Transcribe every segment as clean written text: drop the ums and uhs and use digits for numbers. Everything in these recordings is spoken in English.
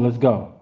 Let's go.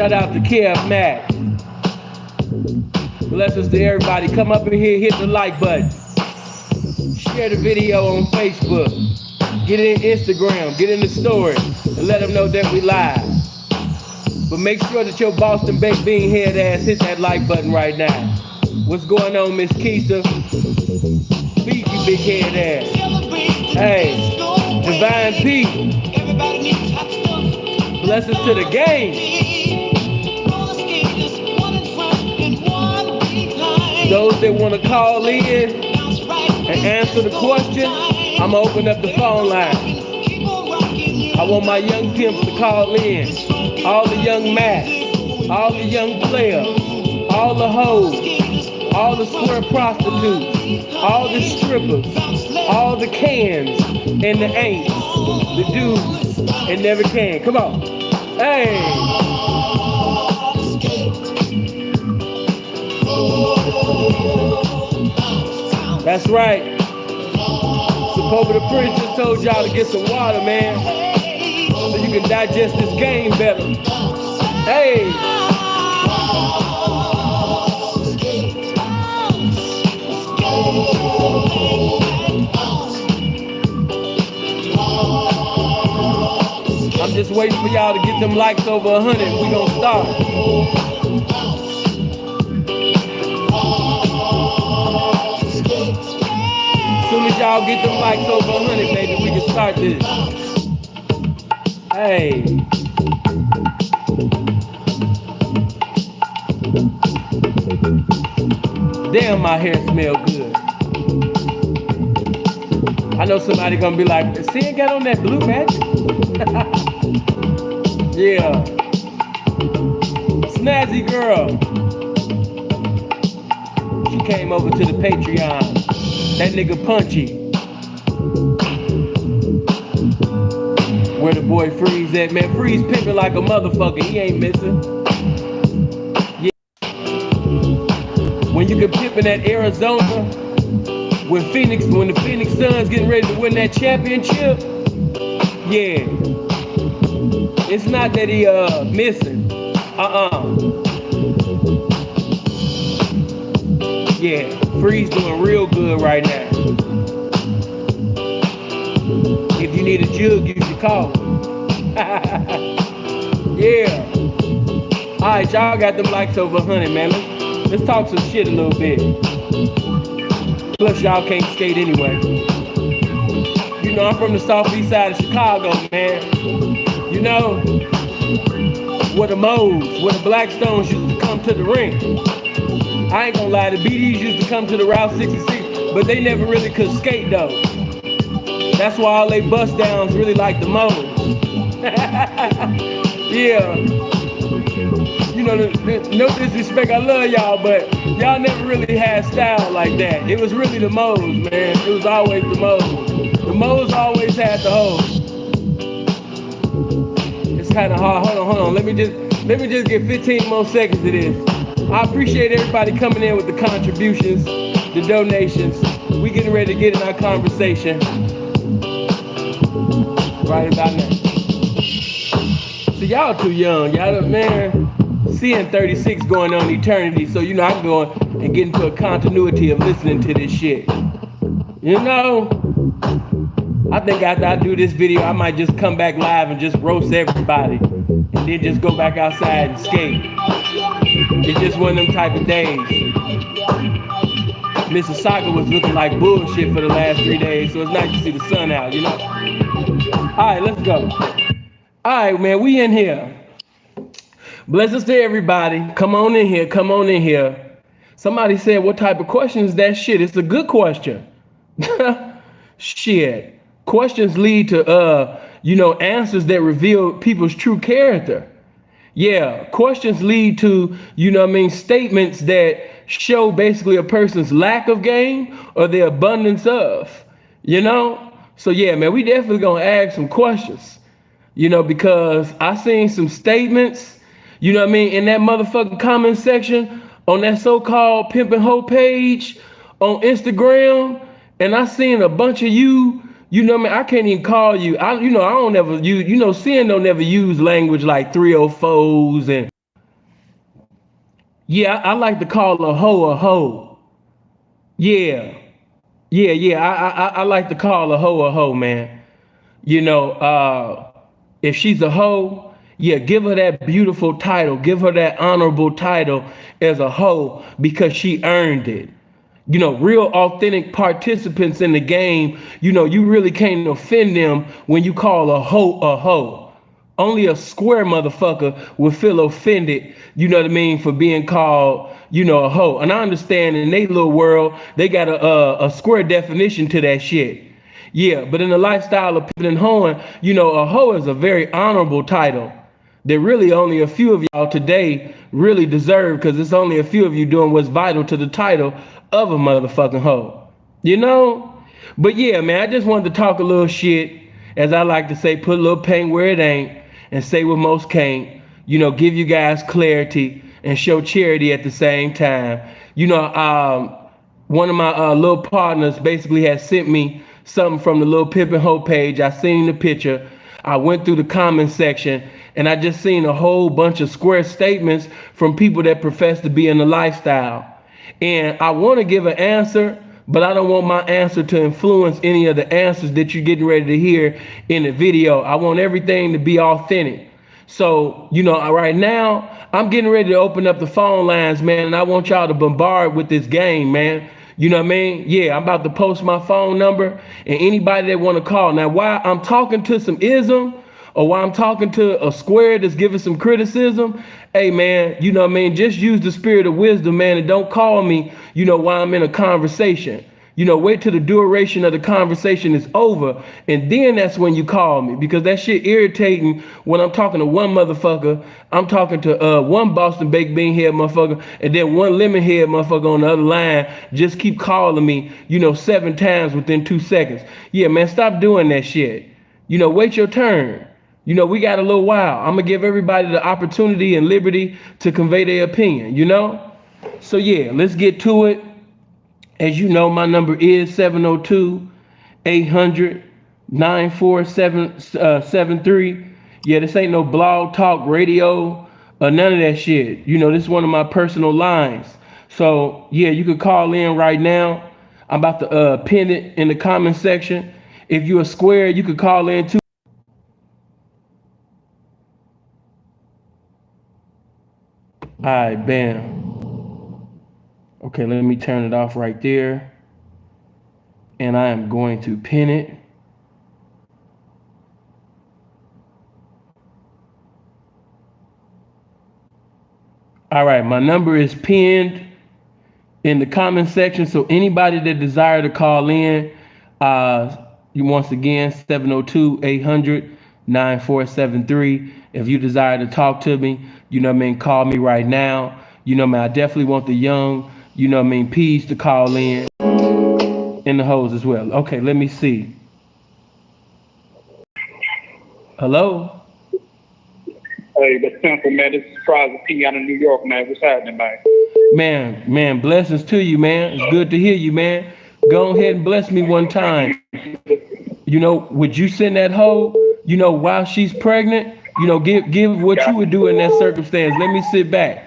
Shout out to Kev Mack. Blessings to everybody. Come up in here, hit the like button. Share the video on Facebook. Get in Instagram, get in the story, and let them know that we live. But make sure that your Boston baked bean head ass hit that like button right now. What's going on, Miss Keisha? Feed you big head ass. Hey, Divine P. Blessings to the game. Those that want to call in and answer the question, I'm going to open up the phone line. I want my young pimps to call in. All the young Macs, all the young players, all the hoes, all the square prostitutes, all the strippers, all the cans and the ain'ts, the dudes and never can. Come on. Hey. That's right. Supposed the Prince just told y'all to get some water, man, so you can digest this game better. Hey. just waiting for y'all to get them likes over 100. We gonna start. As soon as y'all get them likes over 100, baby, we can start this. Hey. Damn, my hair smell good. I know somebody gonna be like, see, got on that blue magic? Yeah. Snazzy girl. She came over to the Patreon. That nigga Punchy. Where the boy Freeze at, man? Freeze pimping like a motherfucker. He ain't missing. Yeah. When you can pimp in that Arizona, when the Phoenix Suns getting ready to win that championship, yeah. It's not that he missing. Yeah, Freeze doing real good right now. If you need a jug, you should call. Yeah. Alright, y'all got them likes over 100, man. Let's talk some shit a little bit. Plus, y'all can't skate anyway. You know, I'm from the southeast side of Chicago, man. You know, where the Moes, where the Blackstones used to come to the ring. I ain't gonna lie, the BDs used to come to the Route 66, but they never really could skate though. That's why all they bust downs really like the Moes. Yeah. You know, no disrespect, I love y'all, but y'all never really had style like that. It was really the Moes, man. It was always the Moes. The Moes always had the hoes. It's kind of hard. Hold on. Let me just get 15 more seconds of this. I appreciate everybody coming in with the contributions, the donations. We getting ready to get in our conversation right about now. So y'all too young. Y'all, man, seeing 36 going on eternity. So, you know, I can go and get into a continuity of listening to this shit. You know, I think after I do this video, I might just come back live and just roast everybody. And then just go back outside and skate. It's just one of them type of days. Mississauga was looking like bullshit for the last 3 days, so it's nice to see the sun out, you know? Alright, let's go. Alright, man, we in here. Blessings to everybody. Come on in here. Somebody said, what type of question is that? Shit, it's a good question. Shit. Questions lead to, answers that reveal people's true character. Yeah, questions lead to, statements that show basically a person's lack of game or their abundance of, So yeah, man, we definitely gonna ask some questions, because I seen some statements, in that motherfucking comment section on that so-called Pimpin' Hoe page on Instagram, and I seen a bunch of you. I can't even call you. I don't ever use, Sin don't ever use language like 304s and yeah, I like to call a hoe. Yeah. I like to call a hoe, man. If she's a hoe, yeah, give her that beautiful title, give her that honorable title as a hoe because she earned it. Real authentic participants in the game, you really can't offend them when you call a hoe. Only a square motherfucker will feel offended, for being called, a hoe. And I understand in their little world, they got a square definition to that shit. Yeah, but in the lifestyle of pimping and hoeing, a hoe is a very honorable title that really only a few of y'all today really deserve, because it's only a few of you doing what's vital to the title of a motherfucking hoe, But yeah, man, I just wanted to talk a little shit, as I like to say, put a little paint where it ain't and say what most can't, give you guys clarity and show charity at the same time. One of my little partners basically had sent me something from the Lil Pimpin' Hoe page. I seen the picture. I went through the comment section and I just seen a whole bunch of square statements from people that profess to be in the lifestyle. And I want to give an answer, but I don't want my answer to influence any of the answers that you're getting ready to hear in the video. I want everything to be authentic. So, right now, I'm getting ready to open up the phone lines, man, and I want y'all to bombard with this game, man. You know what I mean? Yeah, I'm about to post my phone number, and anybody that want to call. Now, while I'm talking to some ism, or while I'm talking to a square that's giving some criticism, hey, man, you know what I mean? Just use the spirit of wisdom, man, and don't call me, while I'm in a conversation. Wait till the duration of the conversation is over, and then that's when you call me, because that shit irritating when I'm talking to one motherfucker. I'm talking to one Boston baked bean head motherfucker, and then one lemon head motherfucker on the other line just keep calling me, 7 times within 2 seconds. Yeah, man, stop doing that shit. Wait your turn. We got a little while. I'm gonna give everybody the opportunity and liberty to convey their opinion, So yeah, let's get to it. As you know, my number is 702-800-94773. Yeah, this ain't no blog talk radio or none of that shit. This is one of my personal lines. So yeah, you could call in right now. I'm about to pin it in the comment section. If you're a square, you could call in too. All right, bam. Okay, let me turn it off right there. And I am going to pin it. All right, my number is pinned in the comment section. So anybody that desire to call in, you once again, 702-800-9473. If you desire to talk to me, call me right now. I definitely want the young, P's to call in, and the hoes as well. Okay, let me see. Hello? Hey, that's simple, man. This is Private P out of New York, man. What's happening, man? Man, blessings to you, man. It's good to hear you, man. Go ahead and bless me one time. Would you send that hoe, while she's pregnant? Give what you would do in that circumstance. Let me sit back.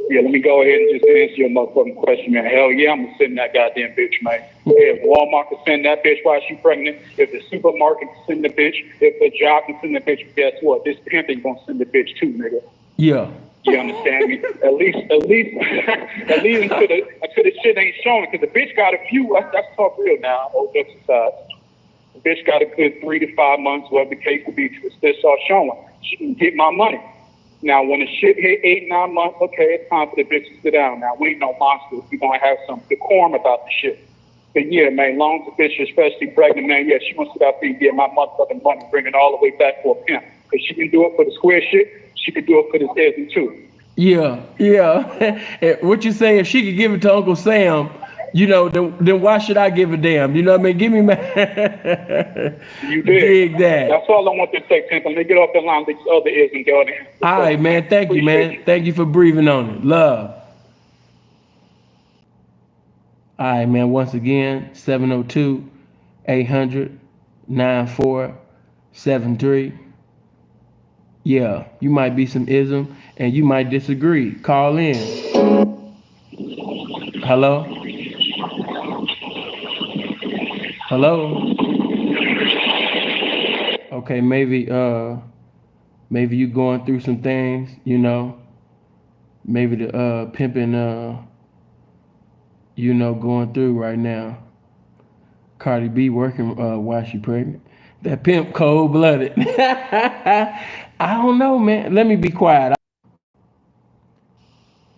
Yeah, let me go ahead and just answer your motherfucking question, man. Hell yeah, I'm gonna send that goddamn bitch, man. If Walmart can send that bitch while she's pregnant, if the supermarket can send the bitch, if the job can send the bitch, guess what? This pimp ain't gonna send the bitch too, nigga. Yeah. You understand me? At least until the shit ain't showing, because the bitch got a few. Let's talk real now. Old exercise. The bitch got a good 3 to 5 months, whatever the case to be, to start showing. She can get my money. Now, when the shit hit 8, 9 months, okay, it's time for the bitch to sit down. Now, we ain't no monsters. We gonna have some decorum about the shit. But yeah, man, long as the bitch, especially pregnant, man, yeah, she wants to sit out there and get my motherfucking money, bring it all the way back for a pimp. Because she can do it for the square shit, she can do it for this ism too. Yeah. What you say, if she could give it to Uncle Sam, then why should I give a damn? You know what I mean? Give me my You dig that. That's all I want to say, Tim. Let me get off the line with these other isms, go there. All right, man. Thank you, man. Thank you for breathing on it. Love. All right, man. Once again, 702-800-9473. Yeah, you might be some ism and you might disagree. Call in. Hello? Hello? Okay, maybe you going through some things, maybe the pimping going through right now. Cardi B working while she pregnant. That pimp cold-blooded. I don't know, man. Let me be quiet.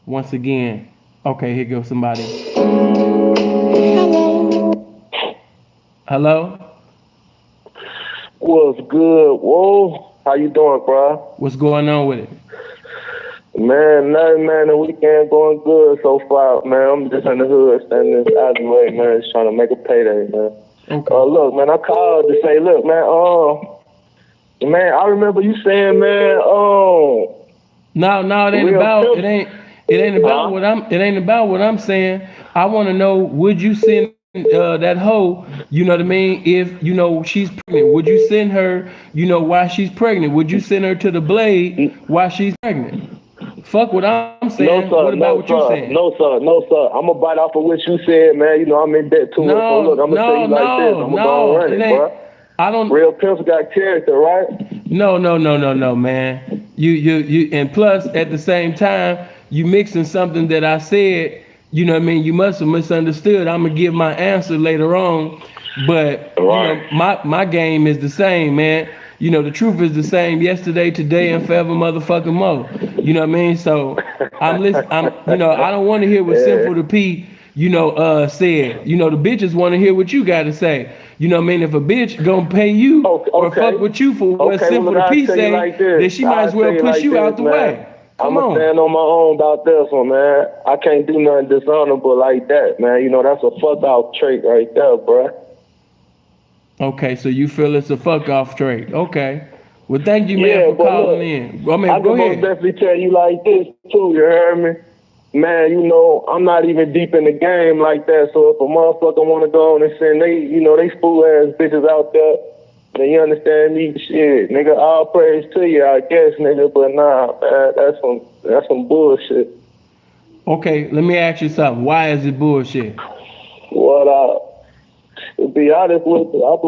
Once again. Okay, here goes somebody. Hello? What's good? Whoa, how you doing, bro? What's going on with it? Man, nothing, man. The weekend going good so far, man. I'm just in the hood, standing in this alleyway, man, just trying to make a payday, man. Okay. Look, man, I called to say, look, man, man, I remember you saying, man, No, it ain't about it ain't about what I'm saying. I want to know, would you send that hoe, you know what I mean, if she's pregnant? Would you send her, while she's pregnant? Would you send her to the blade while she's pregnant? Fuck what I'm saying. No, sir. What about what you're saying? No, sir. No, sir. I'm gonna bite off of what you said, man. You know, I'm in debt to it. So look, I'm gonna tell you like this. I'm gonna go and run it, bro. I don't. Real pimps got character, right? No, man. You, and plus at the same time, you mixing something that I said. You know what I mean? You must have misunderstood. I'm gonna give my answer later on, but Right. you know, my game is the same, man. You know, the truth is the same yesterday, today, and forever, motherfucking mo. You know what I mean? So I'm listening. You know, I don't want to hear what Simple to P, said. You know, the bitches want to hear what you got to say. You know what I mean? If a bitch gonna pay you or fuck with you for what Simple to P say, then she might as well push you out the way. I'm gonna stand on my own about this one, man. I can't do nothing dishonorable like that, man. You know, that's a fuck off trait right there, bruh. Okay, so you feel it's a fuck off trait. Okay. Well, thank you, man, for calling in. I mean, I go can ahead. most definitely tell you like this, too, you heard me? Man, you know, I'm not even deep in the game like that, so if a motherfucker want to go on and send they fool-ass bitches out there, then you understand me? Shit, nigga, all praise to you, I guess, nigga, but nah, man, that's some bullshit. Okay, let me ask you something. Why is it bullshit? To be honest with you, I'm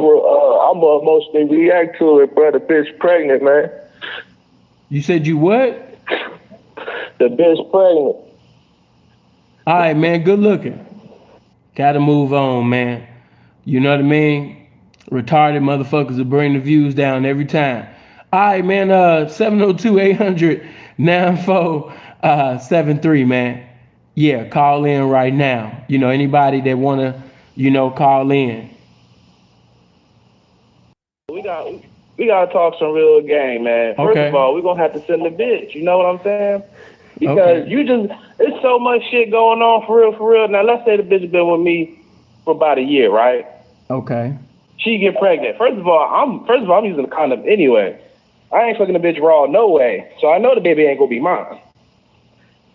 gonna emotionally react to it, bro. The bitch pregnant, man. You said you what? The bitch pregnant. All right, man, good looking. Gotta move on, man. You know what I mean? Retarded motherfuckers will bring the views down every time. All right, man, 702-800-9473, man. Yeah, call in right now. You know, anybody that wanna, call in. We gotta talk some real game, man. First of all, we're gonna have to send the bitch. You know what I'm saying? Because it's so much shit going on for real. Now let's say the bitch been with me for about a year, right? Okay. She get pregnant. First of all, I'm using a condom anyway. I ain't fucking the bitch raw, no way. So I know the baby ain't gonna be mine.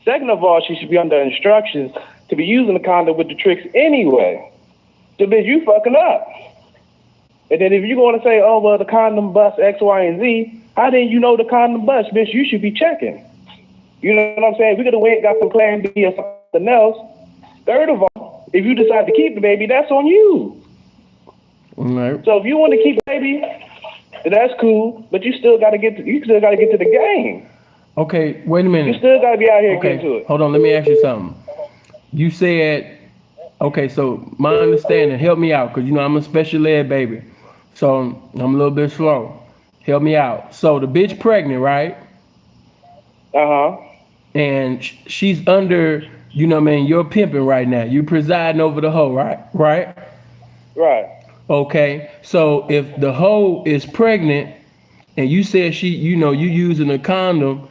Second of all, she should be under instructions to be using the condom with the tricks anyway. So bitch, you fucking up. And then if you're going to say, oh, well, the condom bust X, Y, and Z, how didn't you know the condom bust? Bitch, you should be checking. You know what I'm saying? We could have went and got some Plan B or something else. Third of all, if you decide to keep the baby, that's on you. Right. So if you want to keep the baby, that's cool, but you still got to get to the game. Okay, wait a minute. You still got to be out here getting to it. Hold on, let me ask you something. You said, okay, so my understanding, help me out, because, I'm a special ed baby. So I'm a little bit slow. Help me out. So the bitch pregnant, right? Uh-huh. And she's under, you're pimping right now. You presiding over the hoe, right? Right. Okay. So if the hoe is pregnant and you said she, you using a condom,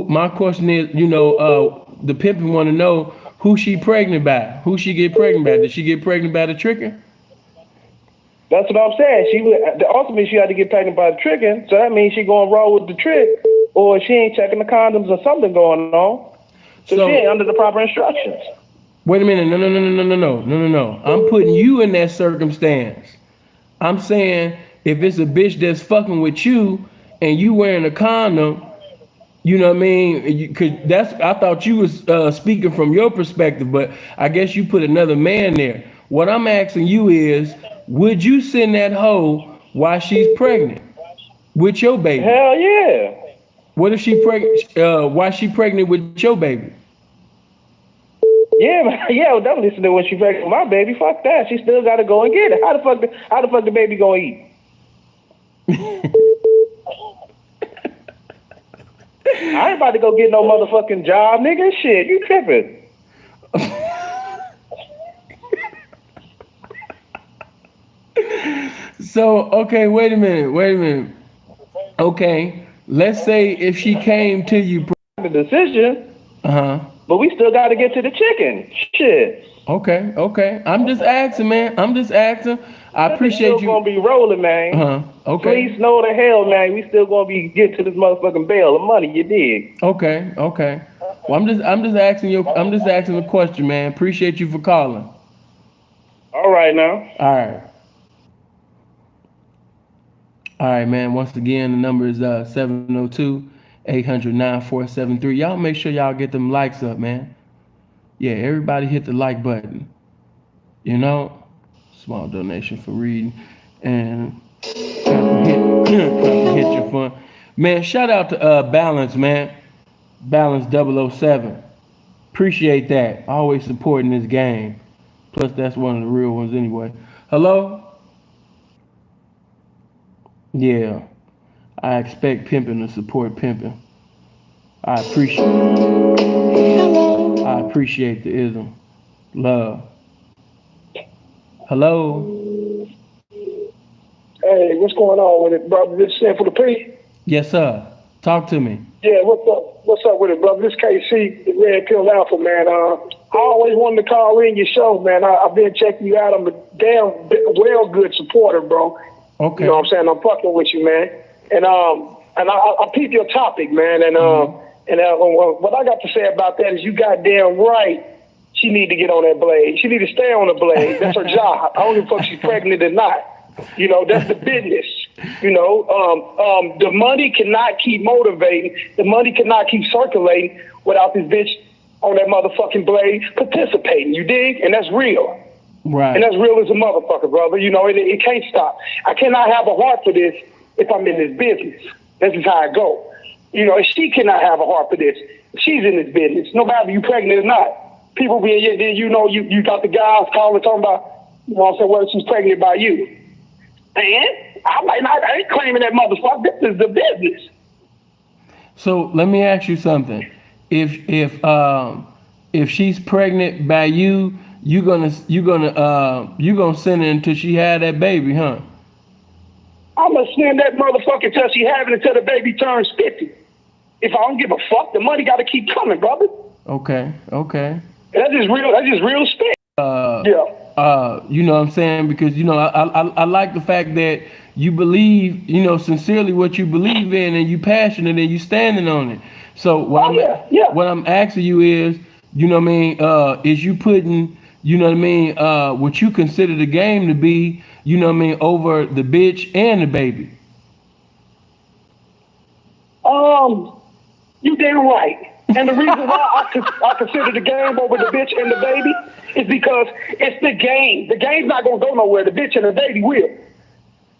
my question is, the pimping want to know who she pregnant by. Who she get pregnant by? Did she get pregnant by the trigger? That's what I'm saying. Ultimately she had to get pregnant by the tricking, so that means she going roll with the trick, or she ain't checking the condoms or something going on. So she ain't under the proper instructions. Wait a minute, no. I'm putting you in that circumstance. I'm saying if it's a bitch that's fucking with you and you wearing a condom, you know what I mean? I thought you was speaking from your perspective, but I guess you put another man there. What I'm asking you is, would you send that hoe while she's pregnant with your baby? Hell yeah. What if she pregnant? Why she pregnant with your baby? Yeah, man. Yeah, I'm listening when she pregnant with my baby. Fuck that. She still got to go and get it. How the fuck the baby gonna eat? I ain't about to go get no motherfucking job, nigga. Shit, you tripping. So, okay, wait a minute. Okay, let's say if she came to you. The decision. But we still got to get to the chicken. Shit. Okay. I'm just asking, man. I appreciate you. Still gonna be rolling, man. Okay. Please know the hell, man. We still gonna be getting to this motherfucking bail of money. You dig? Okay. Well, I'm just asking you. I'm just asking the question, man. Appreciate you for calling. All right now. All right, man. Once again, the number is 702 800-9473. Y'all make sure y'all get them likes up, man. Yeah, everybody hit the like button. You know, small donation for reading and hit your fun. Man, shout out to Balance, man. Balance 007. Appreciate that. Always supporting this game. Plus, that's one of the real ones anyway. Hello? Yeah. I expect pimping to support pimping. I appreciate the ism. Love. Hello? Hey, what's going on with it, brother? This is for the P. Yes, sir. Talk to me. Yeah, what's up? What's up with it, brother? This KC, the Red Pill Alpha, man. I always wanted to call in your show, man. I've been checking you out. I'm a damn well good supporter, bro. Okay. You know what I'm saying? I'm fucking with you, man. And I peep your topic, man. And what I got to say about that is you goddamn right. She need to get on that blade. She need to stay on the blade. That's her job. I don't give a fuck if she's pregnant or not. You know, that's the business. You know, the money cannot keep motivating. The money cannot keep circulating without this bitch on that motherfucking blade participating. You dig? And that's real. Right. And that's real as a motherfucker, brother. You know, it can't stop. I cannot have a heart for this if I'm in this business. This is how I go. You know, she cannot have a heart for this. She's in this business, no matter if you're pregnant or not. People be, you know, you got the guys calling talking about, you know what I'm saying, well, she's pregnant by you. And I ain't claiming that motherfucker. This is the business. So let me ask you something. If she's pregnant by you, you gonna send her until she had that baby, huh? I'm gonna send that motherfucker until she have it until the baby turns 50. If I don't give a fuck, the money gotta keep coming, brother. Okay. That's just real spit. Yeah. You know what I'm saying? Because, you know, I like the fact that you believe, you know, sincerely what you believe in and you passionate and you standing on it. So what I'm asking you is, you know what I mean, is you putting, you know what I mean, what you consider the game to be, you know what I mean, over the bitch and the baby? You damn right. And the reason why I consider the game over the bitch and the baby is because it's the game. The game's not gonna go nowhere. The bitch and the baby will.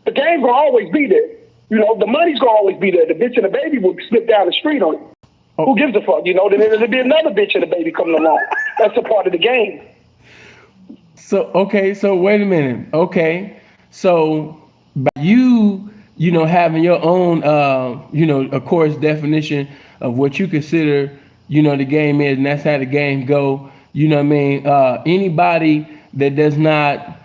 The game's gonna always be there. You know, the money's gonna always be there. The bitch and the baby will slip down the street on it. Oh. Who gives a fuck? You know, then there'll be another bitch and the baby coming along. That's a part of the game. So wait a minute. Okay. So by you know, having your own, you know, of course, definition of what you consider, you know, the game is, and that's how the game go. You know what I mean? Anybody that does not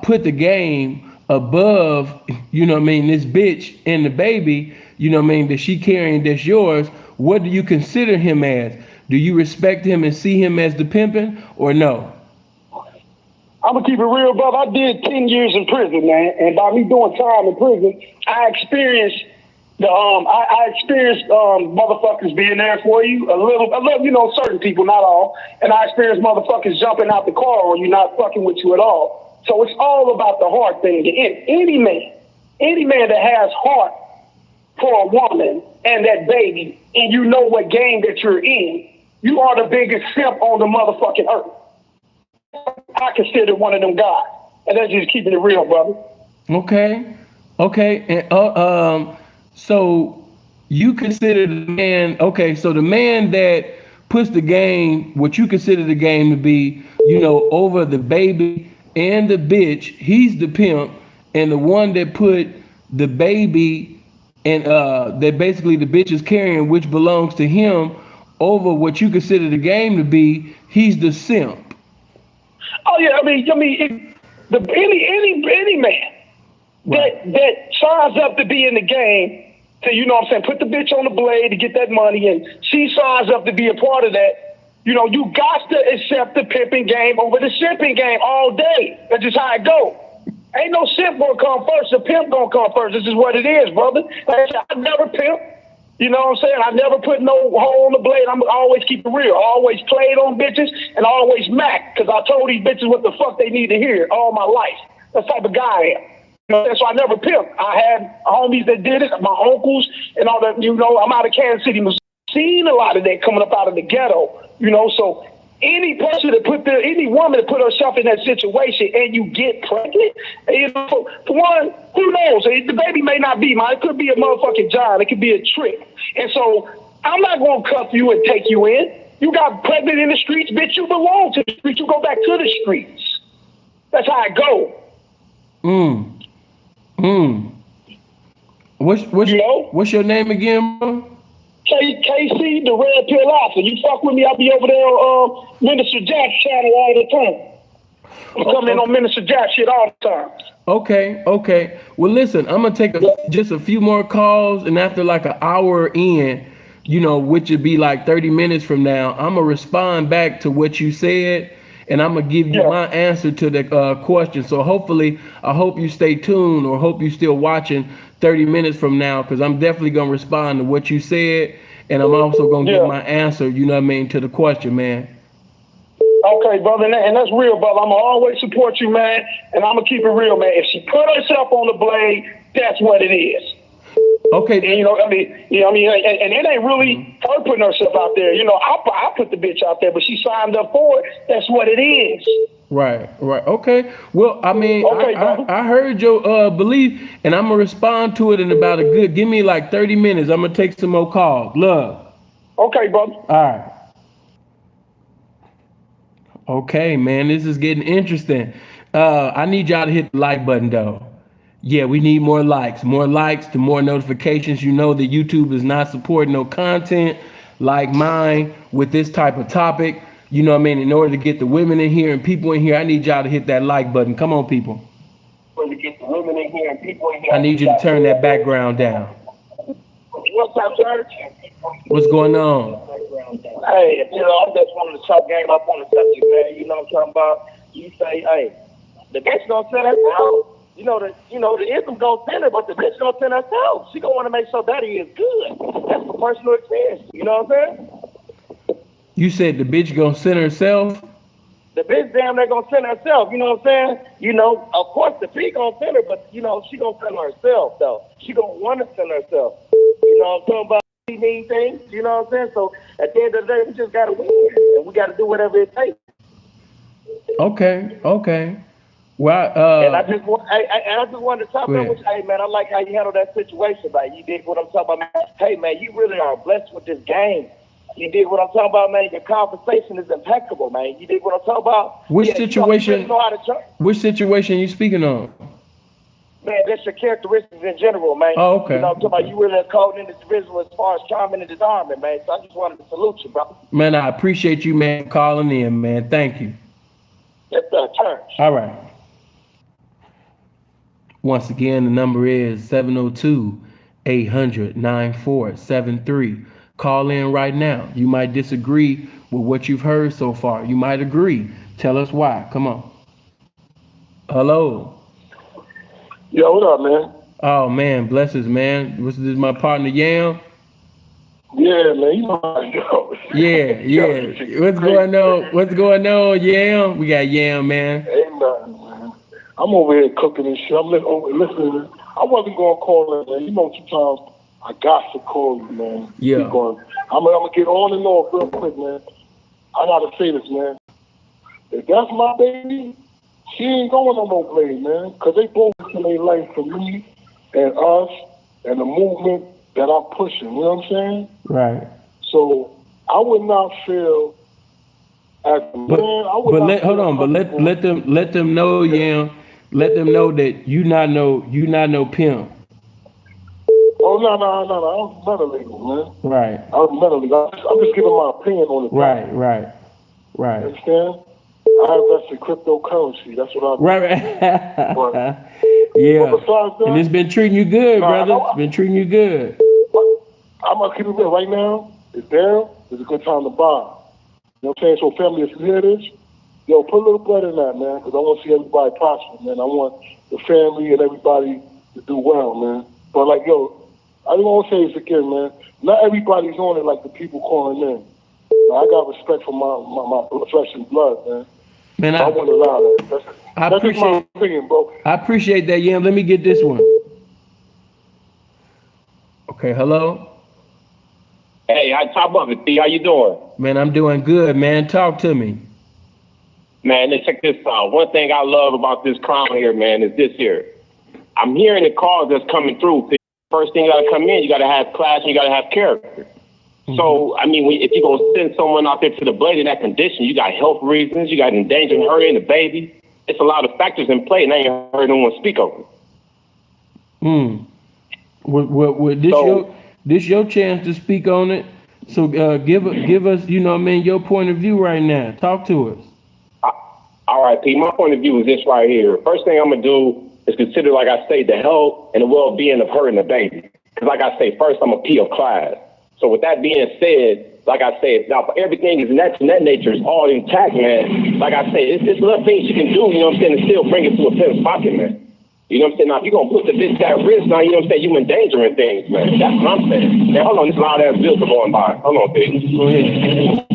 put the game above, you know what I mean, this bitch and the baby, you know what I mean, that she carrying that's yours, what do you consider him as? Do you respect him and see him as the pimpin' or no? I'm gonna keep it real, brother. I did 10 years in prison, man, and by me doing time in prison, I experienced motherfuckers being there for you a little, you know, certain people, not all, and I experienced motherfuckers jumping out the car on you, not fucking with you at all. So it's all about the heart thing. Any man that has heart for a woman and that baby, and you know what game that you're in, you are the biggest simp on the motherfucking earth. I consider one of them guys, and that's just keeping it real, brother. Okay, and so you consider the man. Okay, so the man that puts the game, what you consider the game to be, you know, over the baby and the bitch, he's the pimp, and the one that put the baby and that basically the bitch is carrying, which belongs to him, over what you consider the game to be, he's the simp. Oh yeah, I mean, any man that signs up to be in the game, to, you know what I'm saying, put the bitch on the blade to get that money, and she signs up to be a part of that. You know, you got to accept the pimping game over the simping game all day. That's just how it go. Ain't no simp gonna come first. The pimp gonna come first. This is what it is, brother. Like I said, I never pimp. You know what I'm saying? I never put no hole on the blade. I'm always keep it real. I always played on bitches and always mac, because I told these bitches what the fuck they need to hear all my life. That's the type of guy I am. So I never pimped. I had homies that did it, my uncles and all that. I'm out of Kansas City, Missouri. Seen a lot of that coming up out of the ghetto. So any woman that put herself in that situation and you get pregnant, for one, who knows? The baby may not be mine. It could be a motherfucking giant. It could be a trick. And so I'm not going to cuff you and take you in. You got pregnant in the streets, bitch. You belong to the streets. You go back to the streets. That's how I go. What's your name again, bro? KC, the Red Pill Alpha. You fuck with me, I'll be over there on Minister Jack's channel all the time. I'm coming in on Minister Jack shit all the time. Okay. Well, listen, I'm gonna take just a few more calls, and after like an hour in, which would be like 30 minutes from now, I'm gonna respond back to what you said, and I'm gonna give you my answer to the question. So hopefully, I hope you stay tuned, or hope you still watching 30 minutes from now, because I'm definitely gonna respond to what you said, and I'm also gonna give my answer, to the question, man. Okay, brother, and that's real, brother. I'm gonna always support you, man, and I'm gonna keep it real, man. If she put herself on the blade, that's what it is. Okay. And, and it ain't really her putting herself out there. I put the bitch out there, but she signed up for it. That's what it is. Right. Okay. Well, I heard your belief, and I'm gonna respond to it in about give me like 30 minutes. I'm gonna take some more calls. Love. Okay, brother. All right. Okay, man, this is getting interesting. I need y'all to hit the like button, though. Yeah, we need more likes. More likes to more notifications. You know that YouTube is not supporting no content like mine with this type of topic. In order to get the women in here and people in here, I need y'all to hit that like button. Come on, people. I need you to turn that background down. What's up, sir? What's going on? Hey, I just wanted to talk game up on the subject, man. You know what I'm talking about? You say, hey, the bitch gonna send herself. The ism gonna send her, but the bitch gonna send herself. She gonna want to make sure daddy is good. That's the personal experience. You know what I'm saying? You said the bitch gonna send herself? The bitch damn near gonna send herself. You know what I'm saying? Of course the P gonna send her, but she gonna send herself though. She gonna want to send herself. You know what I'm talking about? We need things. You know what I'm saying? So at the end of the day, we just gotta win, and we gotta do whatever it takes. Okay. Well, and I just wanted to talk about with you. Hey, man, I like how you handle that situation. Like, you did what I'm talking about, man. Hey, man, you really are blessed with this game. You did what I'm talking about, man. Your conversation is impeccable, man. You did what I'm talking about. Which situation? You know how to which situation you speaking on? Man, that's your characteristics in general, man. Oh, okay. I'm talking about you really a code individual as far as charming and disarming, man. So I just wanted to salute you, bro. Man, I appreciate you, man, calling in, man. Thank you. That's church. All right. Once again, the number is 702-800-9473. Call in right now. You might disagree with what you've heard so far. You might agree. Tell us why. Come on. Hello. Yo, what up, man? Oh, man. Blessings, man. This is my partner, Yam. Yeah, man. You know how I go. Yeah. What's going on, Yam? We got Yam, man. Ain't nothing, man. I'm over here cooking and shit. I'm listening. I wasn't going to call in, man. Sometimes I got to call you, man. Yeah. I'm going to get on and off real quick, man. I got to say this, man. If that's my baby, she ain't going on no blade, man. Because they both in their life for me and us and the movement that I'm pushing. You know what I'm saying? Right. So I would not feel as a man. Let them know, Yam. Let them know that you not no pimp. Oh no! I was mentally, man. Right. I was mentally. I'm just giving my opinion on it. Right. You understand? I invest in cryptocurrency. That's what I do. Right. Yeah. But besides that, and it's been treating you good, brother. It's been treating you good. I'm gonna keep it real. Right now, it's down. It's a good time to buy. You know what I'm saying? So, family, if you hear this, yo, put a little blood in that, man, because I want to see everybody prosper, man. I want the family and everybody to do well, man. But like, yo, I just want to say this again, man. Not everybody's on it like the people calling in. Now, I got respect for my flesh and blood, man. Man, I wouldn't allow that. I appreciate opinion, bro. I appreciate that, Yam. Let me get this one. Okay, hello? Hey, I top of it, D. How you doing? Man, I'm doing good, man. Talk to me. Man, let's check this out. One thing I love about this crown here, man, is this here. I'm hearing the calls that's coming through. First thing you gotta come in, you gotta have class and you gotta have character. So, I mean, if you're gonna send someone out there to the blade in that condition, you got health reasons, you got endangering her and the baby. It's a lot of factors in play, and I ain't heard no one speak of it. This your chance to speak on it. So give us, you know what I mean, your point of view right now. Talk to us. All right, P, my point of view is this right here. First thing I'm gonna do is consider, like I say, the health and the well-being of her and the baby. Because like I say, first I'm a P of class. So with that being said, like I said, now everything is in that nature is all intact, man. Like I say, it's little things you can do, you know what I'm saying, and still bring it to a pim's pocket, man. You know what I'm saying? Now, if you're going to put the bitch at risk, now, you know what I'm saying, you endangering things, man. That's what I'm saying. Now, hold on, this loud ass bills are going by. Hold on, baby. Go ahead.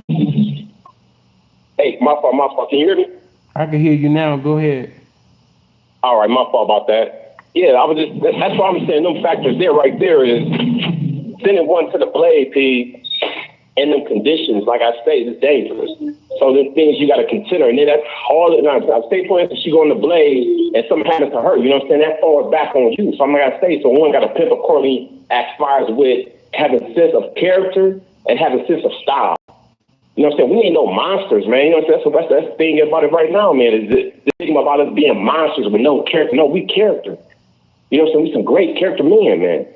Hey, my fault. Can you hear me? I can hear you now. Go ahead. All right, my fault about that. Yeah, that's why I'm saying them factors there right there is sending one to the blade, P, in them conditions, like I say, it's dangerous. So there's things you got to consider. And then that's all it now. Say, for instance, she go on the blade and something happens to her, you know what I'm saying? That falls back on you. So I'm going to say, so one got to pimp accordingly as far as with having a sense of character and having a sense of style. You know what I'm saying? We ain't no monsters, man. You know what I'm saying? That's the thing about it right now, man, is the thing about us being monsters with no character. No, we character. You know what I'm saying? We some great character men, man.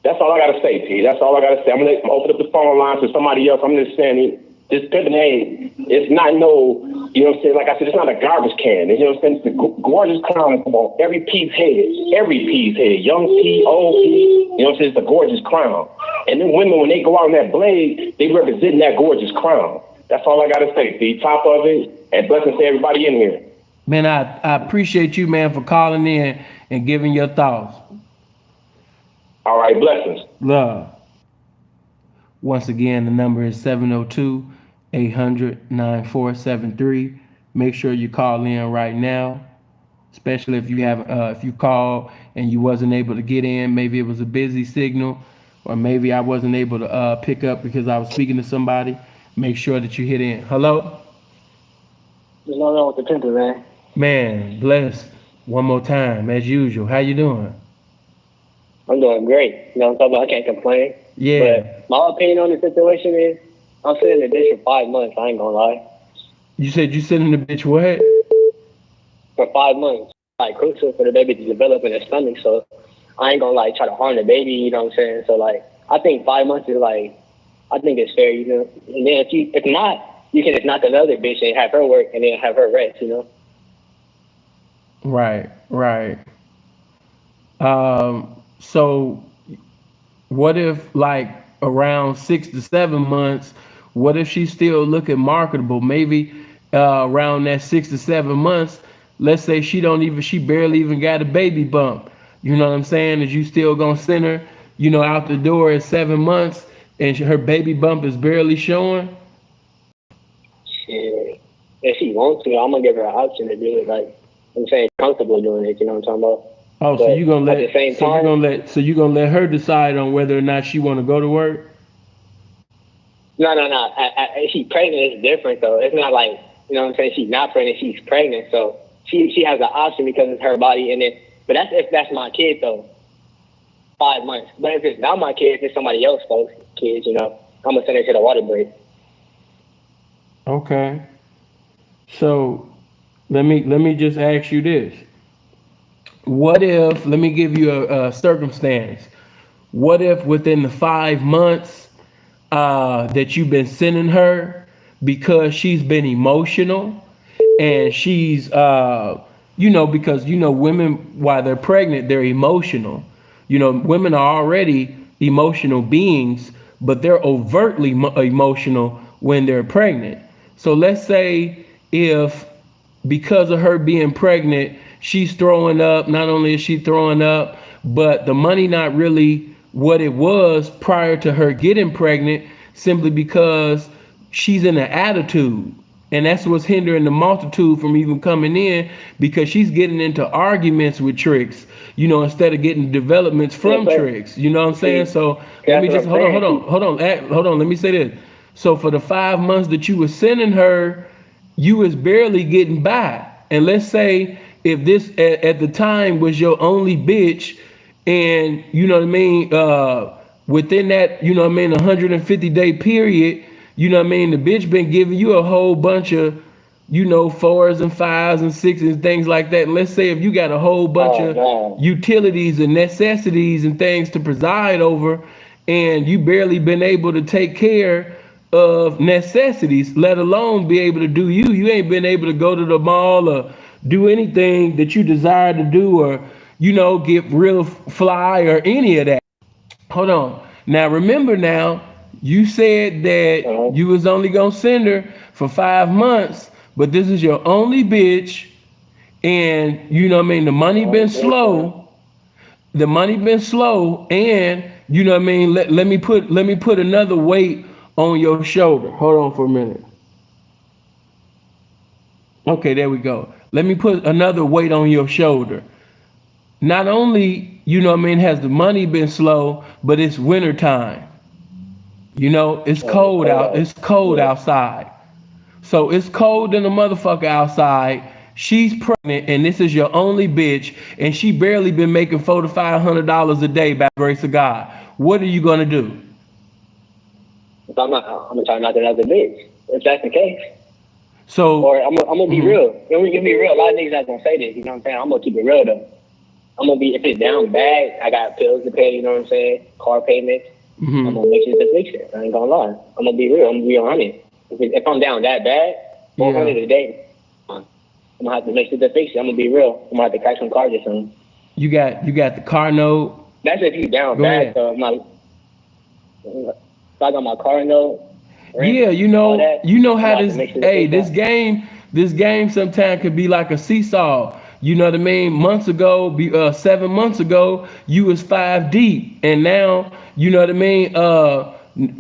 That's all I got to say, P. That's all I got to say. I'm going to open up the phone lines to somebody else. I'm just saying this pimping aid, it's not no, you know what I'm saying? Like I said, it's not a garbage can. You know what I'm saying? It's the gorgeous crown on every P's head. Every P's head. Young P, old P. You know what I'm saying? It's the gorgeous crown. And then women, when they go out on that blade, they represent that gorgeous crown. That's all I got to say, P. Top of it. And blessings to everybody in here. Man, I appreciate you, man, for calling in and giving your thoughts. All right, blessings. Love. Once again, the number is 702-800-9473. Make sure you call in right now, especially if you have if you call and you wasn't able to get in. Maybe it was a busy signal, or maybe I wasn't able to pick up because I was speaking to somebody. Make sure that you hit in. Hello? What's going on with the pimping, man? Man, blessed. One more time, as usual. How you doing? I'm doing great. You know what I'm talking about? I can't complain. Yeah. But my opinion on the situation is, I'm sitting in this for 5 months. I ain't gonna lie. You said you sending the bitch what? For 5 months, like crucial for the baby to develop in his stomach. So I ain't gonna like try to harm the baby. You know what I'm saying? So like, I think 5 months is like, I think it's fair. You know. And then if not, you can just knock another bitch and have her work and then have her rest. You know. Right. So what if like around 6 to 7 months, what if she's still looking marketable? Maybe around that 6 to 7 months, let's say she barely even got a baby bump. You know what I'm saying? Is you still gonna send her, you know, out the door at 7 months and her baby bump is barely showing? Shit. If she wants to, I'm gonna give her an option to do it. Like I'm saying, comfortable doing it. You know what I'm talking about? Oh, so you're gonna let her decide on whether or not she want to go to work? No. If she's pregnant, it's different though. It's not like, you know what I'm saying, she's not pregnant, she's pregnant. So she has an option because it's her body. And then, but that's if that's my kid though. 5 months. But if it's not my kid, if it's somebody else's kids, you know, I'm gonna send her to the water break. Okay. So let me just ask you this. What if, let me give you a circumstance. What if within the 5 months that you've been sending her, because she's been emotional and she's, you know, because, you know, women, while they're pregnant, they're emotional. You know, women are already emotional beings, but they're overtly emotional when they're pregnant. So let's say if because of her being pregnant, she's throwing up. Not only is she throwing up, but the money not really what it was prior to her getting pregnant, simply because she's in an attitude. And that's what's hindering the multitude from even coming in, because she's getting into arguments with Tricks, instead of getting developments from Tricks. You know what I'm saying? So let me just hold on. Let me say this. So for the 5 months that you were sending her, you was barely getting by. And let's say if this at the time was your only bitch, and you know what I mean, within that, 150-day period, the bitch been giving you a whole bunch of, fours and fives and sixes and things like that. And let's say if you got a whole bunch of utilities and necessities and things to preside over, and you barely been able to take care of necessities, let alone be able to do you ain't been able to go to the mall or do anything that you desire to do, or get real fly or any of that. Hold on. Now remember, now you said that you was only gonna send her for 5 months, but this is your only bitch, and the money been slow. The money been slow, and let me put another weight on your shoulder. Hold on for a minute. Okay, there we go. Let me put another weight on your shoulder. Not only, has the money been slow, but it's winter time. It's cold out. It's cold outside. So it's cold in the motherfucker outside. She's pregnant, and this is your only bitch, and she barely been making $400 to $500 a day by the grace of God. What are you gonna do? If I'm gonna try not to have the bitch. If that's the case. So, or I'm gonna be real. I'm gonna be real. A lot of niggas not gonna say this. You know what I'm saying? I'm gonna keep it real though. I'm gonna be, if it's down bad, I got bills to pay. You know what I'm saying? Car payments. I'm gonna make sure to fix it. I ain't gonna lie. I'm gonna be real. I'm gonna be 100. If I'm down that bad, 400 a day, I'm gonna have to make sure to fix it. I'm gonna be real. I'm gonna have to crack some cars or something. You got the car note. That's if you down bad. So if I got my car note. Yeah, how this game sometimes could be like a seesaw. You know what I mean? Months ago, 7 months ago, you was 5 deep, and now, you know what I mean?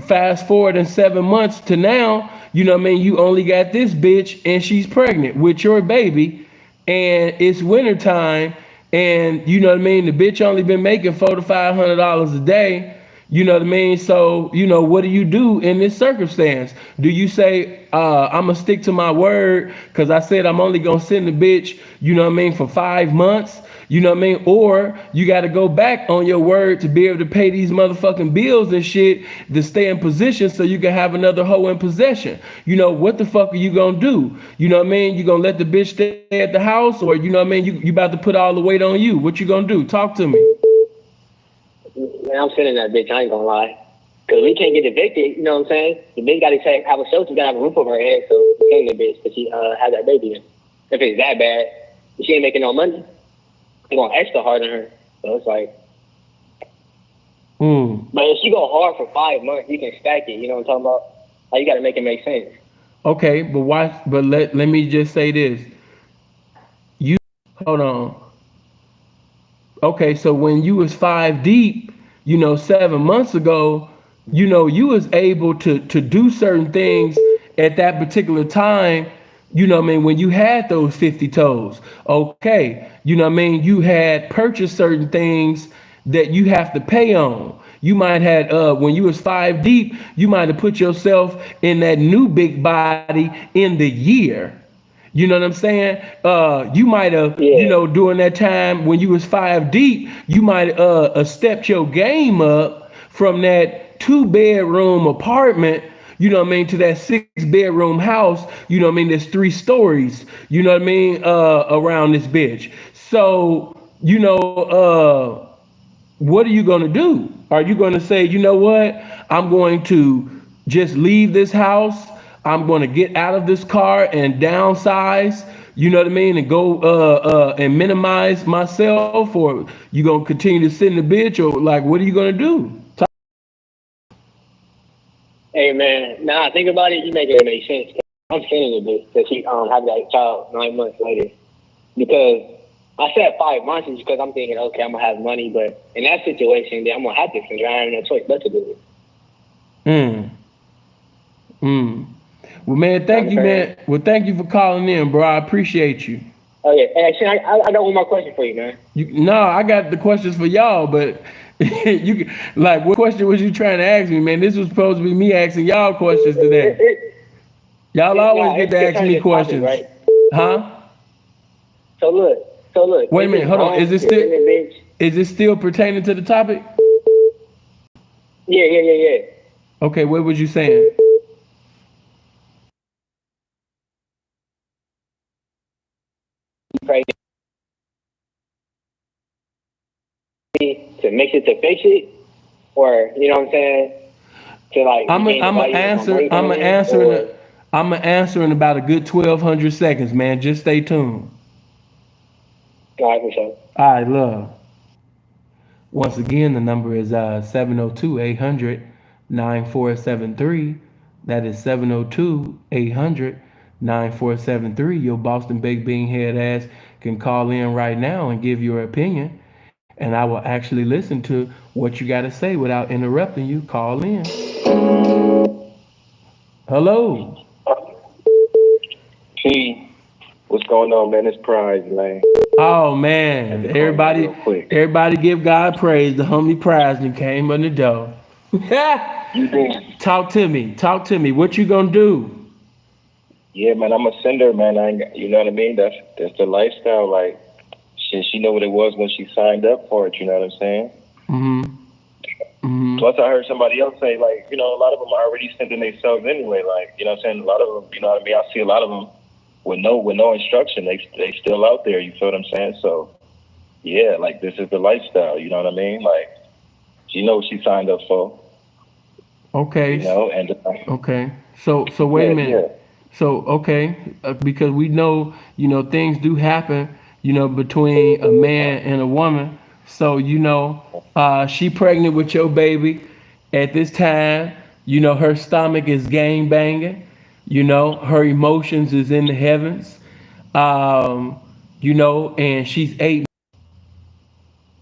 Fast forward in 7 months to now, you know what I mean? You only got this bitch, and she's pregnant with your baby, and it's winter time, and you know what I mean? The bitch only been making $400 to $500 a day. You know what I mean? So, what do you do in this circumstance? Do you say, I'm going to stick to my word because I said I'm only going to send the bitch, for 5 months? You know what I mean? Or you got to go back on your word to be able to pay these motherfucking bills and shit to stay in position so you can have another hoe in possession. What the fuck are you going to do? You know what I mean? You going to let the bitch stay at the house, or, you know what I mean? You about to put all the weight on you. What you going to do? Talk to me. Man, I'm sending that bitch, I ain't gonna lie. Because we can't get evicted, you know what I'm saying? The bitch gotta have a shelter, gotta have a roof over her head, so we can't get bitch because she has that baby in. If it's that bad, if she ain't making no money, I'm going extra hard on her. So it's like. But if she go hard for 5 months, you can stack it, you know what I'm talking about? Like, you gotta make it make sense. Okay, but why? But let me just say this. Hold on. Okay, so when you was 5 deep, 7 months ago, you was able to do certain things at that particular time, when you had those 50 toes. Okay, you had purchased certain things that you have to pay on. You might have, when you was 5 deep, you might have put yourself in that new big body in the year. You know what I'm saying? You might have, during that time when you was 5 deep, you might stepped your game up from that 2-bedroom apartment, to that 6-bedroom house, there's 3 stories, around this bitch. So, what are you gonna do? Are you gonna say, you know what? I'm going to just leave this house. I'm going to get out of this car and downsize, and go and minimize myself, or you going to continue to sit in the bitch, or like, what are you going to do? Hey, man, nah, think about it. You make it make sense. I'm sending the bitch because she have that child 9 months later. Because I said 5 months is because I'm thinking, okay, I'm going to have money, but in that situation, then I'm going to have to send her. I have no choice but to do it. Well, man, thank you, man. Well, thank you for calling in, bro. I appreciate you. Oh yeah, hey, actually, I got one more question for you, man. No, I got the questions for y'all, but you like, what question was you trying to ask me, man? This was supposed to be me asking y'all questions today. Y'all always get to ask me questions, right? huh? So look. Wait a minute, hold on. Is it still pertaining to the topic? Yeah. Okay, what was you saying? Right. To mix it to fix it, or you know what I'm saying? To like, I'm gonna answer in about a good 1,200 seconds, man. Just stay tuned. All right, for sure. All right, love. Once again, the number is 702-800-9473. That is 702-800-9473. Your Boston Baked Bean head ass can call in right now and give your opinion, and I will actually listen to what you got to say without interrupting you. Call in. Hello. P, what's going on, man? It's Prize, man. Oh man, everybody give God praise. The homie Prize came on the door. Talk to me. What you gonna do? Yeah, man, I'm a sender, man. You know what I mean? That's the lifestyle. Like, she know what it was when she signed up for it. You know what I'm saying? Plus, I heard somebody else say, like, you know, a lot of them are already sending themselves anyway. Like, you know what I'm saying? A lot of them, you know what I mean? I see a lot of them with no instruction. They still out there. You feel what I'm saying? So, yeah, like, this is the lifestyle. You know what I mean? Like, she knows what she signed up for. Okay. You know, and okay. So wait a minute. Yeah. So okay, because we know, you know, things do happen, you know, between a man and a woman. So you know, she pregnant with your baby at this time. You know, her stomach is gang banging. You know, her emotions is in the heavens. You know, and she's 8.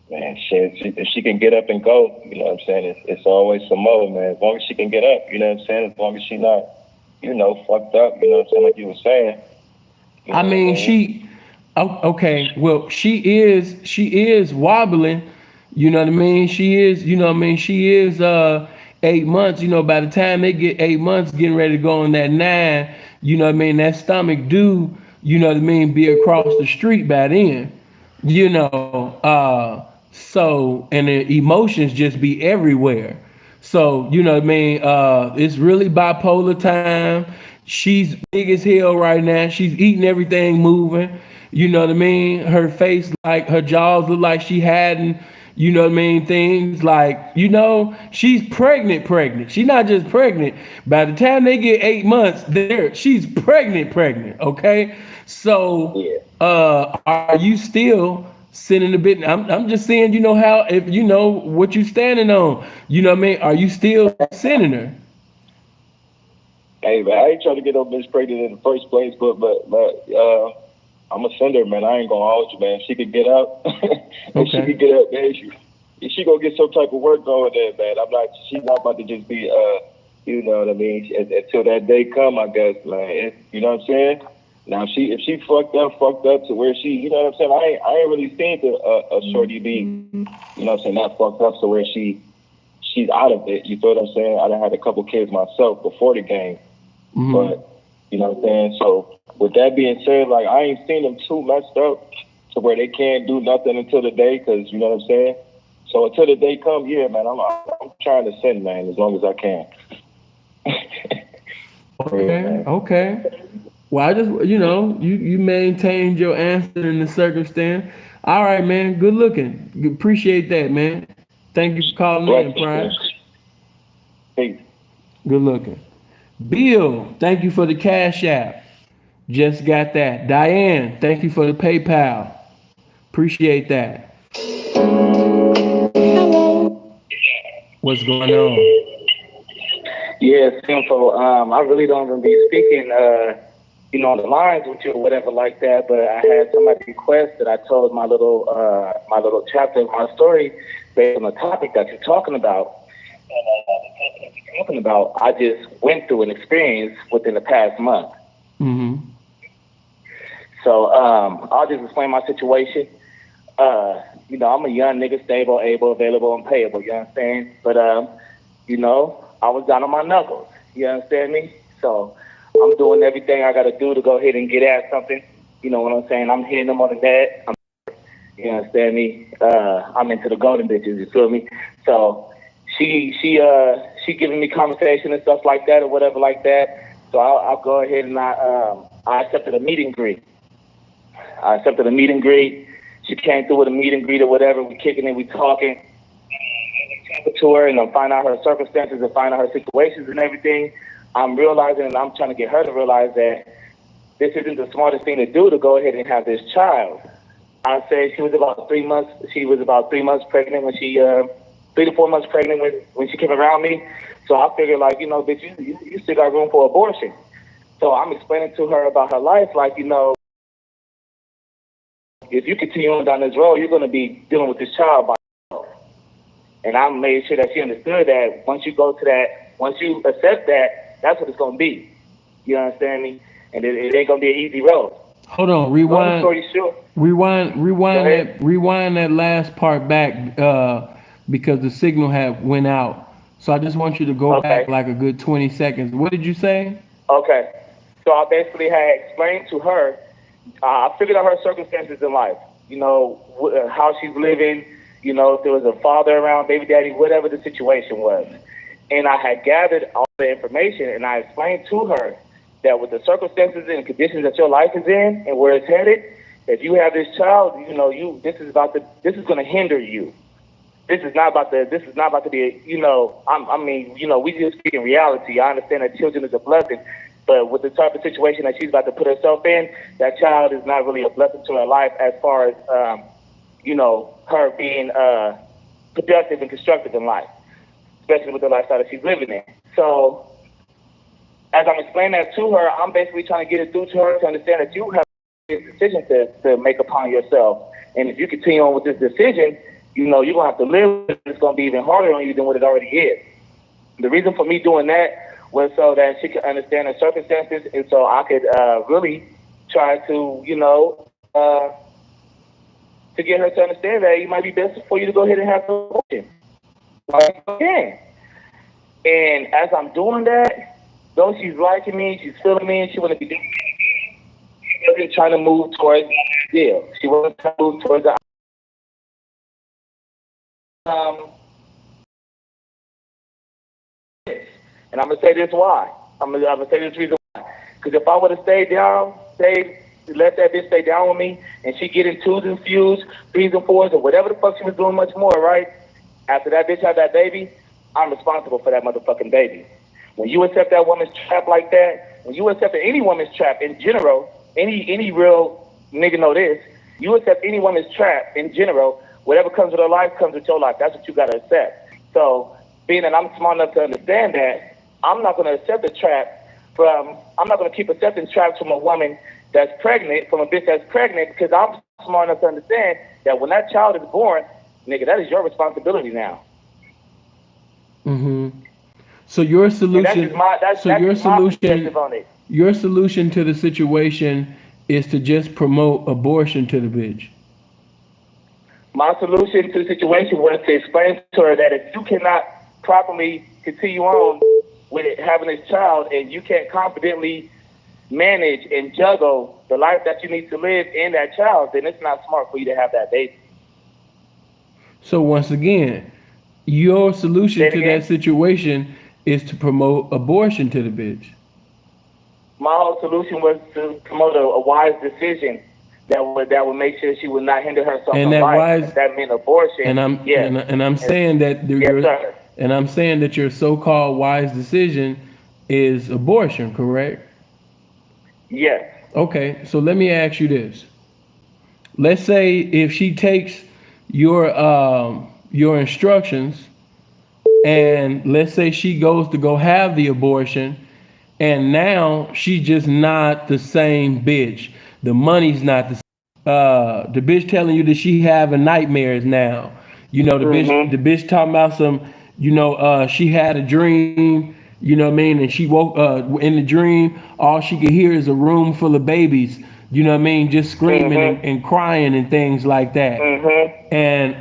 Man, shit, if she can get up and go, you know what I'm saying? It's always some more, man. As long as she can get up, you know what I'm saying? As long as she not, you know, fucked up, you know what I'm saying? Like you were saying. I mean, okay, well, she is wobbling, you know what I mean? She is, you know what I mean? She is 8 months, you know, by the time they get 8 months, getting ready to go on that 9, you know what I mean? That stomach do, you know what I mean, be across the street by then, you know, so, and the emotions just be everywhere. So, you know what I mean? It's really bipolar time. She's big as hell right now. She's eating everything moving. You know what I mean? Her face, like her jaws look like she hadn't, you know what I mean? Things like, you know, she's pregnant. She's not just pregnant. By the time they get 8 months, she's pregnant. Okay. So, are you still sending a bit? I'm just saying, you know how, if you know what you standing on, you know what I mean? Are you still sending her? Hey, man, I ain't trying to get no bitch pregnant in the first place, but I'm a sender, man. I ain't gonna hold you, man. She could get up. If she could get up, man, she gonna get some type of work going there, man. She's not about to just be, you know what I mean? Until that day come, I guess, man. You know what I'm saying? Now, if she fucked up to where she, you know what I'm saying? I ain't really seen a shorty be, you know what I'm saying, not fucked up to where she's out of it. You feel what I'm saying? I done had a couple kids myself before the game. But, you know what I'm saying? So, with that being said, like, I ain't seen them too messed up to where they can't do nothing until the day, because, you know what I'm saying? So, until the day come, yeah, man, I'm trying to send, man, as long as I can. Okay. Well, I just, you know, you maintained your answer in the circumstance. All right, man. Good looking. Appreciate that, man. Thank you for calling in, Prime. Peace. Good looking. Bill, thank you for the Cash App. Just got that. Diane, thank you for the PayPal. Appreciate that. Hello. What's going on? Yeah, Simple. I really don't even be speaking, you know, on the lines with you or whatever like that. But I had somebody request that I told my little chapter of my story based on the topic that you're talking about. talking about, I just went through an experience within the past month. Mm-hmm. So I'll just explain my situation. You know, I'm a young nigga, stable, able, available, and payable. You understand? But you know, I was down on my knuckles. You understand me? So I'm doing everything I got to do to go ahead and get at something. You know what I'm saying? I'm hitting them on the net. You understand me? I'm into the golden bitches. You feel me? So she giving me conversation and stuff like that or whatever like that. So I'll go ahead and I accepted a meet and greet. I accepted a meet and greet. She came through with a meet and greet or whatever. We kicking it, we talking. Talking to her and I'm finding out her circumstances and finding out her situations and everything. I'm realizing and I'm trying to get her to realize that this isn't the smartest thing to do to go ahead and have this child. I say she was about 3 months. She was about 3 months pregnant when she 3 to 4 months pregnant when she came around me. So I figured, like, you know, bitch, you still got room for abortion. So I'm explaining to her about her life, like, you know, if you continue on down this road, you're going to be dealing with this child by yourself. And I made sure that she understood that once you go to that, once you accept that, that's what it's going to be. You understand me? And it ain't going to be an easy road. Hold on, Long story short. rewind that last part back because the signal had went out. So I just want you to go back like a good 20 seconds. What did you say? Okay. So I basically had explained to her, I figured out her circumstances in life, you know, how she's living, you know, if there was a father around, baby daddy, whatever the situation was. And I had gathered all the information and I explained to her that with the circumstances and conditions that your life is in and where it's headed, if you have this child, you know, this is going to hinder you. This is not about to be, you know, I mean, you know, we just speak in reality. I understand that children is a blessing, but with the type of situation that she's about to put herself in, that child is not really a blessing to her life as far as, you know, her being productive and constructive in life, especially with the lifestyle that she's living in. So as I'm explaining that to her, I'm basically trying to get it through to her to understand that you have a decision to make upon yourself. And if you continue on with this decision, you know, you're going to have to live with it. It's going to be even harder on you than what it already is. The reason for me doing that was so that she could understand the circumstances and so I could really try to, you know, to get her to understand that it might be best for you to go ahead and have an abortion. Like, okay. And as I'm doing that, though she's liking me, she's feeling me, and she want to be doing it, she wasn't trying to move towards the ideal. She wasn't trying to move towards the and I'm gonna say this why. I'm gonna say this reason why. Because if I would have stayed down, let that bitch stay down with me, and she get in 2s and fews, 3s and 4s, or whatever the fuck she was doing much more, right? After that bitch had that baby, I'm responsible for that motherfucking baby. When you accept that woman's trap like that, when you accept any woman's trap in general, any real nigga know this, you accept any woman's trap in general, whatever comes with her life comes with your life. That's what you gotta accept. So being that I'm smart enough to understand that, I'm not gonna accept a trap I'm not gonna keep accepting traps from a woman that's pregnant, from a bitch that's pregnant, because I'm smart enough to understand that when that child is born, nigga, that is your responsibility now. Mm-hmm. So your solution, your solution to the situation is to just promote abortion to the bitch. My solution to the situation was to explain to her that if you cannot properly continue on with having this child and you can't confidently manage and juggle the life that you need to live in that child, then it's not smart for you to have that baby. So once again, your solution to that situation is to promote abortion to the bitch. My whole solution was to promote a wise decision that would make sure she would not hinder herself in life. If that meant abortion. And I'm saying that I'm saying that your so-called wise decision is abortion, correct? Yes. Okay, so let me ask you this. Let's say if she takes your instructions, and let's say she goes to go have the abortion, and now she's just not the same bitch. The money's not the same. The bitch telling you that she having nightmares now. You know, the bitch talking about some, you know, she had a dream You know what I mean? And she woke in the dream, all she could hear is a room full of babies, you know what I mean, just screaming and crying and things like that. And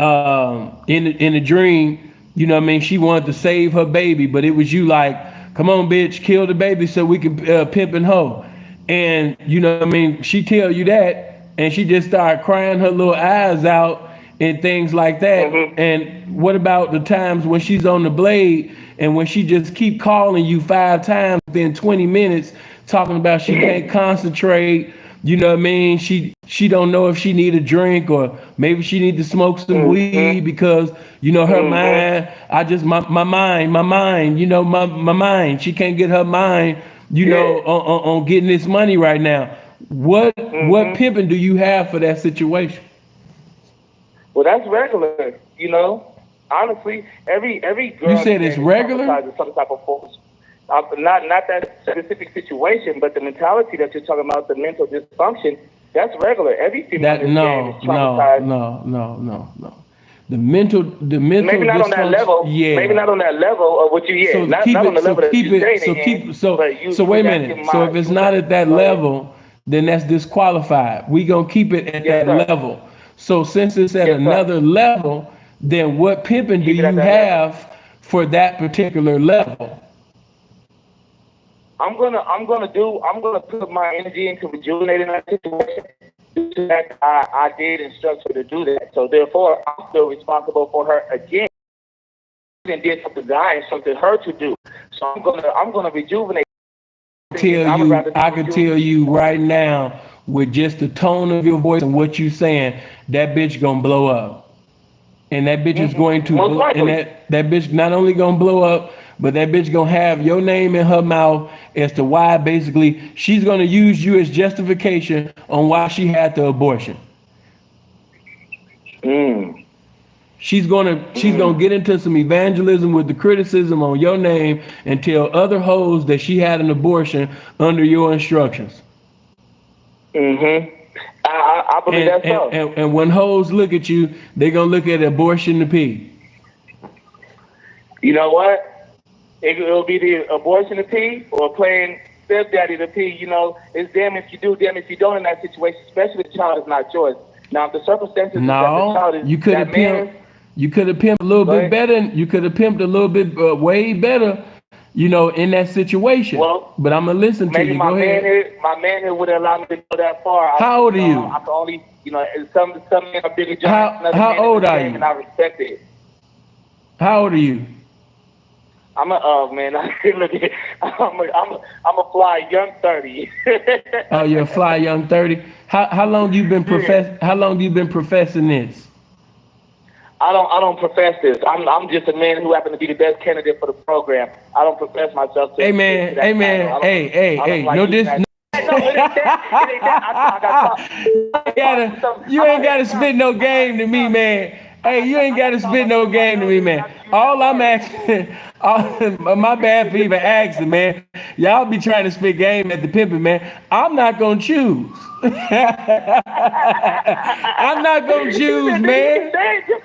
in the dream, you know what I mean, she wanted to save her baby, but it was you like, come on, bitch, kill the baby so we can pimp and hoe. And you know what I mean, she tell you that, and she just started crying her little eyes out and things like that. And what about the times when she's on the blade and when she just keep calling you 5 times within 20 minutes, talking about she can't concentrate, you know what I mean? She don't know if she need a drink or maybe she need to smoke some weed because, you know, her mind, my mind, you know, my mind, she can't get her mind, you know, on getting this money right now. What pimping do you have for that situation? Well, that's regular, you know. Honestly, every girl. You said it's regular? Some type of force. Not that specific situation, but the mentality that you're talking about, the mental dysfunction, that's regular. Every female is traumatized. No. The mental maybe not on that level. Yeah. Maybe not on that level of what you hear. So not on the level that you're saying. So wait a minute. So if it's not at that level, then that's disqualified. We gonna keep it at that level. So since it's at another level, then what pimping do you have for that particular level? I'm gonna put my energy into rejuvenating that situation. That I did instruct her to do that. So therefore, I'm still responsible for her again. And did something that I instructed her to do. So I'm gonna rejuvenate. I can tell you right now, with just the tone of your voice and what you saying, that bitch gonna blow up. And that bitch is going to blow, and that bitch not only gonna blow up, but that bitch gonna have your name in her mouth as to why basically she's gonna use you as justification on why she had the abortion. She's gonna get into some evangelism with the criticism on your name and tell other hoes that she had an abortion under your instructions. I believe that's so. And when hoes look at you, they gonna look at abortion to pee. You know what? It'll be the abortion to pee or playing stepdaddy to pee. You know, it's damn if you do, damn if you don't in that situation, especially if the child is not yours. Now, if the circumstances that the child is, you could have pimped a little bit better. You could have pimped a little bit way better, you know, in that situation. Well, but I'm gonna listen to you. Go ahead. My manhood wouldn't allow me to go that far. How old are you? I can only, you know, some men are bigger giants. How old are you? And I respect it. How old are you? I'm a fly young 30. Oh, you're a fly young 30. How long you been professing this? I don't profess this. I'm just a man who happens to be the best candidate for the program. I don't profess myself to. Hey man. No this. You ain't gotta spit no game to me, man. Hey, you ain't gotta spit no game to me, man. All I'm asking, my bad for even asking, man. Y'all be trying to spit game at the pimping, man. I'm not gonna choose. I'm not gonna choose, man.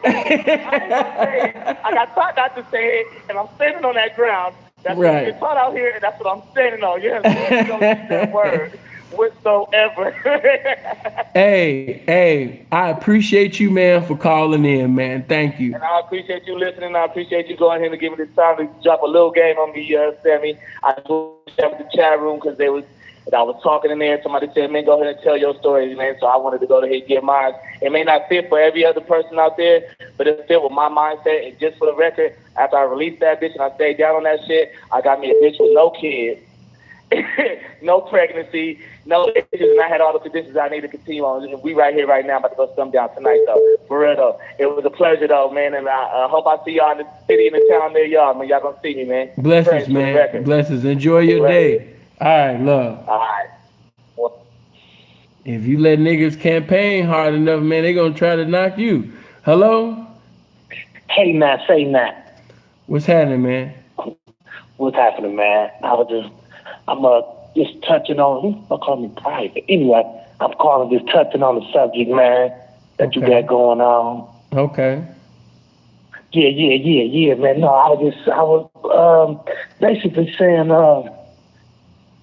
I got taught not to say it, and I'm standing on that ground. That's what you taught out here, and that's what I'm standing on. You don't use that word whatsoever. Hey, I appreciate you, man, for calling in, man. Thank you. And I appreciate you listening. I appreciate you going here to give me this time to drop a little game on me, Sammy. I share with the chat room because I was talking in there. Somebody said, man, go ahead and tell your story, man. So I wanted to go ahead and give mine. It may not fit for every other person out there, but it fit with my mindset. And just for the record, after I released that bitch and I stayed down on that shit, I got me a bitch with no kids, no pregnancy, no issues, and I had all the conditions I need to continue on. And we right here, right now, about to go some down tonight, though. For real, though. It was a pleasure, though, man. And I hope I see y'all in the city, in the town near y'all, man. Y'all gonna see me, man. Blessings, man. Blessings. Enjoy your day. All right, love. All right. Well, if you let niggas campaign hard enough, man, they gonna try to knock you. Hello? Hey, man, say that. What's happening, man? What's happening, man? I'm just touching on, who's gonna call me private? Anyway, I'm calling touching on the subject, man, that you got going on. Okay. Yeah, man. No, I was basically saying,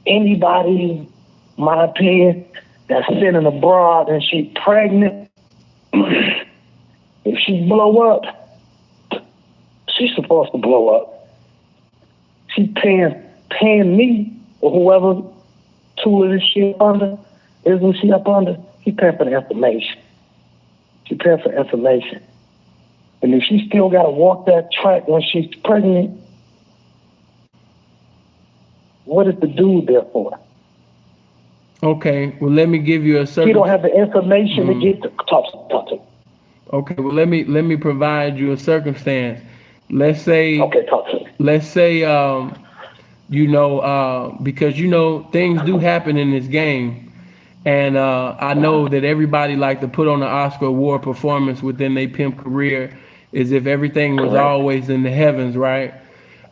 anybody, my opinion, that's sitting abroad and she pregnant, if she blow up, she's supposed to blow up. She paying me or whoever tool is she up under, isn't she up under? She paying for the information. She paying for information. And if she still got to walk that track when she's pregnant, what is the dude there for? Okay, well, let me give you a certain... She don't have the information to get to talk to. Okay, well, let me provide you a circumstance. Let's say... Okay, talk to me. Let's say, because, things do happen in this game. And I know that everybody like to put on an Oscar award performance within their pimp career as if everything was always in the heavens, right?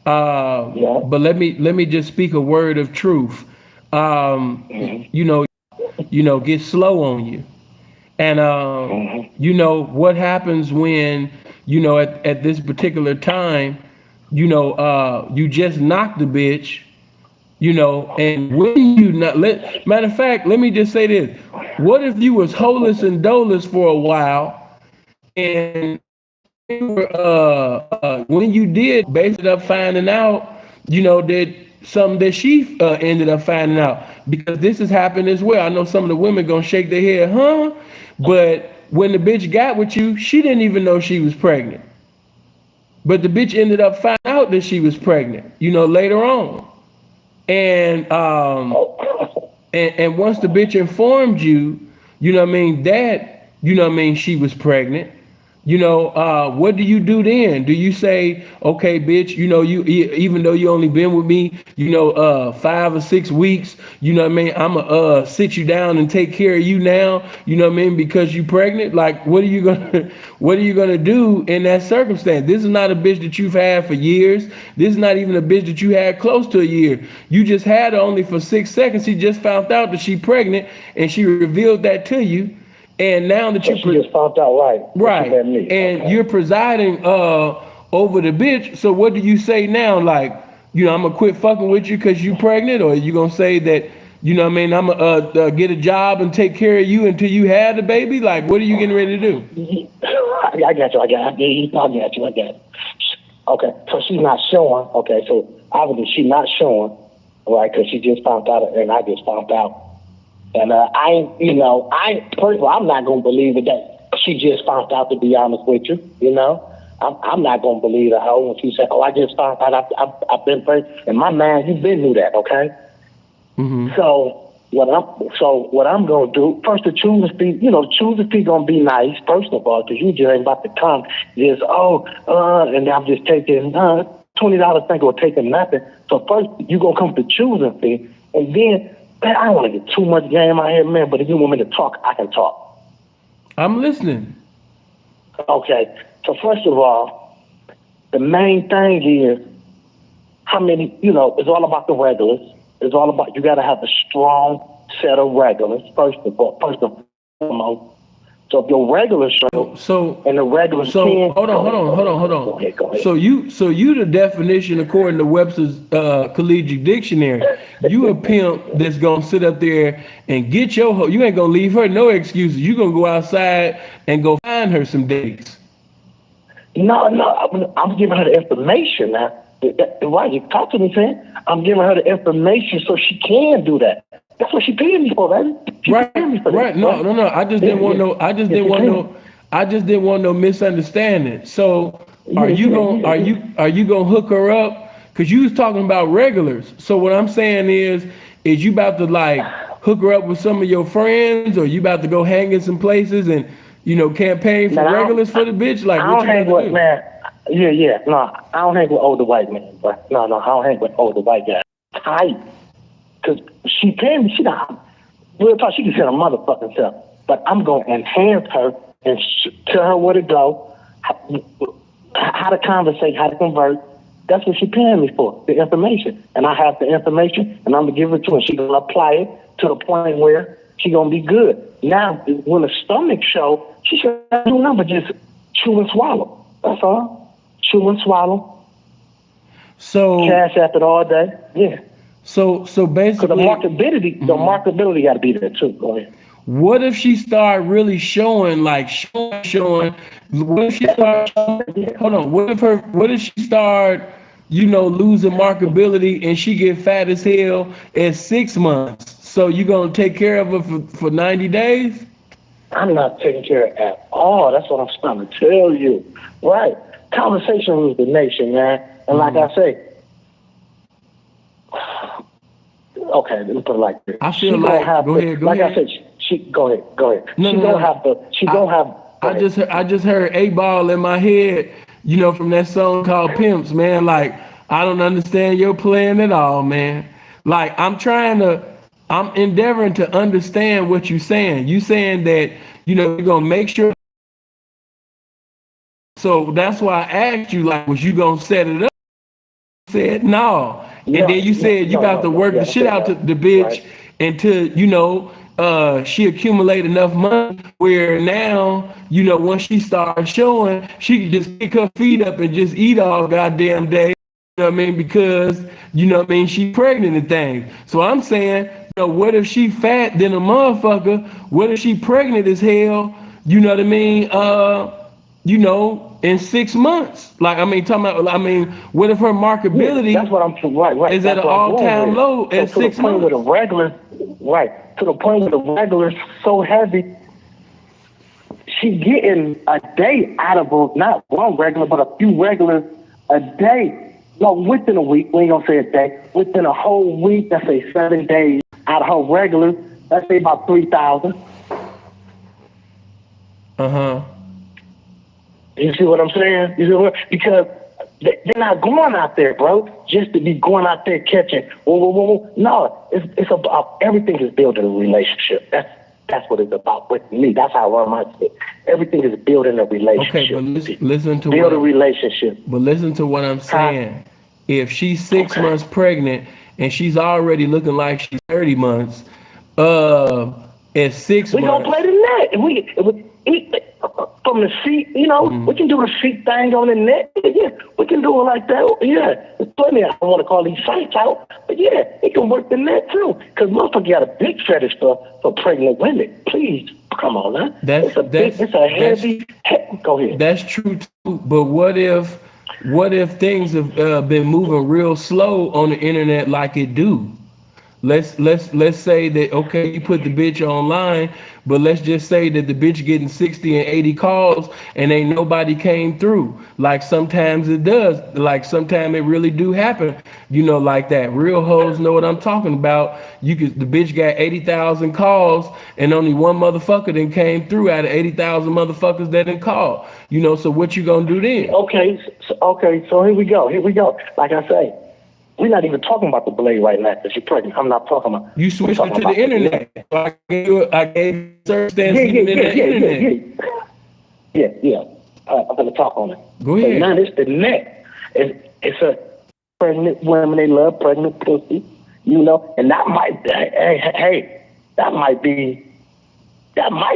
But let me just speak a word of truth. Get slow on you. And what happens when, at this particular time, you just knock the bitch, and when you not matter of fact, let me just say this. What if you was holeless and doleless for a while, and when you did basically up finding out, that something that she ended up finding out, because this has happened as well. I know some of the women gonna shake their head, huh? But when the bitch got with you, she didn't even know she was pregnant. But the bitch ended up finding out that she was pregnant, later on. And and once the bitch informed you, that, she was pregnant, what do you do then? Do you say, okay, bitch, even though you only been with me, 5 or 6 weeks, I'ma sit you down and take care of you now, because you pregnant? Like, what are you gonna do in that circumstance? This is not a bitch that you've had for years. This is not even a bitch that you had close to a year. You just had her only for 6 seconds. She just found out that she pregnant, and she revealed that to you. And now that she just found out, right? And you're presiding over the bitch. So what do you say now? Like, I'm gonna quit fucking with you because you pregnant, or you gonna say that, I'm gonna get a job and take care of you until you had the baby? Like, what are you getting ready to do? I got you. Okay, so she's not showing. Okay, so obviously she's not showing, right? Because she just found out, and I just found out. And first of all, I'm not gonna believe it that she just found out. To be honest with you, I'm not gonna believe the hoe when she said, "Oh, I just found out I've been pregnant." And my man, you've been through that, okay? Mm-hmm. So what I'm gonna do first, the choosing fee gonna be nice first of all, because you just ain't about to come just and I'm just taking $20 think or taking nothing. So first you gonna come to choosing fee, and then. Man, I don't want to get too much game out here, man, but if you want me to talk, I can talk. I'm listening. Okay. So first of all, the main thing is how many, it's all about the regulars. It's all about, you got to have a strong set of regulars, first and foremost. So if your regular show and the regular hold on. Go ahead. So you the definition according to Webster's collegiate dictionary. You a pimp that's gonna sit up there and get your hoe. You ain't gonna leave her no excuses. You gonna go outside and go find her some dates. No, I'm giving her the information now. Right, you talk to me, saying I'm giving her the information so she can do that. That's what she paying me for, baby. Right. No. I just didn't want no misunderstanding. So are you gonna hook her up? Cause you was talking about regulars. So what I'm saying is you about to like hook her up with some of your friends, or you about to go hang in some places and campaign for regulars for the bitch? Like, what you about to do? Man. Yeah. No, I don't hang with older white men, but no, I don't hang with older white guys. Tight. Because she paying me, she not real talk, she can send her motherfucking self. But I'm going to enhance her and tell her where to go, how to conversate, how to convert. That's what she paying me for, the information. And I have the information, and I'm going to give it to her. She's going to apply it to the point where she's going to be good. Now, when the stomach show, she should do nothing but just chew and swallow. That's all. chew and swallow, So cash app it all day. Yeah. so Because basically, the marketability got to be there too. Go ahead. what if she start really showing, like showing? What if she start? Hold on. What if she start, losing marketability and she get fat as hell at 6 months? So you gonna take care of her for 90 days? I'm not taking care of it at all. That's what I'm trying to tell you. Right. Conversation rules the nation, man. And like I say, okay, let me put it like this. I feel like, go ahead. I said, go ahead. I just heard 8Ball in my head, from that song called Pimps, man. Like, I don't understand your plan at all, man. Like, I'm endeavoring to understand what you're saying. You saying that, you're gonna make sure. So that's why I asked you, like, was you gonna set it up? You said no. And then you said you got to work the shit out to the bitch until, she accumulate enough money where now, once she starts showing, she can just pick her feet up and just eat all goddamn day. You know what I mean? Because, she pregnant and things. So I'm saying, what if she fat than a motherfucker? What if she pregnant as hell? You know what I mean? In 6 months. Like, what if her marketability that's what I'm right. is at an all-time low at 6 months? With a regular, to the point where the regular is so heavy, she getting a day out of her, not one regular, but a few regulars a day. No, within a week, we ain't gonna say a day, within a whole week, let's say 7 days out of her regular, let's say about 3,000. You see what I'm saying? Because they're not going out there, bro, just to be going out there catching. No, it's about everything is building a relationship. That's what it's about with me. That's how I run my shit. Everything is building a relationship. Okay, but listen to build a relationship. But listen to what I'm saying. If she's 6 months pregnant and she's already looking like she's 30 months, at 6 months, we gonna play the net. If we from the seat, we can do the seat thing on the net. Yeah, we can do it like that. Yeah, there's plenty. I don't want to call these sites out, but yeah, it can work the net too. Because motherfucker got a big fetish for pregnant women. Please, come on, man. It's a heavy. Go ahead. That's true too. But what if things have been moving real slow on the internet like it do? Let's say that, okay, you put the bitch online, but let's just say that the bitch getting 60 and 80 calls and ain't nobody came through. Like sometimes it does. Like sometimes it really do happen, like that. Real hoes know what I'm talking about. The bitch got 80,000 calls and only one motherfucker then came through out of 80,000 motherfuckers that didn't call. So what you gonna do then? Okay, so here we go. Like I say, we're not even talking about the blade right now because you're pregnant. I'm not talking about. You switched it to the internet. So I gave circumstances in the internet. Yeah. I'm going to talk on it. Go ahead. So now it's the net. It's a pregnant women. They love pregnant pussy, and that might that might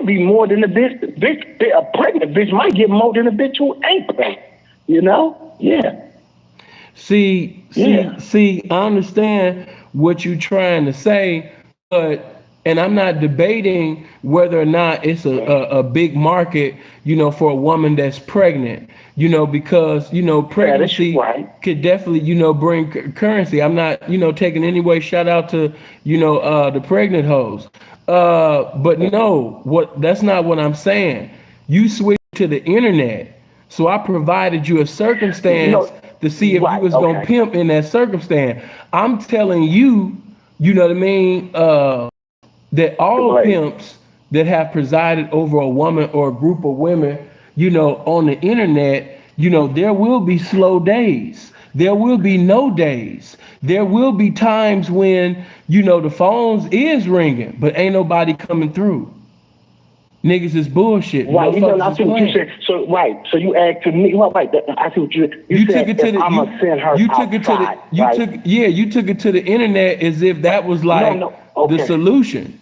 be more than a bitch. A pregnant bitch might get more than a bitch who ain't pregnant. Yeah. See, I understand what you're trying to say, and I'm not debating whether or not it's a big market, for a woman that's pregnant, because, pregnancy could definitely, bring currency. I'm not, taking any way shout out to, the pregnant hoes. But no, that's not what I'm saying. You switched to the internet. So I provided you a circumstance to see if you was going to pimp in that circumstance. I'm telling you, that all pimps that have presided over a woman or a group of women, on the internet, there will be slow days. There will be no days. There will be times when, the phones is ringing, but ain't nobody coming through. Niggas is bullshit. Right, I see what you said. So so you asked to me. Right, I see what you said. Took it to the. I'm gonna send her outside. You took it to the internet as if that was like the solution,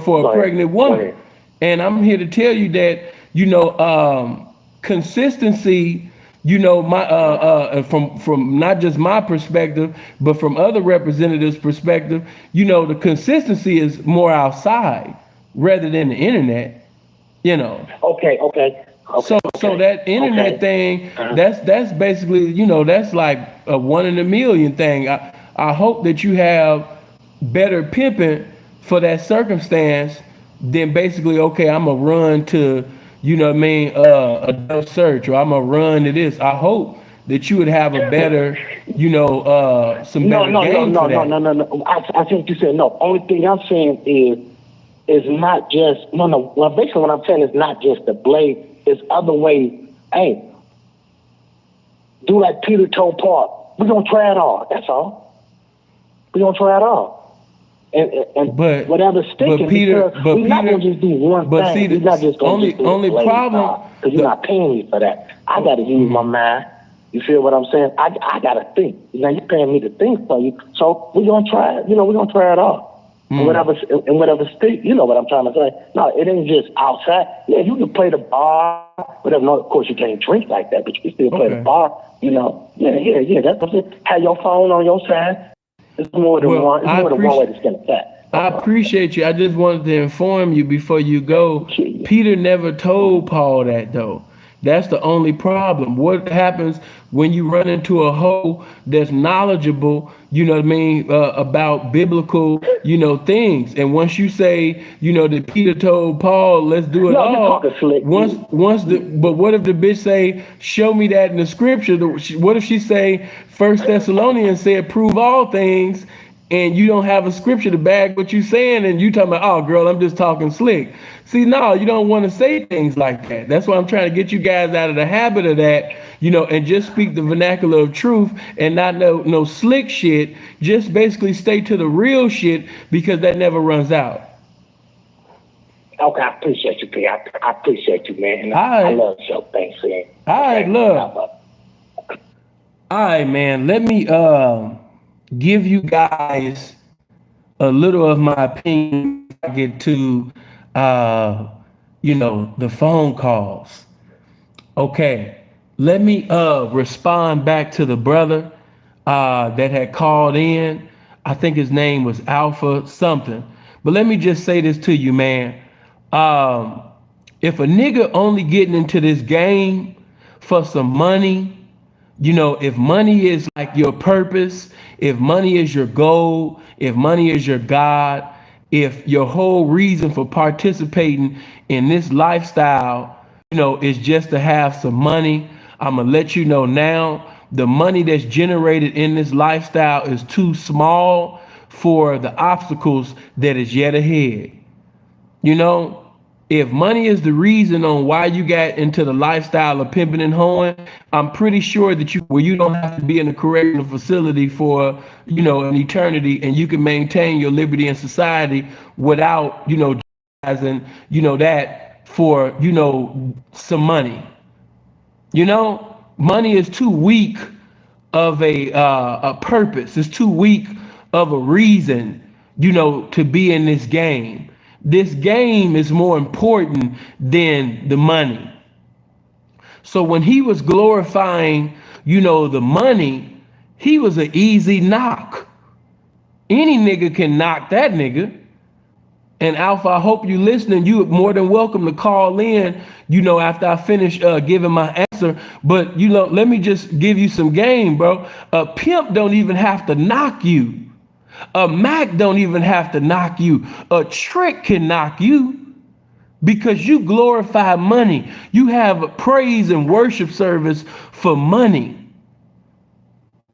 for a pregnant woman. And I'm here to tell you that, consistency, you know, my from not just my perspective, but from other representatives' perspective, you know, the consistency is more outside rather than the internet, you know. Okay. So that internet thing, that's basically, you know, that's like a 1 in a million thing. I hope that you have better pimping for that circumstance than basically, okay, I'm gonna run to, you know what I mean, a dumb search, or I'm gonna run to this. I hope that you would have a better, you know, some better game for that. No. I think you said no. Only thing I'm saying is not just no. Well, basically what I'm saying is not just the blade. It's other ways. Hey, do like Peter told Paul. We're gonna try it all. That's all. We're gonna try it all. And but whatever sticking, Peter, because we're not gonna just do one but thing. See, we're not just gonna only problem because you're not paying me for that. I gotta use my mind. You feel what I'm saying? I gotta think. Now you're paying me to think for you, so we're gonna try it. You know, we're gonna try it all. And whatever state, you know what I'm trying to say. No, it ain't just outside. Yeah, you can play the bar, whatever. No, of course you can't drink like that, but you can still play the bar. You know, yeah. That's what it. Have your phone on your side. It's more than one. It's more than one way to skin a cat. I appreciate you. I just wanted to inform you before you go. Peter never told Paul that though. That's the only problem. What happens when you run into a hoe that's knowledgeable, you know what I mean, about biblical, you know, things. And once you say, you know, that Peter told Paul, let's do it all. But what if the bitch say, show me that in the scripture? What if she say, 1 Thessalonians said, prove all things, and you don't have a scripture to back what you saying, and you talking about, oh girl, I'm just talking slick. See, no, you don't want to say things like that. That's why I'm trying to get you guys out of the habit of that, you know, and just speak the vernacular of truth and not no slick shit. Just basically stay to the real shit, because that never runs out. Okay, I appreciate you, P. I appreciate you, man. And I love the show. Thanks, man. All right, love. All right, man. Let me give you guys a little of my opinion before I get to you know, the phone calls. Okay, let me respond back to the brother that had called in. I think his name was Alpha something. But let me just say this to you, man. If a nigga only getting into this game for some money, you know, if money is like your purpose, if money is your goal, if money is your God, if your whole reason for participating in this lifestyle, you know, is just to have some money, I'm gonna let you know now, the money that's generated in this lifestyle is too small for the obstacles that is yet ahead. You know, if money is the reason on why you got into the lifestyle of pimping and hoeing, I'm pretty sure that you don't have to be in a correctional facility for, you know, an eternity, and you can maintain your liberty in society without, you know, you know, that for, you know, some money. You know, money is too weak of a purpose. It's too weak of a reason, you know, to be in this game. This game is more important than the money. So when he was glorifying, you know, the money, he was an easy knock. Any nigga can knock that nigga. And Alpha, I hope you listening. You are more than welcome to call in, you know, after I finish giving my answer. But, you know, let me just give you some game, bro. A pimp don't even have to knock you. A Mac don't even have to knock you. A trick can knock you, because you glorify money. You have a praise and worship service for money.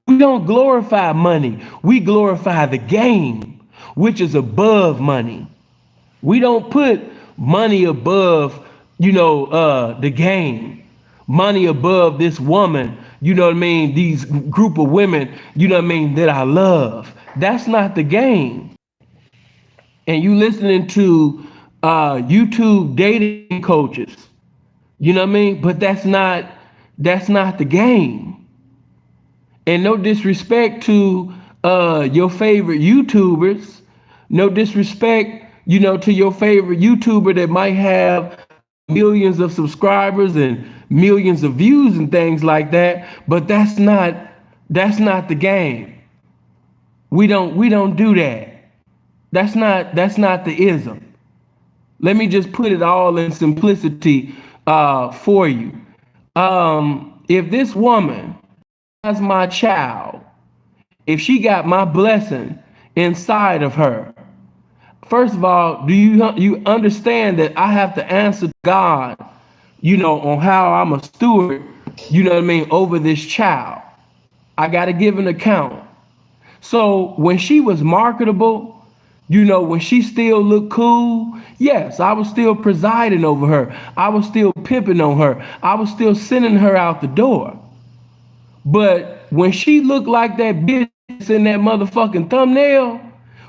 We don't glorify money. We glorify the game, which is above money. We don't put money above, you know, the game. Money above this woman, you know what I mean? These group of women, you know what I mean, that I love. That's not the game. And you listening to YouTube dating coaches, you know what I mean? But that's not the game. And no disrespect to your favorite YouTubers, no disrespect, you know, to your favorite YouTuber that might have millions of subscribers and millions of views and things like that, but that's not the game. We don't do that. That's not the ism. Let me just put it all in simplicity for you. If this woman has my child, if she got my blessing inside of her, first of all, do you understand that I have to answer God, on how I'm a steward, over this child? I got to give an account. So when she was marketable, when she still looked cool, yes, I was still presiding over her. I was still pimping on her. I was still sending her out the door. But when she looked like that bitch in that motherfucking thumbnail,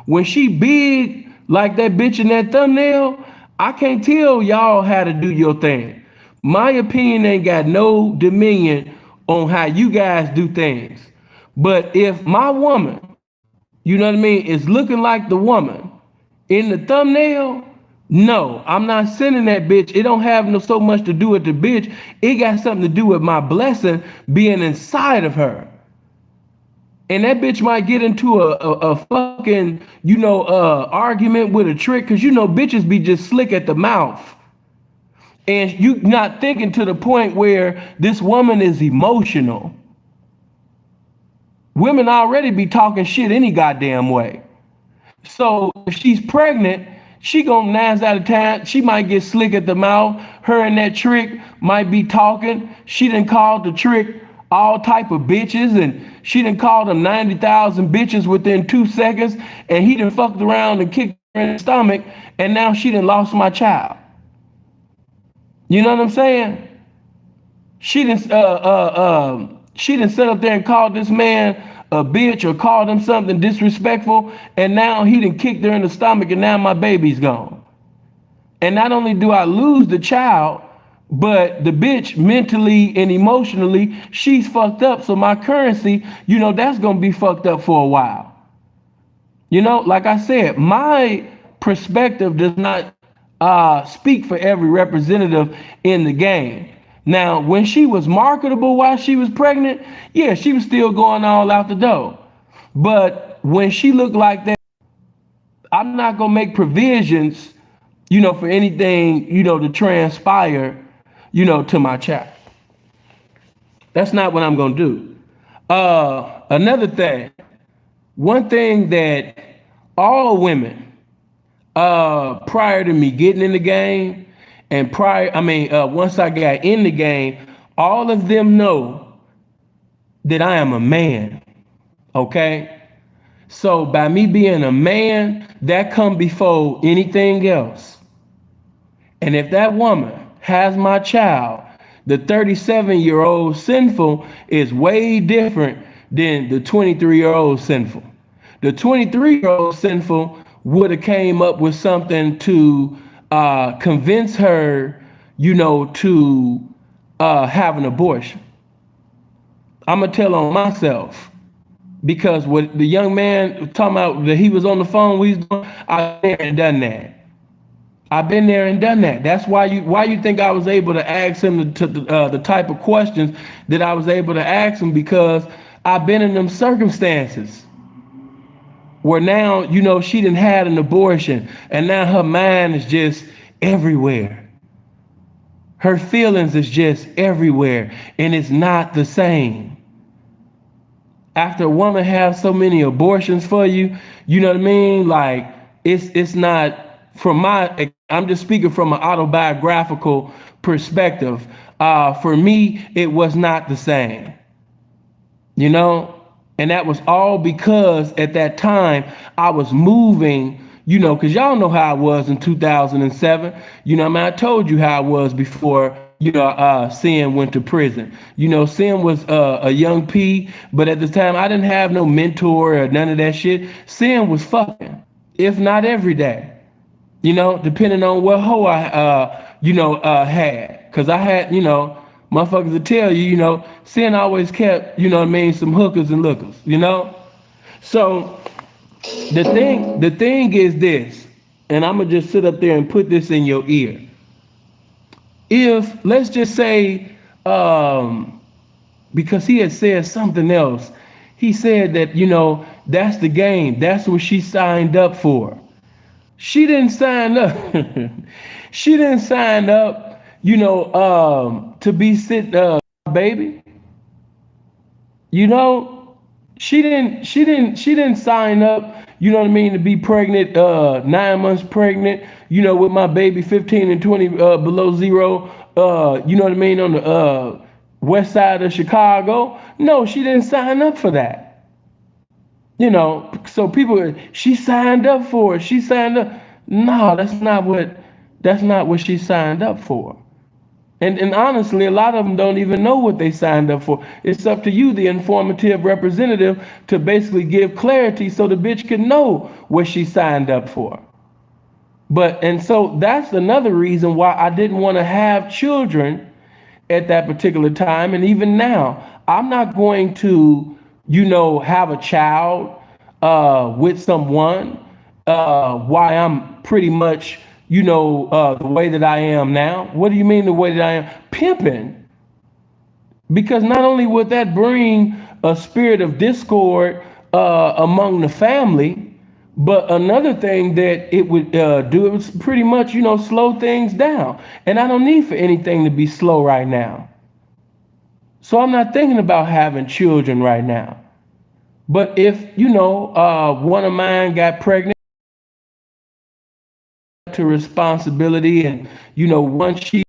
when she big like that bitch in that thumbnail, I can't tell y'all how to do your thing. My opinion ain't got no dominion on how you guys do things. But if my woman, is looking like the woman in the thumbnail, no, I'm not sending that bitch. It don't have so much to do with the bitch. It got something to do with my blessing being inside of her. And that bitch might get into a fucking, argument with a trick, because bitches be just slick at the mouth. And you not thinking to the point where this woman is emotional. Women already be talking shit any goddamn way. So if she's pregnant, she gonna 9 out of 10, she might get slick at the mouth. Her and that trick might be talking. She done called the trick all type of bitches, and she done called them 90,000 bitches within 2 seconds, and he done fucked around and kicked her in the stomach, and now she done lost my child. You know what I'm saying? She done sit up there and called this man a bitch or called him something disrespectful, and now he done kicked her in the stomach, and now my baby's gone. And not only do I lose the child, but the bitch mentally and emotionally, she's fucked up. So my currency, that's gonna be fucked up for a while. Like I said, my perspective does not speak for every representative in the game. Now, when she was marketable while she was pregnant, yeah, she was still going all out the door. But when she looked like that, I'm not going to make provisions, for anything, to transpire, to my child. That's not what I'm going to do. Another thing, one thing that all women, prior to me getting in the game, and once I got in the game, all of them know that I am a man, okay? So by me being a man, that come before anything else. And if that woman has my child, the 37-year-old sinful is way different than the 23-year-old sinful. The 23-year-old sinful would have came up with something to convince her, to have an abortion. I'm gonna tell on myself, because what the young man talking about that he was on the phone, I've been there and done that. I've been there and done that. That's why you think I was able to ask him the type of questions that I was able to ask him, because I've been in them circumstances where now, she done had an abortion, and now her mind is just everywhere. Her feelings is just everywhere, and it's not the same. After a woman has so many abortions for you, you know what I mean? Like, it's not, I'm just speaking from an autobiographical perspective. For me, it was not the same, And that was all because at that time I was moving, because y'all know how I was in 2007. I told you how I was before, Sin went to prison. Sin was a young P, but at the time I didn't have no mentor or none of that shit. Sin was fucking, if not every day, depending on what hoe I, had. Because I had, motherfuckers will tell you, Sin always kept, some hookers and lookers, So the thing is this, and I'm gonna just sit up there and put this in your ear. if let's just say, because he had said something else, he said that, that's the game, that's what she signed up for. She didn't sign up. She didn't sign up, to be baby. She didn't sign up, to be pregnant, 9 months pregnant, with my baby 15 and 20 below zero, on the west side of Chicago. No, she didn't sign up for that. So people, she signed up for it. She signed up. No, that's not what she signed up for. And honestly, a lot of them don't even know what they signed up for. It's up to you, the informative representative, to basically give clarity so the bitch can know what she signed up for. And so that's another reason why I didn't want to have children at that particular time. And even now, I'm not going to, have a child with someone why I'm pretty much, the way that I am now. What do you mean the way that I am? Pimping. Because not only would that bring a spirit of discord among the family, but another thing that it would do, it was pretty much, slow things down. And I don't need for anything to be slow right now. So I'm not thinking about having children right now. But if, one of mine got pregnant, to responsibility, and, once she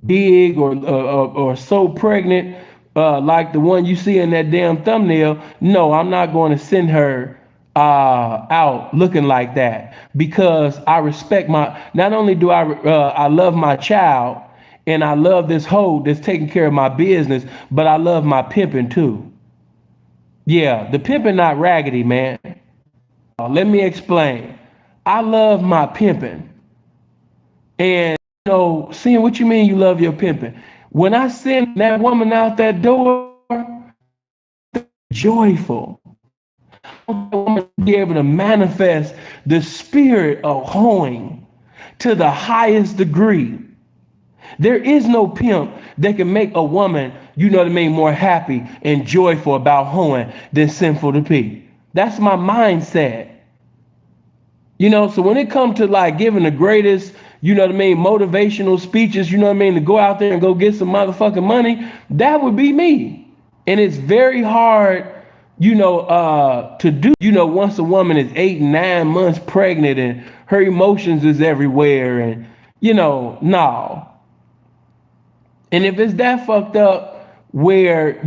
big or so pregnant, like the one you see in that damn thumbnail, no, I'm not going to send her out looking like that, because I respect not only do I love my child, and I love this hoe that's taking care of my business, but I love my pimping too. Yeah, the pimping not raggedy, man. Let me explain. I love my pimping. And, seeing what you mean you love your pimping. When I send that woman out that door, joyful. I want that woman to be able to manifest the spirit of hoeing to the highest degree. There is no pimp that can make a woman, more happy and joyful about hoeing than Sinful to P. That's my mindset. So when it comes to like giving the greatest, motivational speeches, to go out there and go get some motherfucking money, that would be me. And it's very hard, to do, once a woman is 8 and 9 months pregnant and her emotions is everywhere, and, no. And if it's that fucked up where,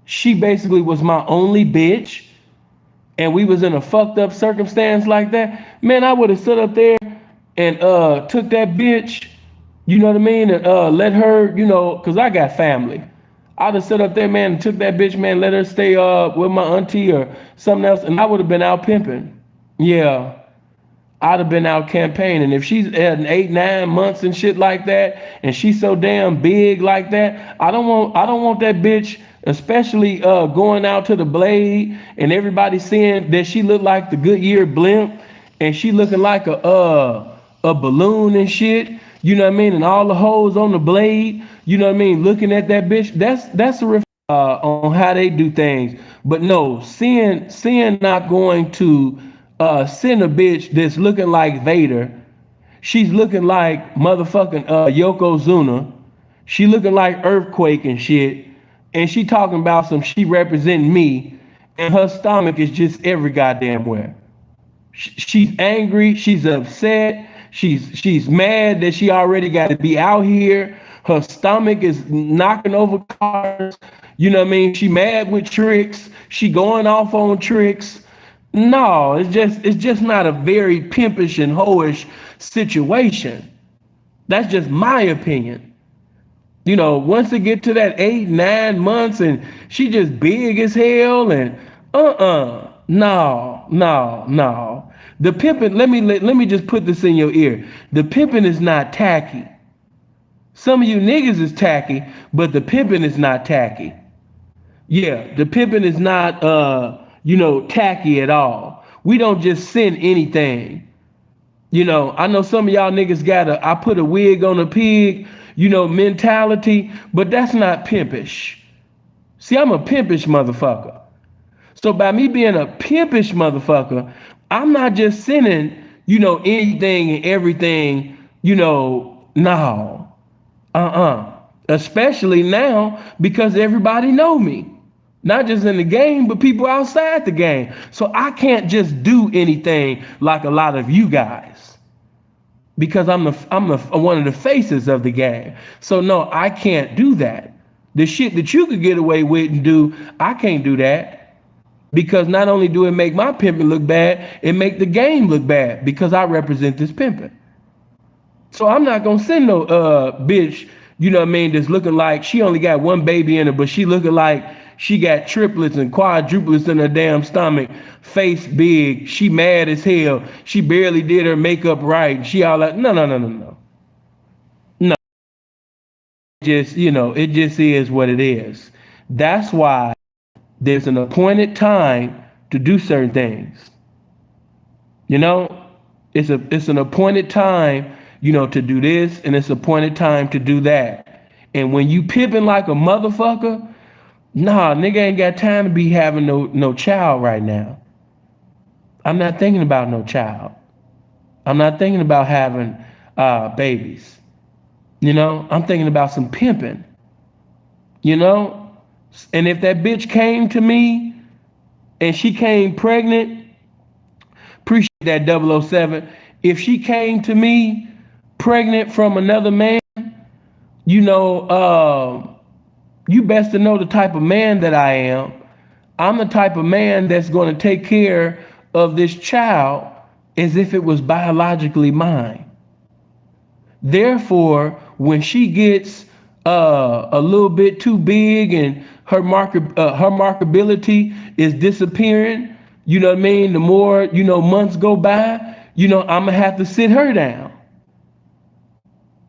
she basically was my only bitch, and we was in a fucked up circumstance like that, man, I would have stood up there and took that bitch, and let her, because I got family. I'd have stood up there, man, and took that bitch, man, let her stay with my auntie or something else, and I would have been out pimping. Yeah. I'd have been out campaigning. If she's at 8, 9 months and shit like that, and she's so damn big like that, I don't want that bitch, especially going out to the Blade and everybody seeing that she look like the Goodyear blimp, and she looking like a balloon and shit. And all the hoes on the Blade, looking at that bitch. That's a on how they do things. But no, seeing not going to send a bitch that's looking like Vader. She's looking like motherfucking Yokozuna. She looking like Earthquake and shit. And she talking about she representing me. And her stomach is just every goddamn where. She's angry. She's upset. She's mad that she already got to be out here. Her stomach is knocking over cars. She mad with tricks. She going off on tricks. No, it's just not a very pimpish and hoish situation. That's just my opinion. Once it get to that 8, 9 months and she just big as hell and no. The pimping, let me just put this in your ear. The pimping is not tacky. Some of you niggas is tacky, but the pimping is not tacky. Yeah, the pimping is not tacky at all. We don't just send anything. You know, I know some of y'all niggas got I put a wig on a pig, mentality, but that's not pimpish. See, I'm a pimpish motherfucker. So by me being a pimpish motherfucker, I'm not just sending, anything and everything, no. Especially now because everybody know me. Not just in the game, but people outside the game. So I can't just do anything like a lot of you guys. Because I'm one of the faces of the game. So no, I can't do that. The shit that you could get away with and do, I can't do that. Because not only do it make my pimping look bad, it make the game look bad because I represent this pimping. So I'm not gonna send no bitch, that's looking like she only got one baby in her, but she looking like she got triplets and quadruplets in her damn stomach, face big, she mad as hell, she barely did her makeup right, she all like, no. No. It just is what it is. That's why there's an appointed time to do certain things. It's an appointed time, to do this, and it's appointed time to do that. And when you pimping like a motherfucker, nah, nigga ain't got time to be having no child right now. I'm not thinking about no child. I'm not thinking about having babies. I'm thinking about some pimping. And if that bitch came to me and she came pregnant, appreciate that 007. If she came to me pregnant from another man, you best to know the type of man that I am. I'm the type of man that's going to take care of this child as if it was biologically mine. Therefore, when she gets a little bit too big and her markability is disappearing, the more, months go by, I'm gonna have to sit her down.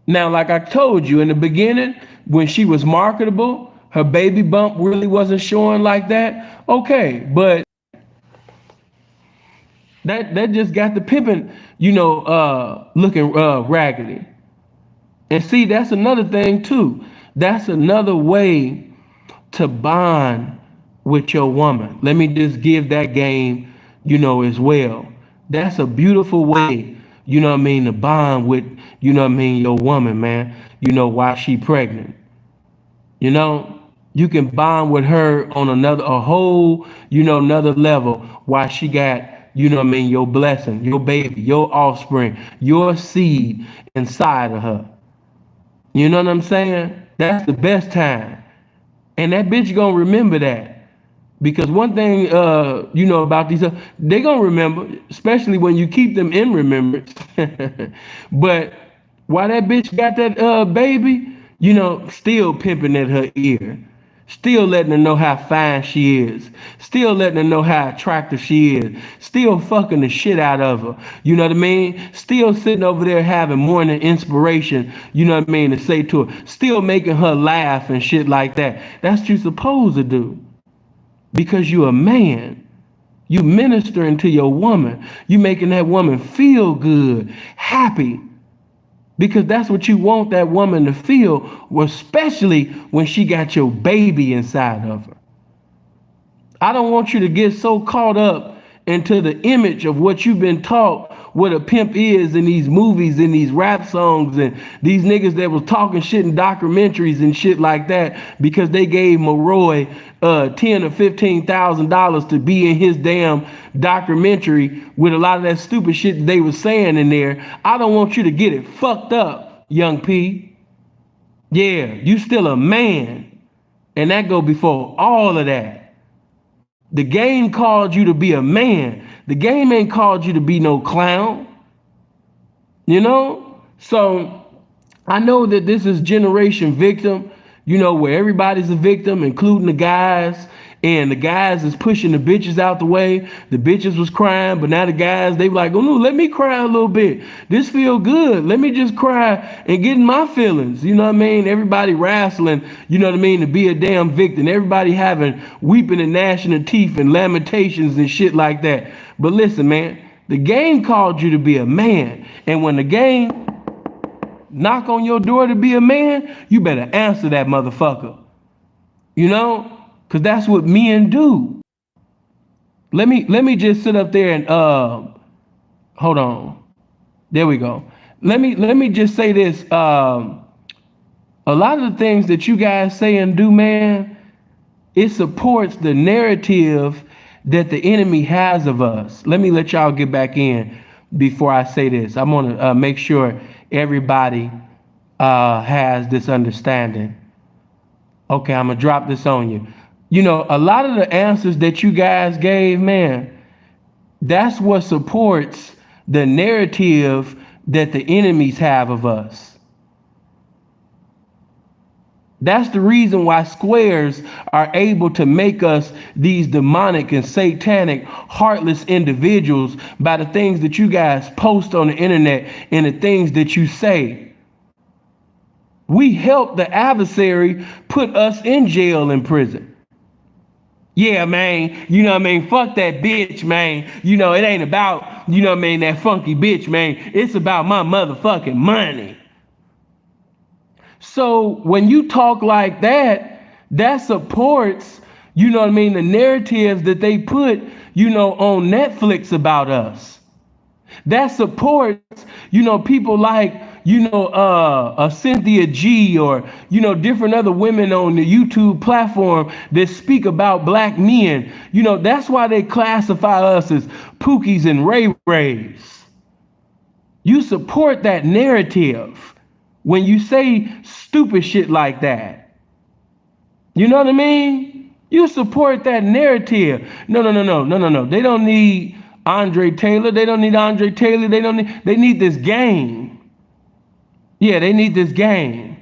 Now, like I told you in the beginning, when she was marketable, her baby bump really wasn't showing like that. Okay, but that just got the pimping, looking raggedy. And see, that's another thing too. That's another way to bond with your woman. Let me just give that game, as well. That's a beautiful way, to bond with, your woman, man, while she pregnant. You can bond with her on a whole, another level while she got, your blessing, your baby, your offspring, your seed inside of her. You know what I'm saying? That's the best time. And that bitch gonna remember that. Because one thing, about these, they gonna remember, especially when you keep them in remembrance. But while that bitch got that baby, still pimping at her ear. Still letting her know how fine she is. Still letting her know how attractive she is. Still fucking the shit out of her. You know what I mean? Still sitting over there having morning inspiration, to say to her. Still making her laugh and shit like that. That's what you're supposed to do. Because you're a man. You ministering to your woman. You making that woman feel good, happy. Because that's what you want that woman to feel, especially when she got your baby inside of her. I don't want you to get so caught up into the image of what you've been taught what a pimp is in these movies and these rap songs and these niggas that was talking shit in documentaries and shit like that because they gave Maroy $10,000 or $15,000 to be in his damn documentary with a lot of that stupid shit that they was saying in there. I don't want you to get it fucked up, young P. Yeah, you still a man. And that go before all of that. The game called you to be a man. The game ain't called you to be no clown. You know? So I know that this is generation victim, where everybody's a victim, including the guys. And the guys is pushing the bitches out the way. The bitches was crying, but now the guys, they were like, oh no, let me cry a little bit. This feel good. Let me just cry and get in my feelings. You know what I mean? Everybody wrestling, to be a damn victim. Everybody having weeping and gnashing of teeth and lamentations and shit like that. But listen, man, The game called you to be a man. And when the game knock on your door to be a man, you better answer that motherfucker. You know? Because that's what men do. Let me just sit up there and hold on. There we go. Let me just say this. A lot of the things that you guys say and do, man, it supports the narrative that the enemy has of us. Let me let y'all get back in before I say this. I want to make sure everybody has this understanding. Okay, I'm gonna drop this on you. You know, a lot of the answers that you guys gave, man, that's what supports the narrative that the enemies have of us. That's the reason why squares are able to make us these demonic and satanic, heartless individuals by the things that you guys post on the internet and the things that you say. We help the adversary put us in jail and prison. Yeah, man, you know what I mean? Fuck that bitch, man. You know, it ain't about, you know what I mean, that funky bitch, man. It's about my motherfucking money. So when you talk like that, that supports, you know what I mean, the narratives that they put, you know, on Netflix about us. That supports, you know, people like, you know, Cynthia G or, you know, different other women on the YouTube platform that speak about black men. You know, that's why they classify us as Pookies and Ray Rays. You support that narrative when you say stupid shit like that. You know what I mean? You support that narrative. No. They don't need Andre Taylor. They don't need Andre Taylor. They need this game. Yeah, they need this game.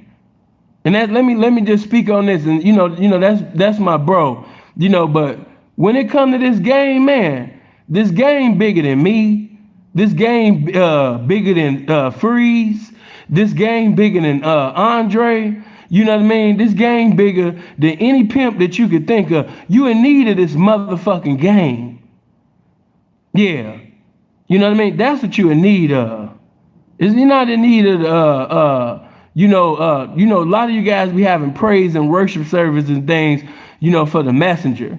And that, let me just speak on this. And you know, that's my bro. You know, but when it comes to this game, man, this game bigger than me. This game bigger than Freeze. This game bigger than Andre. You know what I mean? This game bigger than any pimp that you could think of. You in need of this motherfucking game. Yeah. You know what I mean? That's what you in need of. Is you're not in need of you know, a lot of you guys be having praise and worship service and things, you know, for the messenger.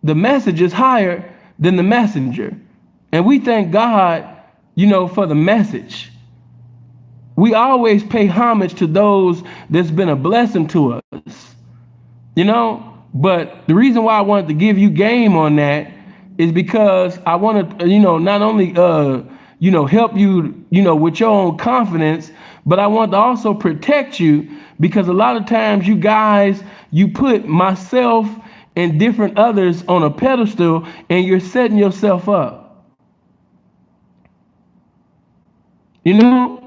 The message is higher than the messenger. And we thank God, you know, for the message. We always pay homage to those that's been a blessing to us, you know. But the reason why I wanted to give you game on that is because I want to, you know, not only, you know, help you, you know, with your own confidence, but I want to also protect you because a lot of times you guys, you put myself and different others on a pedestal and you're setting yourself up. You know?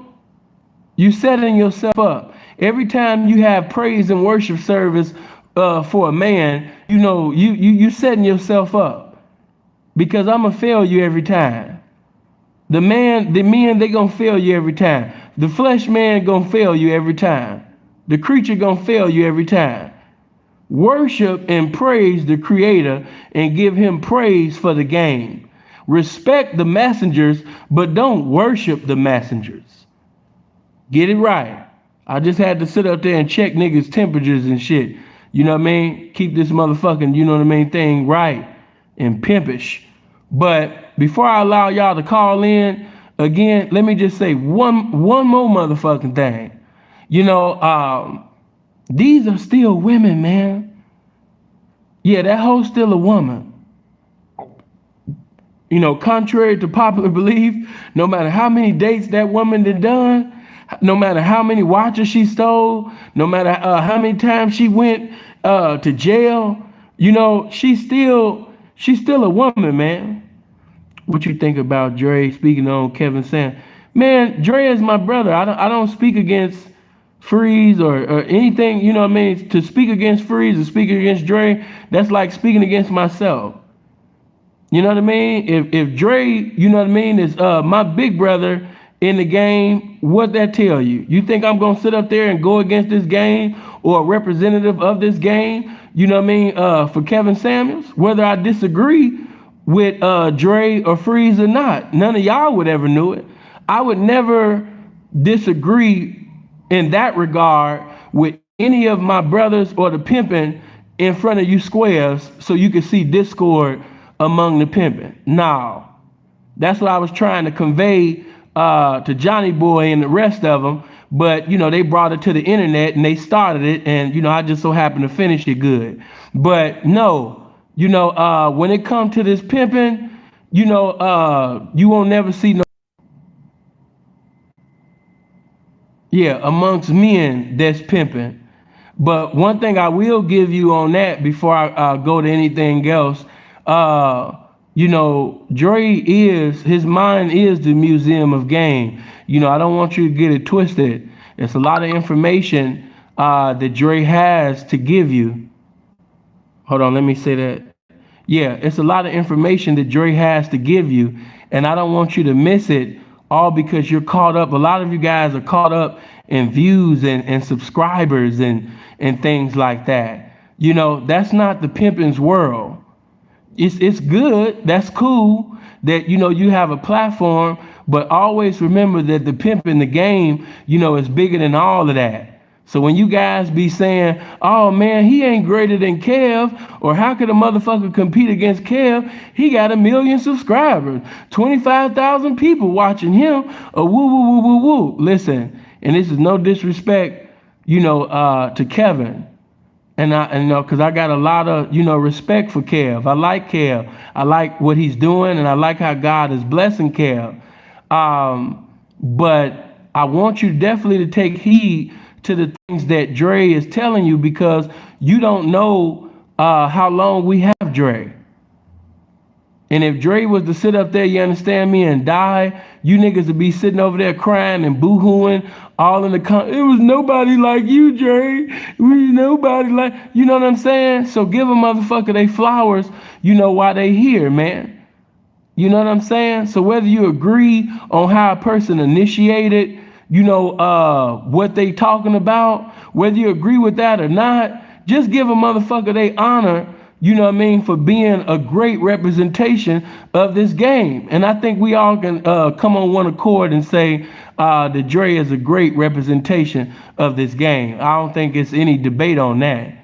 You setting yourself up. Every time you have praise and worship service for a man, you know, you setting yourself up because I'm gonna fail you every time. The men, they gonna fail you every time. The flesh man gonna fail you every time. The creature gonna fail you every time. Worship and praise the Creator and give him praise for the game. Respect the messengers, but don't worship the messengers. Get it right. I just had to sit up there and check niggas' temperatures and shit. You know what I mean? Keep this motherfucking, you know what I mean, thing right and pimpish. But before I allow y'all to call in, again, let me just say one more motherfucking thing. You know, these are still women, man. Yeah, that hoe's still a woman. You know, contrary to popular belief, no matter how many dates that woman done, no matter how many watches she stole, no matter how many times she went to jail, you know, she's still a woman, man. What you think about Dre speaking on Kevin Sam? Man, Dre is my brother. I don't speak against Freeze or anything, you know what I mean? To speak against Freeze or speak against Dre, that's like speaking against myself. You know what I mean? If Dre, you know what I mean, is my big brother in the game, what that tell you? You think I'm gonna sit up there and go against this game or a representative of this game, you know what I mean, for Kevin Samuels? Whether I disagree with Dre or Freeze or not. None of y'all would ever knew it. I would never disagree in that regard with any of my brothers or the pimping in front of you squares so you can see discord among the pimping. No. That's what I was trying to convey to Johnny Boy and the rest of them. But, you know, they brought it to the internet and they started it. And, you know, I just so happened to finish it good. But no, you know, when it comes to this pimping, you know, you won't never see no. Yeah, amongst men that's pimping. But one thing I will give you on that before I go to anything else, you know, Dre his mind is the museum of game. You know, I don't want you to get it twisted. It's a lot of information that Dre has to give you. Hold on, let me say that. Yeah, it's a lot of information that Dre has to give you, and I don't want you to miss it all because you're caught up. A lot of you guys are caught up in views and subscribers and things like that. You know, that's not the pimping's world. It's good, that's cool that, you know, you have a platform, but always remember that the pimp in the game, you know, is bigger than all of that. So when you guys be saying, oh man, he ain't greater than Kev, or how could a motherfucker compete against Kev? He got 1 million subscribers, 25,000 people watching him, woo, woo, woo, woo, woo. Listen, and this is no disrespect, you know, to Kevin. And you know, because I got a lot of, you know, respect for Kev. I like Kev. I like what he's doing, and I like how God is blessing Kev. But I want you definitely to take heed to the things that Dre is telling you, because you don't know how long we have Dre. And if Dre was to sit up there, you understand me, and die, you niggas would be sitting over there crying and boo-hooing all in the it was nobody like you, Dre. We nobody like, you know what I'm saying? So give a motherfucker they flowers, you know, while they here, man. You know what I'm saying? So whether you agree on how a person initiated, you know, what they talking about, whether you agree with that or not, just give a motherfucker they honor, you know what I mean, for being a great representation of this game. And I think we all can come on one accord and say that Dre is a great representation of this game. I don't think it's any debate on that.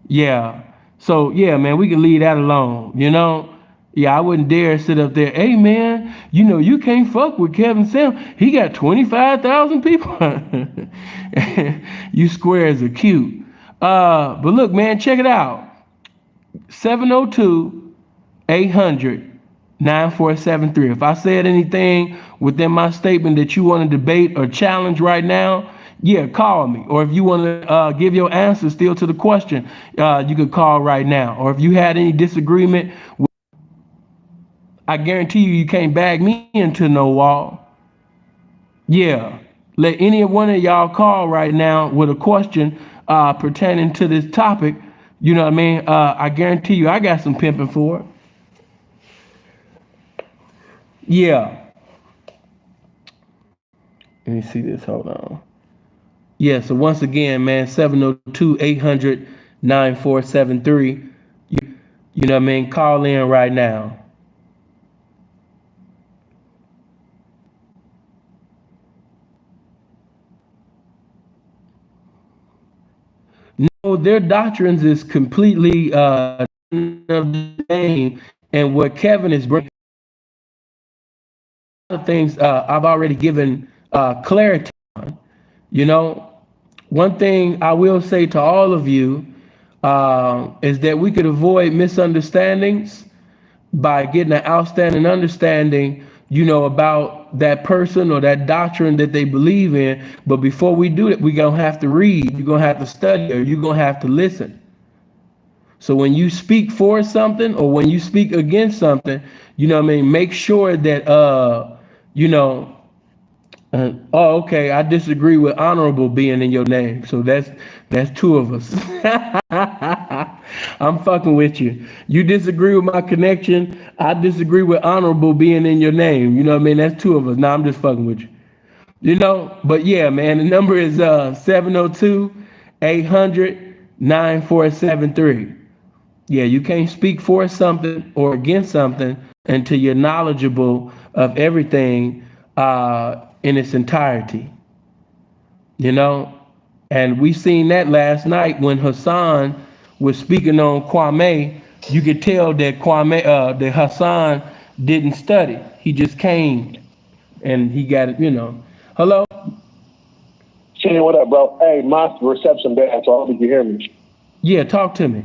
Yeah. So, yeah, man, we can leave that alone, you know? Yeah, I wouldn't dare sit up there. Hey, man, you know, you can't fuck with Kevin Sam. He got 25,000 people. You squares are cute. But look, man, check it out. 702-800-9473. If I said anything within my statement that you want to debate or challenge right now, yeah, call me. Or if you want to give your answer still to the question, you could call right now. Or if you had any disagreement, I guarantee you can't bag me into no wall. Yeah, let any one of y'all call right now with a question pertaining to this topic. You know what I mean? I guarantee you I got some pimping for it. Yeah. Let me see this. Hold on. Yeah, so once again, man, 702-800-9473. You know what I mean? Call in right now. No, their doctrines is completely of the same, and what Kevin is bringing, things I've already given clarity on. You know, one thing I will say to all of you is that we could avoid misunderstandings by getting an outstanding understanding, you know, about that person or that doctrine that they believe in. But before we do that, we're going to have to read, you're going to have to study, or you're going to have to listen. So when you speak for something or when you speak against something, you know what I mean, make sure that, you know, oh, okay, I disagree with honorable being in your name. So that's two of us. I'm fucking with you. You disagree with my connection. I disagree with honorable being in your name. You know what I mean? That's two of us. Now I'm just fucking with you. You know, but yeah, man, the number is 702-800-9473. Yeah, you can't speak for something or against something until you're knowledgeable of everything in its entirety. You know, and we seen that last night when Hassan was speaking on Kwame. You could tell that that Hassan didn't study. He just came and he got it. Hello. Shane, what up, bro? Hey, my reception bad, so I hope you can hear me. Yeah, talk to me.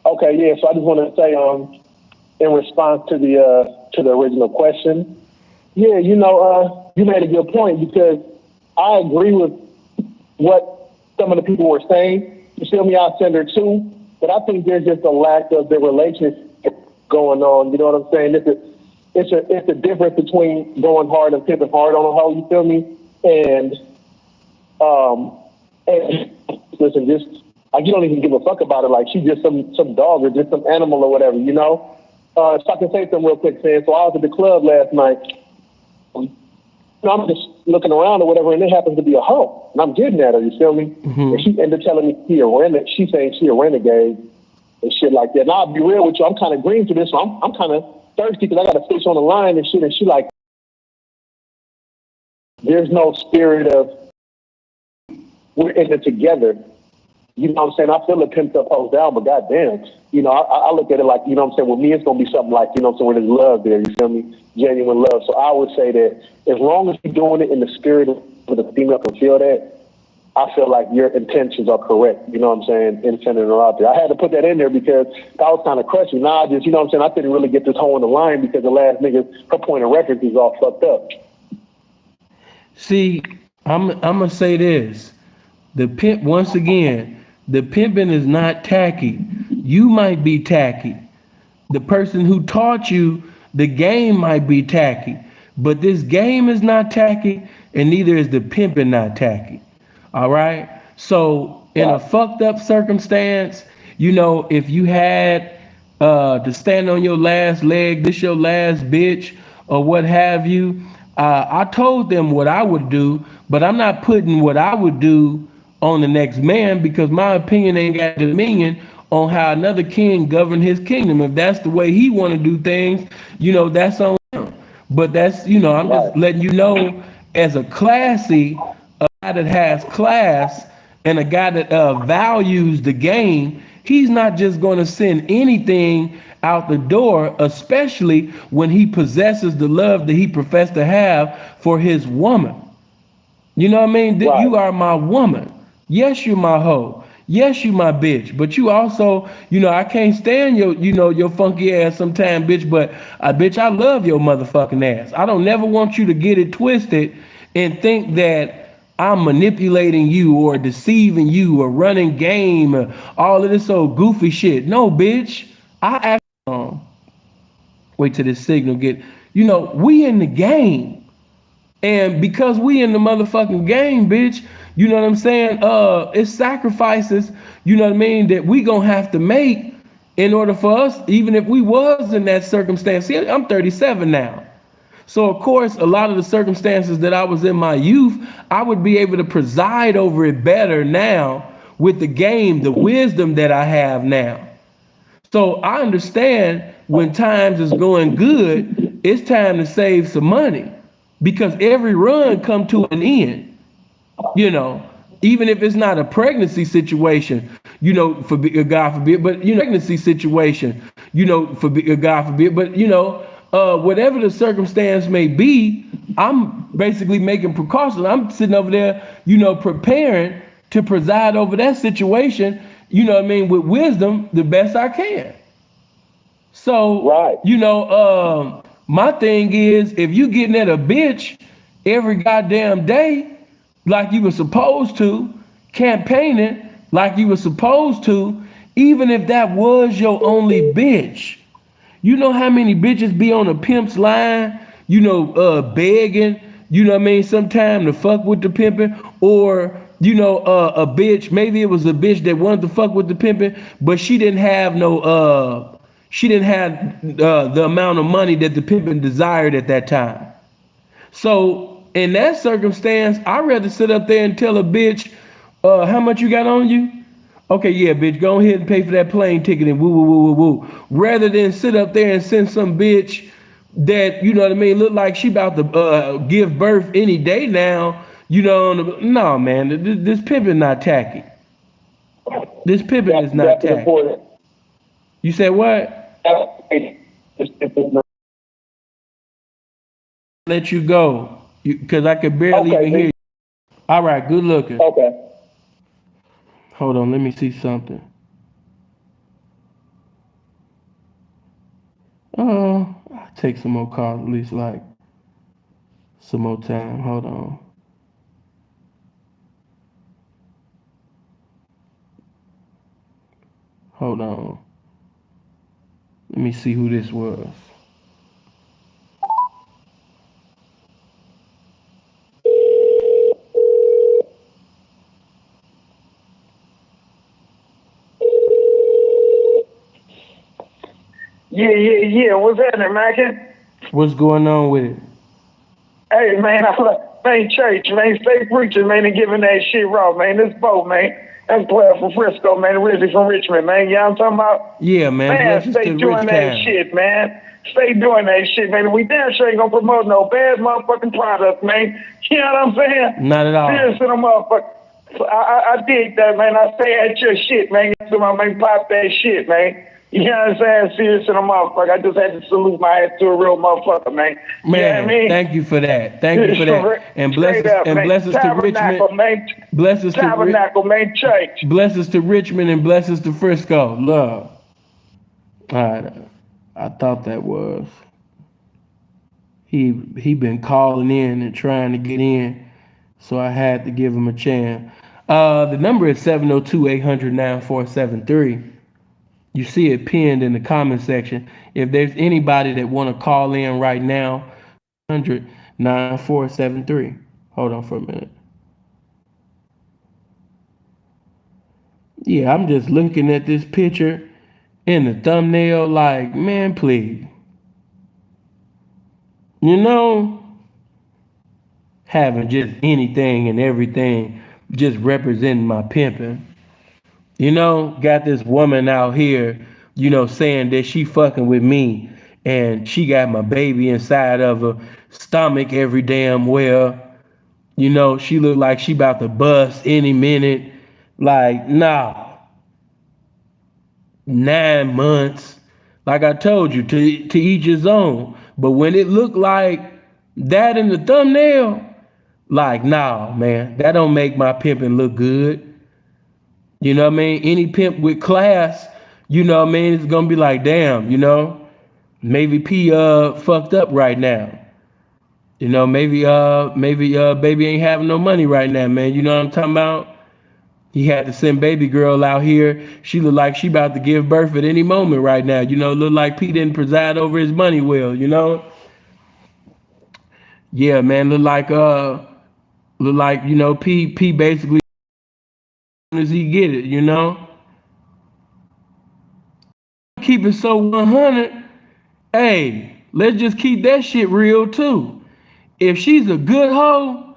Okay, yeah. So I just want to say, in response to the original question, yeah, you made a good point because I agree with what some of the people were saying. You feel me? I send her too, but I think there's just a lack of the relationship going on. You know what I'm saying? It's a difference between going hard and pimping hard on a hoe. You feel me? And listen, just like you don't even give a fuck about it. Like she's just some dog or just some animal or whatever. You know? If I can say something real quick, Sam. So I was at the club last night. I'm just looking around or whatever, and it happens to be a hoe, and I'm getting at her. You feel me? Mm-hmm. And she ended up telling me she's saying she a renegade and shit like that. And I'll be real with you, I'm kind of green to this, so I'm kind of thirsty because I got a fish on the line and shit. And she like, there's no spirit of we're in it together. You know what I'm saying? I feel it pimped up hoes down, but goddamn, I look at it like, you know what I'm saying? With me, it's gonna be something like, you know what I'm saying, where there's love there. You feel me? Genuine love. So I would say that as long as you're doing it in the spirit of the female can feel that, I feel like your intentions are correct. You know what I'm saying? In sending her out there. I had to put that in there because that was kind of crushing. Now I just, you know what I'm saying? I didn't really get this hoe in the line because the last nigga, her point of reference is all fucked up. See, I'm gonna say this. The pimp, once again, the pimping is not tacky. You might be tacky. The person who taught you the game might be tacky. But this game is not tacky, and neither is the pimping not tacky. All right? So in a fucked up circumstance, if you had to stand on your last leg, this your last bitch, or what have you, I told them what I would do, but I'm not putting what I would do on the next man because my opinion ain't got dominion on how another king govern his kingdom. If that's the way he want to do things, that's on him. But that's, I'm just letting you know, as a classy, a guy that has class and a guy that values the game, he's not just going to send anything out the door, especially when he possesses the love that he professed to have for his woman. You know what I mean? Right. You are my woman. Yes, you're my hoe. Yes, you my bitch. But you also, I can't stand your funky ass sometime, bitch. But bitch, I love your motherfucking ass. I don't never want you to get it twisted and think that I'm manipulating you or deceiving you or running game or all of this old goofy shit. No, bitch. I actually wait till this signal get. We in the game. And because we in the motherfucking game, bitch, you know what I'm saying? It's sacrifices, you know what I mean, that we gonna have to make in order for us, even if we was in that circumstance. See, I'm 37 now. So of course, a lot of the circumstances that I was in my youth, I would be able to preside over it better now with the game, the wisdom that I have now. So I understand when times is going good, it's time to save some money. Because every run come to an end, even if it's not a pregnancy situation, God forbid, but pregnancy situation, God forbid, but whatever the circumstance may be, I'm basically making precautions. I'm sitting over there, preparing to preside over that situation, with wisdom the best I can. So, right. My thing is, if you getting at a bitch every goddamn day, like you were supposed to, campaigning like you were supposed to, even if that was your only bitch, you know how many bitches be on a pimp's line, begging, sometime to fuck with the pimping, or, a bitch, maybe it was a bitch that wanted to fuck with the pimping, but she didn't have the amount of money that the pimpin' desired at that time. So in that circumstance, I'd rather sit up there and tell a bitch, how much you got on you? Okay, yeah, bitch, go ahead and pay for that plane ticket and woo, woo, woo, woo, woo. Rather than sit up there and send some bitch that, you know what I mean, look like she about to give birth any day now, you know, no, man, this pimping not tacky. This pimping is not tacky. Important. You said what? Let you go, because I could barely even hear you. All right, good looking. Okay. Hold on, let me see something. I'll take some more calls, at least like some more time. Hold on. Hold on. Let me see who this was. Yeah. What's happening, man? What's going on with it? Hey, man, man, church, man, stay preaching, man, and giving that shit raw, man. This boat, man. I'm playing from Frisco, man, originally from Richmond, man. You know what I'm talking about? Yeah, man. Man, stay doing that shit, man. Stay doing that shit, man. We damn sure ain't gonna promote no bad motherfucking product, man. You know what I'm saying? Not at all. Seriously, motherfucker. I dig that, man. I stay at your shit, man. So I make pop that shit, man. You know what I'm saying? Serious in a motherfucker. I just had to salute my ass to a real motherfucker, man. Man, you know what I mean? Thank you for that. Thank you for that. And blessings to Richmond. Man. Blessings to Tabernacle, man, church. Blessings to Richmond and blessings to Frisco. Love. All right. I thought that was. He been calling in and trying to get in, so I had to give him a chance. The number is 702-800-9473. You see it pinned in the comment section. If there's anybody that want to call in right now, 800-9473. Hold on for a minute. Yeah, I'm just looking at this picture in the thumbnail like, man, please. You know, having just anything and everything just representing my pimping. You know, got this woman out here, you know, saying that she fucking with me and she got my baby inside of her stomach every damn well. You know, she look like she about to bust any minute. Like, nah. 9 months. Like I told you, to each his own. But when it looked like that in the thumbnail, like, nah, man, that don't make my pimping look good. You know what I mean? Any pimp with class, you know what I mean, it's gonna be like, damn, you know, maybe P fucked up right now. You know, maybe baby ain't having no money right now, man. You know what I'm talking about? He had to send baby girl out here. She look like she about to give birth at any moment right now. You know, look like P didn't preside over his money well, you know? Yeah, man, look like you know, P basically as he get it, you know? Keep it so 100. Hey, let's just keep that shit real too. If she's a good hoe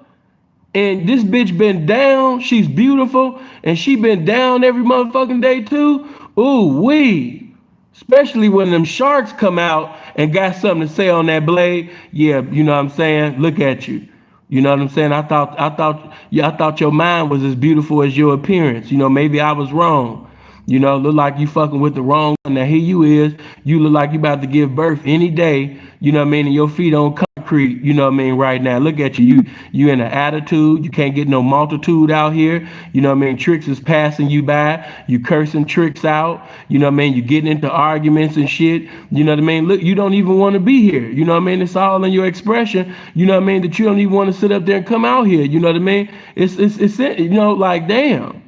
and this bitch been down, she's beautiful, and she been down every motherfucking day too, ooh wee. Especially when them sharks come out and got something to say on that blade. Yeah, you know what I'm saying? Look at you. You know what I'm saying? I thought your mind was as beautiful as your appearance. You know, maybe I was wrong. You know, look like you fucking with the wrong one. Now here you is. You look like you about to give birth any day. You know what I mean? And your feet on concrete. You know what I mean? Right now, look at you. You in an attitude. You can't get no multitude out here. You know what I mean? Tricks is passing you by. You cursing Tricks out. You know what I mean? You getting into arguments and shit. You know what I mean? Look, you don't even want to be here. You know what I mean? It's all in your expression. You know what I mean? That you don't even want to sit up there and come out here. You know what I mean? It's you know, like, damn.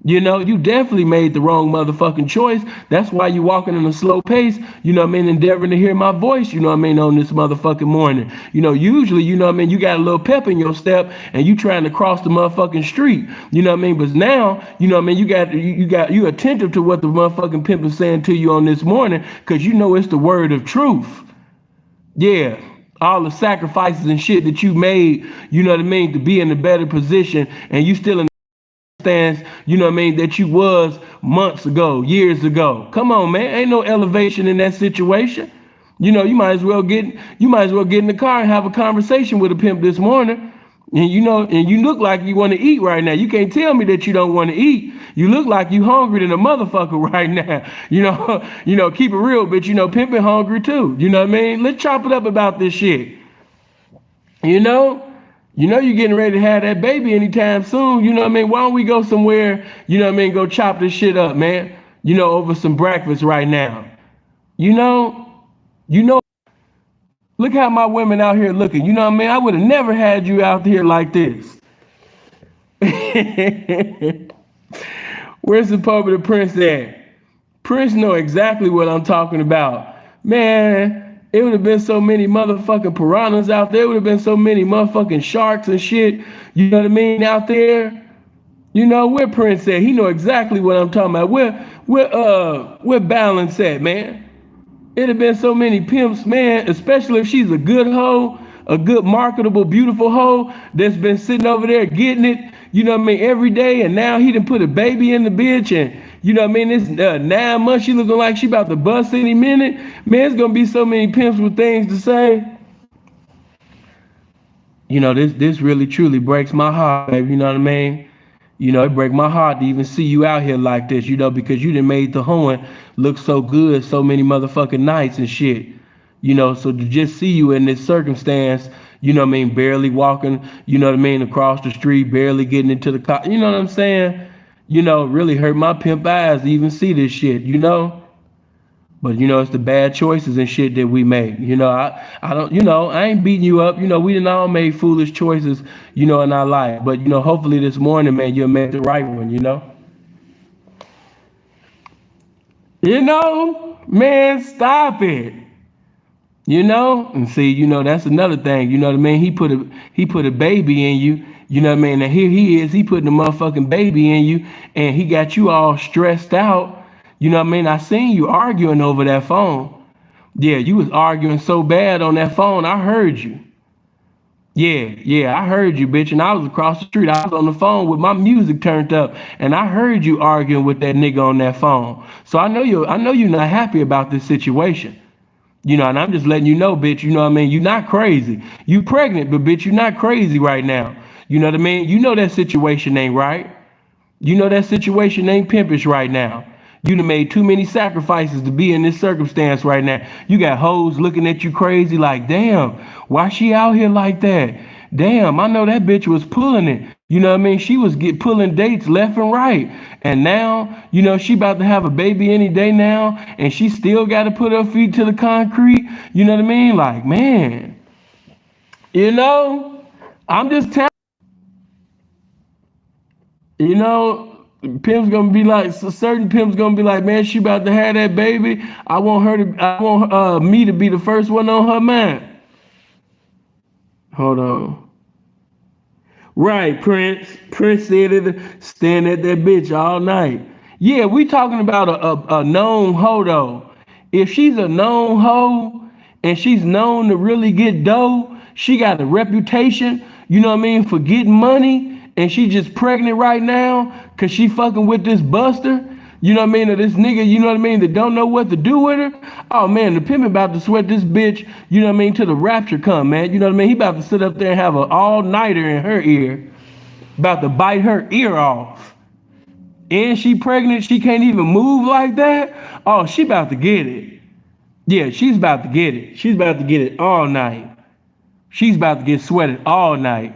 You know, you definitely made the wrong motherfucking choice. That's why you walking in a slow pace, you know what I mean, endeavoring to hear my voice, you know what I mean, on this motherfucking morning. You know, usually, you know what I mean, you got a little pep in your step and you trying to cross the motherfucking street, you know what I mean, but now, you know what I mean, you attentive to what the motherfucking pimp is saying to you on this morning, because you know it's the word of truth. Yeah. All the sacrifices and shit that you made, you know what I mean, to be in a better position, and you still in stance, you know what I mean, that you was months ago, years ago. Come on, man. Ain't no elevation in that situation. You know, you might as well get in the car and have a conversation with a pimp this morning. And you know, and you look like you want to eat right now. You can't tell me that you don't want to eat. You look like you hungry than a motherfucker right now. You know, keep it real, bitch. You know, pimping hungry too. You know what I mean? Let's chop it up about this shit. You know you're getting ready to have that baby anytime soon. You know what I mean? Why don't we go somewhere, you know what I mean, go chop this shit up, man. You know, over some breakfast right now. You know, look how my women out here looking. You know what I mean? I would have never had you out here like this. Where's the Pope of the Prince at? Prince know exactly what I'm talking about. Man, it would have been so many motherfucking piranhas out there. It would have been so many motherfucking sharks and shit. You know what I mean? Out there. You know, where Prince at? He know exactly what I'm talking about. Where Balance at, man? It'd have been so many pimps, man, especially if she's a good hoe, a good, marketable, beautiful hoe that's been sitting over there getting it, you know what I mean, every day, and now he done put a baby in the bitch, and you know what I mean, this 9 months, she looking like she about to bust any minute. Man, it's gonna be so many pimps with things to say. You know, this really truly breaks my heart, baby, you know what I mean? You know, it break my heart to even see you out here like this, you know, because you done made the hoeing look so good so many motherfucking nights and shit. You know, so to just see you in this circumstance, you know what I mean, barely walking, you know what I mean, across the street, barely getting into the car, you know what I'm saying? You know, really hurt my pimp eyes to even see this shit, you know? But, you know, it's the bad choices and shit that we make. You know, I don't, you know, I ain't beating you up. You know, we done all made foolish choices, you know, in our life. But, you know, hopefully this morning, man, you'll make the right one, you know? You know, man, stop it. You know? And see, you know, that's another thing. You know what I mean? He put a baby in you. You know what I mean? And here he is. He putting a motherfucking baby in you. And he got you all stressed out. You know what I mean? I seen you arguing over that phone. Yeah, you was arguing so bad on that phone. I heard you. Yeah, I heard you, bitch. And I was across the street. I was on the phone with my music turned up, and I heard you arguing with that nigga on that phone. So I know you're not happy about this situation. You know, and I'm just letting you know, bitch. You know what I mean? You're not crazy. You pregnant, but bitch, you're not crazy right now. You know what I mean? You know that situation ain't right. You know that situation ain't pimpish right now. You done made too many sacrifices to be in this circumstance right now. You got hoes looking at you crazy like, damn, why she out here like that? Damn, I know that bitch was pulling it. You know what I mean? She was pulling dates left and right. And now, you know, she about to have a baby any day now, and she still got to put her feet to the concrete. You know what I mean? Like, man, you know, I'm just telling you know, pimp's gonna be like, certain pimp's gonna be like, man, she about to have that baby. I want me to be the first one on her mind. Hold on. Right, Prince. Prince said it, stand at that bitch all night. Yeah, we talking about a known hoe though. If she's a known hoe and she's known to really get dough, she got a reputation, you know what I mean, for getting money, and she just pregnant right now because she fucking with this buster, you know what I mean, or this nigga, you know what I mean, that don't know what to do with her. Oh man, the pimp about to sweat this bitch, you know what I mean, till the rapture come, man. You know what I mean? He about to sit up there and have an all-nighter in her ear, about to bite her ear off. And she pregnant, she can't even move like that. Oh, she about to get it. Yeah, she's about to get it. She's about to get it all night. She's about to get sweated all night.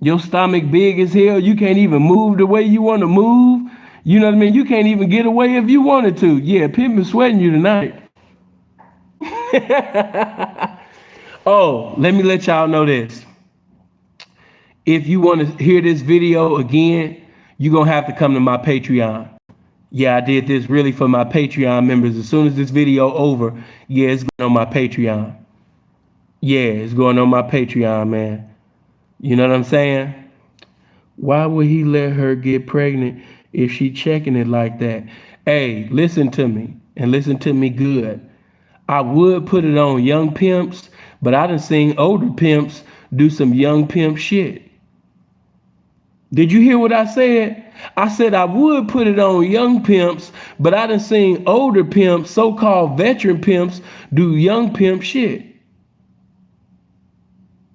Your stomach big as hell. You can't even move the way you want to move. You know what I mean? You can't even get away if you wanted to. Yeah, pimp is sweating you tonight. Oh, let me let y'all know this. If you want to hear this video again, you're going to have to come to my Patreon. Yeah, I did this really for my Patreon members. As soon as this video over, yeah, it's going on my Patreon. Yeah, it's going on my Patreon, man. You know what I'm saying? Why would he let her get pregnant if she checking it like that? Hey, listen to me, and listen to me good. I would put it on young pimps, but I done seen older pimps do some young pimp shit. Did you hear what I said? I said I would put it on young pimps, but I done seen older pimps, so-called veteran pimps, do young pimp shit.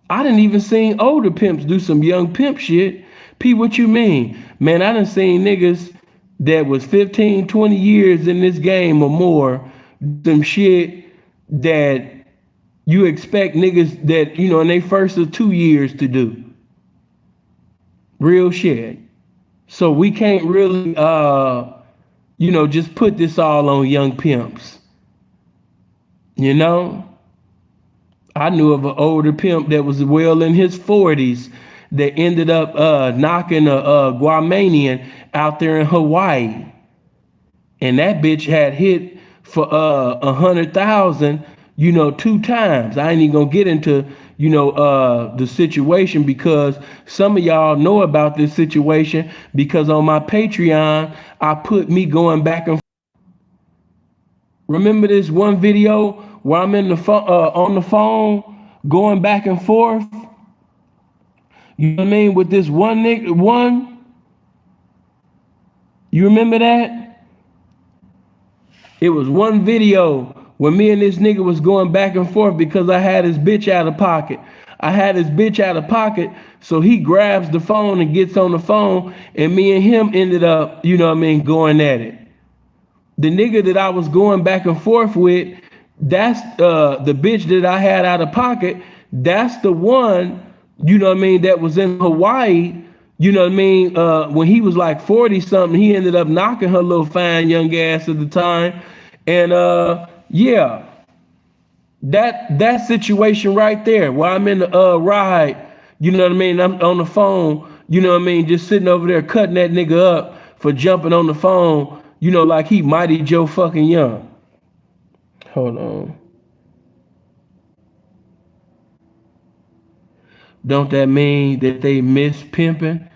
I didn't even seen older pimps do some young pimp shit. P, what you mean? Man, I done seen niggas that was 15, 20 years in this game or more, some shit that you expect niggas that, you know, in their first or 2 years to do. Real shit. So we can't really, you know, just put this all on young pimps. You know? I knew of an older pimp that was well in his 40s that ended up knocking a Guamanian out there in Hawaii. And that bitch had hit for 100,000, you know, 2 times. I ain't even gonna get into, you know, the situation because some of y'all know about this situation because on my Patreon, I put me going back and forth. Remember this one video where I'm in the on the phone going back and forth? You know what I mean? With this one nigga, you remember that? It was one video where me and this nigga was going back and forth because I had his bitch out of pocket. So he grabs the phone and gets on the phone, and me and him ended up, you know what I mean, going at it. The nigga that I was going back and forth with, that's the bitch that I had out of pocket. That's the one, you know what I mean, that was in Hawaii. You know what I mean? When he was like 40 something, he ended up knocking her little fine young ass at the time. And yeah, that situation right there, while I'm in the ride, you know what I mean? I'm on the phone, you know what I mean? Just sitting over there cutting that nigga up for jumping on the phone. You know, like he Mighty Joe fucking Young. Hold on. Don't that mean that they miss pimping?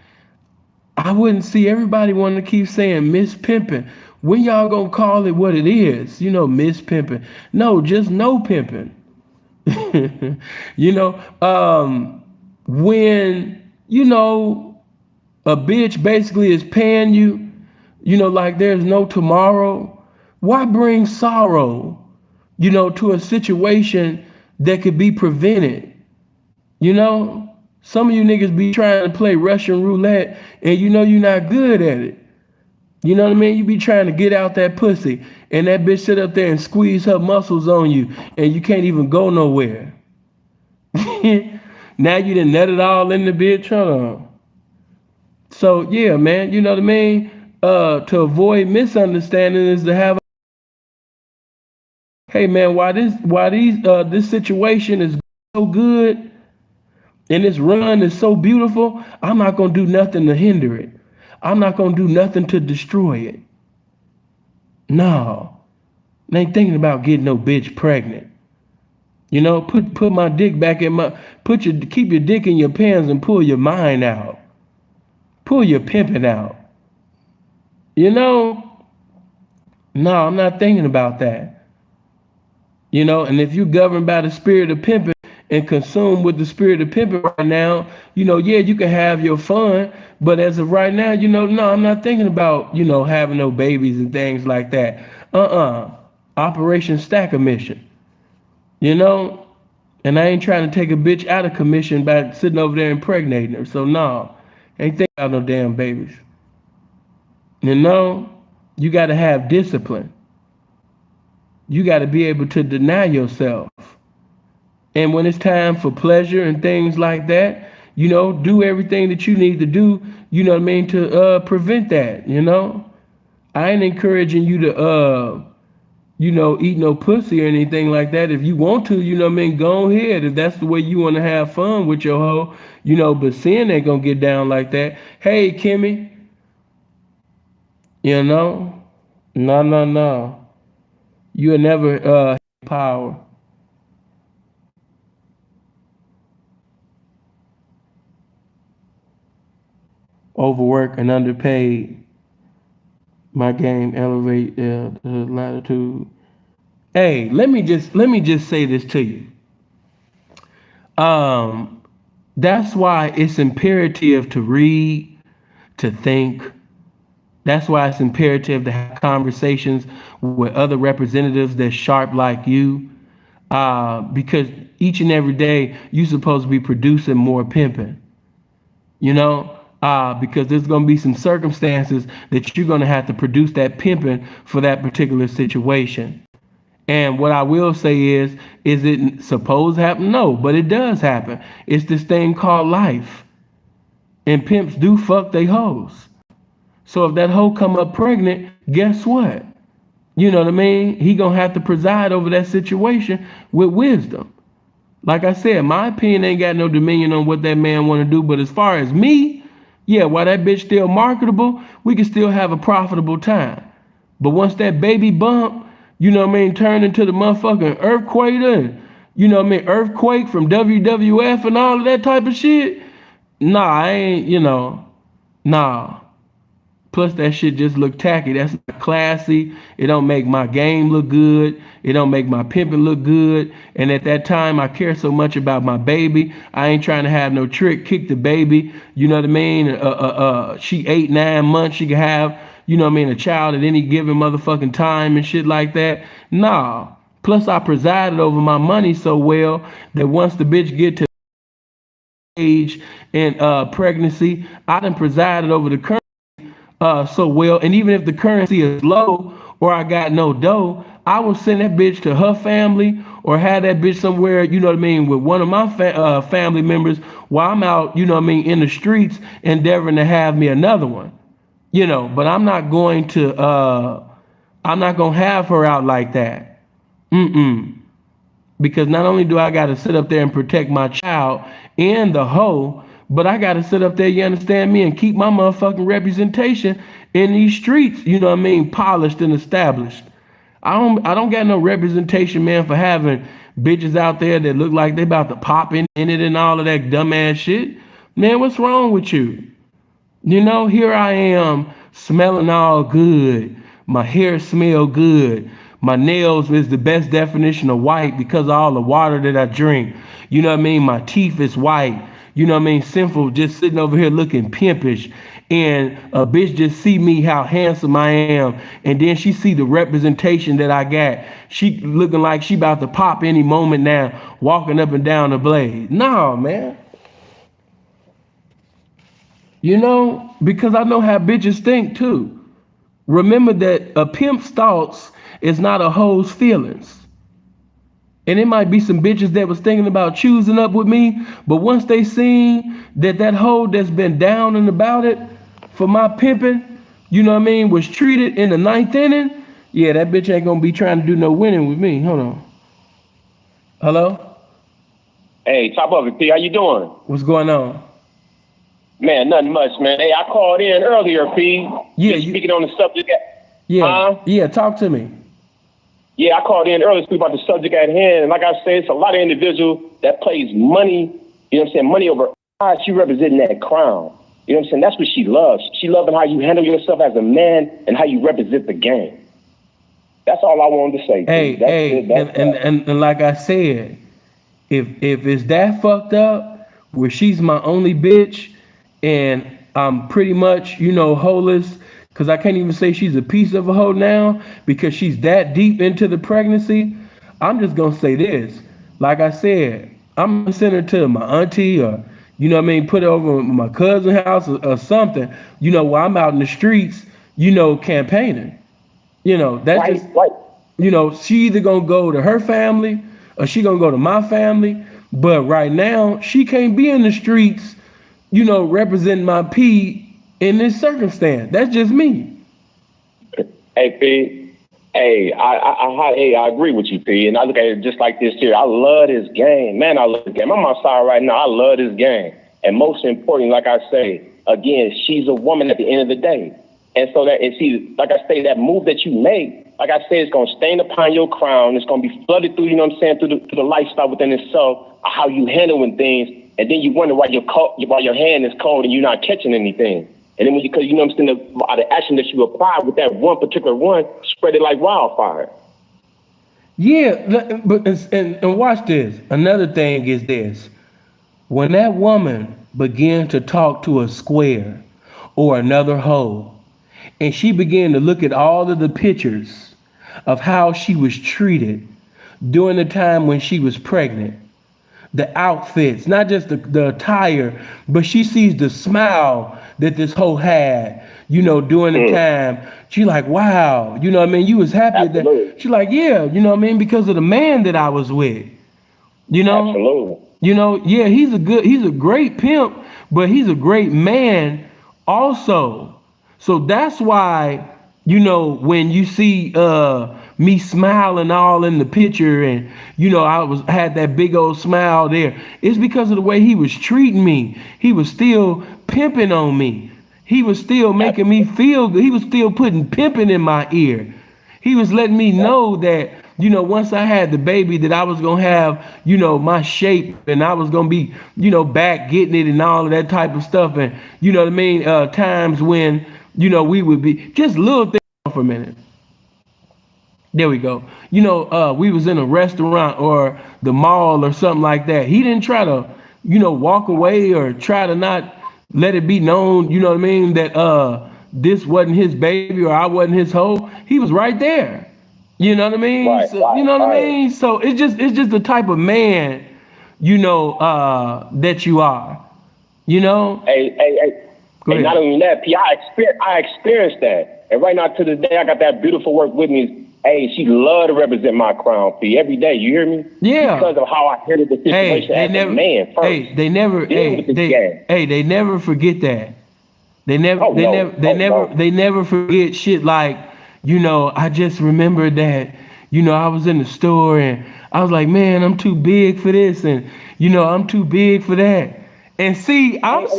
I wouldn't see everybody wanting to keep saying miss pimping. When y'all gonna call it what it is? You know, miss pimping. No, just no pimping. You know, when, you know, a bitch basically is paying you, you know, like there's no tomorrow, why bring sorrow, you know, to a situation that could be prevented? You know, some of you niggas be trying to play Russian roulette and you know you're not good at it. You know what I mean? You be trying to get out that pussy and that bitch sit up there and squeeze her muscles on you and you can't even go nowhere. Now you done nut it all in the bitch. Hold on. So yeah, man, you know what I mean? To avoid misunderstanding is to have, hey man, why this situation is so good and this run is so beautiful, I'm not gonna do nothing to hinder it. I'm not gonna do nothing to destroy it. No, I ain't thinking about getting no bitch pregnant. You know, put my dick back in my, keep your dick in your pants and pull your mind out. Pull your pimping out. You know, no, I'm not thinking about that. You know, and if you governed by the spirit of pimping and consumed with the spirit of pimping right now, you know, yeah, you can have your fun, but as of right now, you know, no, I'm not thinking about, you know, having no babies and things like that. Operation Stack a Mission. You know, and I ain't trying to take a bitch out of commission by sitting over there impregnating her. So no, ain't thinking about no damn babies. You know, you got to have discipline. You got to be able to deny yourself. And when it's time for pleasure and things like that, you know, do everything that you need to do, you know what I mean, to prevent that, you know. I ain't encouraging you to, you know, eat no pussy or anything like that. If you want to, you know what I mean, go ahead. If that's the way you want to have fun with your hoe, you know, but sin ain't going to get down like that. Hey, Kimmy. You know, no. You'll never power. Overwork and underpaid. My game elevate the latitude. Hey, let me just say this to you. That's why it's imperative to read, to think. That's why it's imperative to have conversations with other representatives that's sharp like you, because each and every day you're supposed to be producing more pimping, you know, because there's going to be some circumstances that you're going to have to produce that pimping for that particular situation. And what I will say is it supposed to happen? No, but it does happen. It's this thing called life. And pimps do fuck they hoes. So if that hoe come up pregnant, guess what? You know what I mean? He gonna have to preside over that situation with wisdom. Like I said, my opinion ain't got no dominion on what that man want to do. But as far as me, yeah, while that bitch still marketable, we can still have a profitable time. But once that baby bump, you know what I mean, turn into the motherfucking earthquake and, you know what I mean, earthquake from WWF and all of that type of shit, nah, I ain't, you know, nah. Plus that shit just look tacky. That's not classy. It don't make my game look good. It don't make my pimping look good. And at that time, I care so much about my baby. I ain't trying to have no trick, kick the baby. You know what I mean? She 8, 9 months. She can have, you know what I mean, a child at any given motherfucking time and shit like that. Nah. Plus I presided over my money so well that once the bitch get to age and pregnancy, I done presided over the currency so well. And even if the currency is low or I got no dough, I will send that bitch to her family or have that bitch somewhere, you know what I mean, with one of my family members while I'm out, you know what I mean, in the streets endeavoring to have me another one. You know, but I'm not going to have her out like that. Because not only do I got to sit up there and protect my child and the hoe, but I got to sit up there, you understand me, and keep my motherfucking representation in these streets, you know what I mean, polished and established. I don't got no representation, man, for having bitches out there that look like they about to pop in it and all of that dumbass shit. Man, what's wrong with you? You know, here I am smelling all good. My hair smell good. My nails is the best definition of white because of all the water that I drink. You know what I mean? My teeth is white. You know what I mean? Sinful, just sitting over here looking pimpish. And a bitch just see me how handsome I am. And then she see the representation that I got. She looking like she about to pop any moment now, walking up and down the blade. No, man. You know, because I know how bitches think too. Remember that a pimp's thoughts is not a hoe's feelings. And it might be some bitches that was thinking about choosing up with me, but once they seen that hoe that's been down and about it for my pimping, you know what I mean, was treated in the 9th inning, yeah, that bitch ain't gonna be trying to do no winning with me. Hold on. Hello? Hey, top of it, P. How you doing? What's going on? Man, nothing much, man. Hey, I called in earlier, P. Yeah, you speaking on the subject. Yeah, talk to me. Yeah, I called in earlier to speak about the subject at hand. And like I said, it's a lot of individuals that plays money, you know what I'm saying, money over God. She representing that crown. You know what I'm saying? That's what she loves. She loving how you handle yourself as a man and how you represent the game. That's all I wanted to say. And like I said, if it's that fucked up where she's my only bitch and I'm pretty much, you know, holeless, because I can't even say she's a piece of a hoe now because she's that deep into the pregnancy, I'm just going to say this. Like I said, I'm going to send her to my auntie or, you know what I mean, put her over my cousin's house or something, you know, while I'm out in the streets, you know, campaigning. You know, that's right. You know, she either going to go to her family or she going to go to my family. But right now, she can't be in the streets, you know, representing my P in this circumstance. That's just me. Hey, P. Hey, I agree with you, P. And I look at it just like this here. I love this game. Man, I love this game. I'm outside right now. I love this game. And most important, like I say, again, she's a woman at the end of the day. And so that, and see, like I say, that move that you make, like I said, it's going to stain upon your crown. It's going to be flooded through, you know what I'm saying, through the lifestyle within itself, how you handling things. And then you wonder why your hand is cold and you're not catching anything. And then because, you know what I'm saying, the action that you apply with that one particular one, spread it like wildfire. Yeah, but and watch this. Another thing is this. When that woman began to talk to a square or another hoe. And she began to look at all of the pictures of how she was treated during the time when she was pregnant. The outfits, not just the attire, but she sees the smile that this hoe had, during the time. She like, wow, you know what I mean? You was happy at that. She like, yeah, you know what I mean? Because of the man that I was with, Absolutely. Yeah, he's a great pimp, but he's a great man also. So that's why, when you see me smiling all in the picture, and I had that big old smile there, it's because of the way he was treating me. He was still pimping on me. He was still making me feel good. He was still putting pimping in my ear. He was letting me know that, once I had the baby, that I was going to have, my shape, and I was going to be, back getting it and all of that type of stuff. And, you know what I mean? Times when, we would be just little things for a minute. There we go. We was in a restaurant or the mall or something like that. He didn't try to, walk away or try to not let it be known, you know what I mean, that this wasn't his baby or I wasn't his hoe. He was right there. You know what I mean? Right, So, you know what I mean? So it's just the type of man, that you are. Hey, not only that, P, I experienced that. And right now to this day, I got that beautiful work with me. Hey, she love to represent my crown, P, every day. You hear me? Yeah. Because of how I handled the situation as a man first. Hey, they never forget that. They never forget shit like, I just remember that, I was in the store and I was like, man, I'm too big for this, and I'm too big for that. And see, How about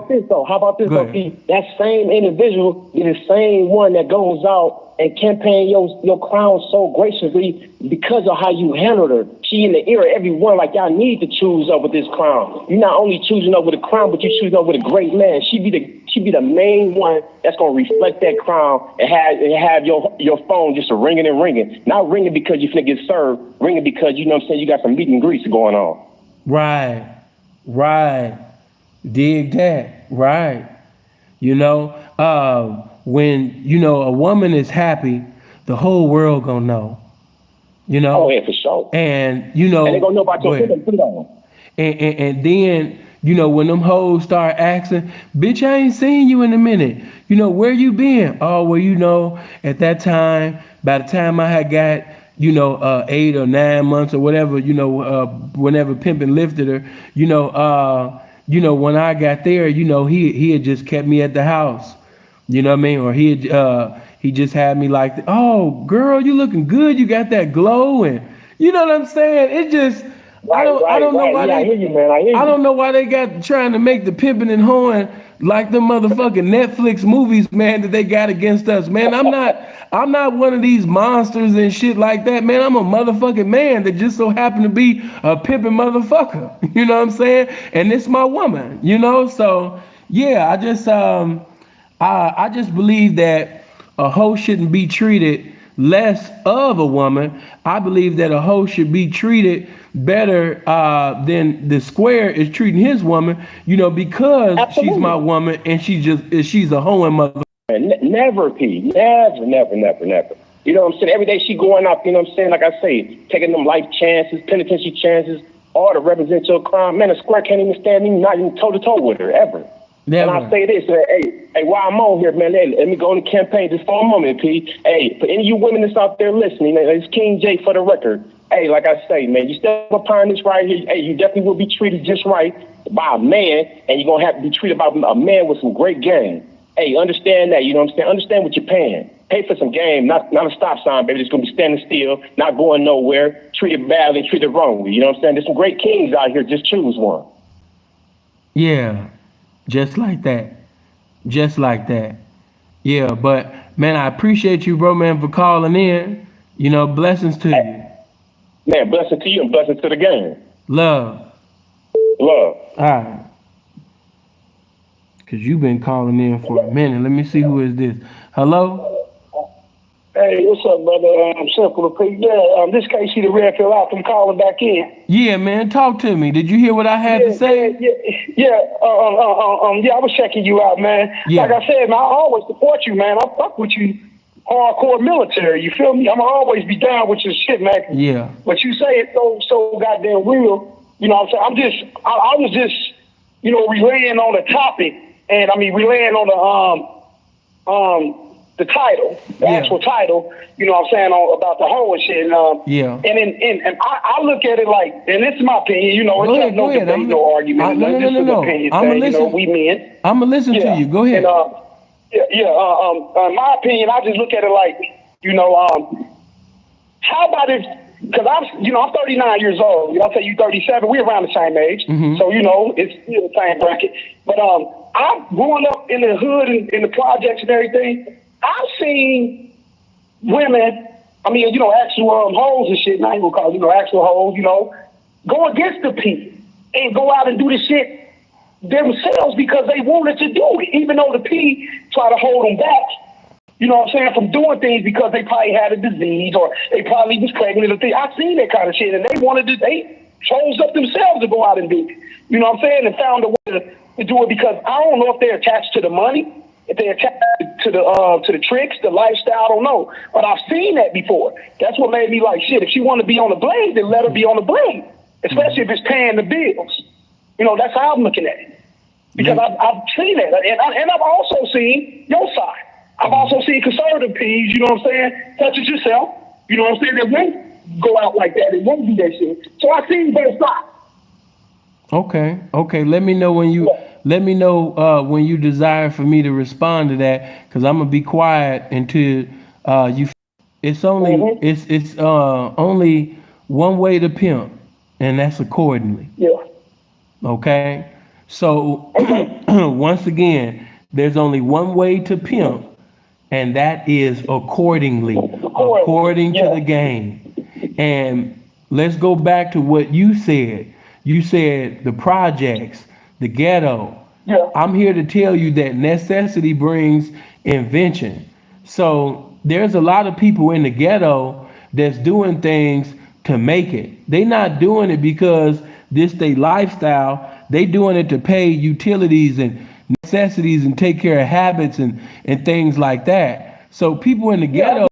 this though, P? That same individual is the same one that goes out and campaign your crown so graciously because of how you handled her. She in the ear of everyone like, y'all need to choose over this crown. You're not only choosing over the crown, but you're choosing over the great man. She be the main one that's gonna reflect that crown and have your phone just ringing and ringing. Not ringing because you finna get served, ringing because you got some meat and grease going on. Right. Dig that. Right. When, a woman is happy, the whole world gonna know. Oh, yeah, for sure. And, and they gonna know about your put on. And then, when them hoes start asking, bitch, I ain't seen you in a minute. Where you been? Oh, well, at that time, by the time I had got 8 or 9 months or whatever, whenever Pimpin' lifted her, when I got there, he had just kept me at the house, you know what I mean? Or he just had me like, oh, girl, you looking good. You got that glow, and you know what I'm saying? It just, I don't know why I hear you, man. I hear you. I don't know why they got trying to make the pimping and hoeing like the motherfucking Netflix movies, man, that they got against us, man. I'm not one of these monsters and shit like that, man. I'm a motherfucking man that just so happened to be a pimping motherfucker. You know what I'm saying? And it's my woman, So yeah, I just believe that a hoe shouldn't be treated less of a woman. I believe that a hoe should be treated better than the square is treating his woman, because Absolutely. She's my woman and she's a hoe and mother. Never, P. Never. You know what I'm saying? Every day she going out, you know what I'm saying? Like I say, taking them life chances, penitentiary chances, all to represent your crime. Man, a square can't even stand me, not even toe-to-toe with her, ever. Never. And I say this, hey, while I'm on here, man, let me go on the campaign just for a moment, P. Hey, for any of you women that's out there listening, it's King J for the record. Hey, like I say, man, you step upon this right here, hey, you definitely will be treated just right by a man, and you're going to have to be treated by a man with some great game. Hey, understand that, you know what I'm saying? Understand what you're paying. Pay for some game, not a stop sign, baby. It's going to be standing still, not going nowhere, treated badly, treated wrongly. You know what I'm saying? There's some great kings out here. Just choose one. Yeah, just like that. Yeah, but, man, I appreciate you, bro, man, for calling in. Blessings to you. Man, blessings to you and blessings to the game. Love. All right. Because you've been calling in for a minute. Let me see who is this. Hello? Hey, what's up, brother? Simple to Pete. Yeah, this Casey the Redfield out. I'm calling back in. Yeah, man, talk to me. Did you hear what I had to say? Yeah. I was checking you out, man. Yeah. Like I said, man, I always support you, man. I fuck with you, hardcore military. You feel me? I'm always be down with your shit, man. Yeah. But you say it so goddamn real. You know what I'm saying? I was just, relaying on the topic, and I mean relaying on the title, the actual title, you know what I'm saying, about the whole and shit. And I look at it like, and this is my opinion, it's no debate, no argument. No. I'm listen. We men. I'm gonna listen to you. Go ahead. And, my opinion, I just look at it like, how about if, because I'm 39 years old. I'll say you 37. We're around the same age, so it's still the same bracket. But I'm growing up in the hood and in the projects and everything. I've seen women, actual hoes and shit, not even call actual hoes, go against the P and go out and do the shit themselves because they wanted to do it, even though the P try to hold them back, from doing things because they probably had a disease or they probably was pregnant or thing. I've seen that kind of shit, and they chose up themselves to go out and do it. You know what I'm saying? And found a way to do it because I don't know if they're attached to the money. If they attach to the tricks, the lifestyle, I don't know. But I've seen that before. That's what made me like, shit, if she want to be on the blade, then let her be on the blade. Especially if it's paying the bills. That's how I'm looking at it. Because I've seen that. And I've also seen your side. I've also seen conservative P's, such as yourself, that won't go out like that. It won't do that shit. So I've seen both sides. Okay. Let me know when you... Yeah. Let me know when you desire for me to respond to that, because I'm gonna be quiet until you. It's only it's only one way to pimp, and that's accordingly. Yeah. Okay. So once again, there's only one way to pimp, and that is accordingly, according to the game. And let's go back to what you said. You said the projects. The ghetto. Yeah. I'm here to tell you that necessity brings invention. So there's a lot of people in the ghetto that's doing things to make it. They not doing it because this they lifestyle. They doing it to pay utilities and necessities and take care of habits and things like that. So people in the ghetto,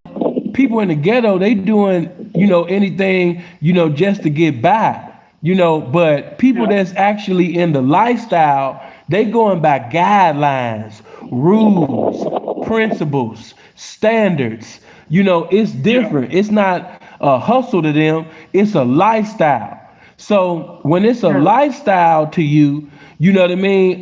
they doing, anything, just to get by. But people that's actually in the lifestyle, they going by guidelines, rules, principles, standards. It's different. It's not a hustle to them. It's a lifestyle. So when it's a lifestyle to you, you know what I mean?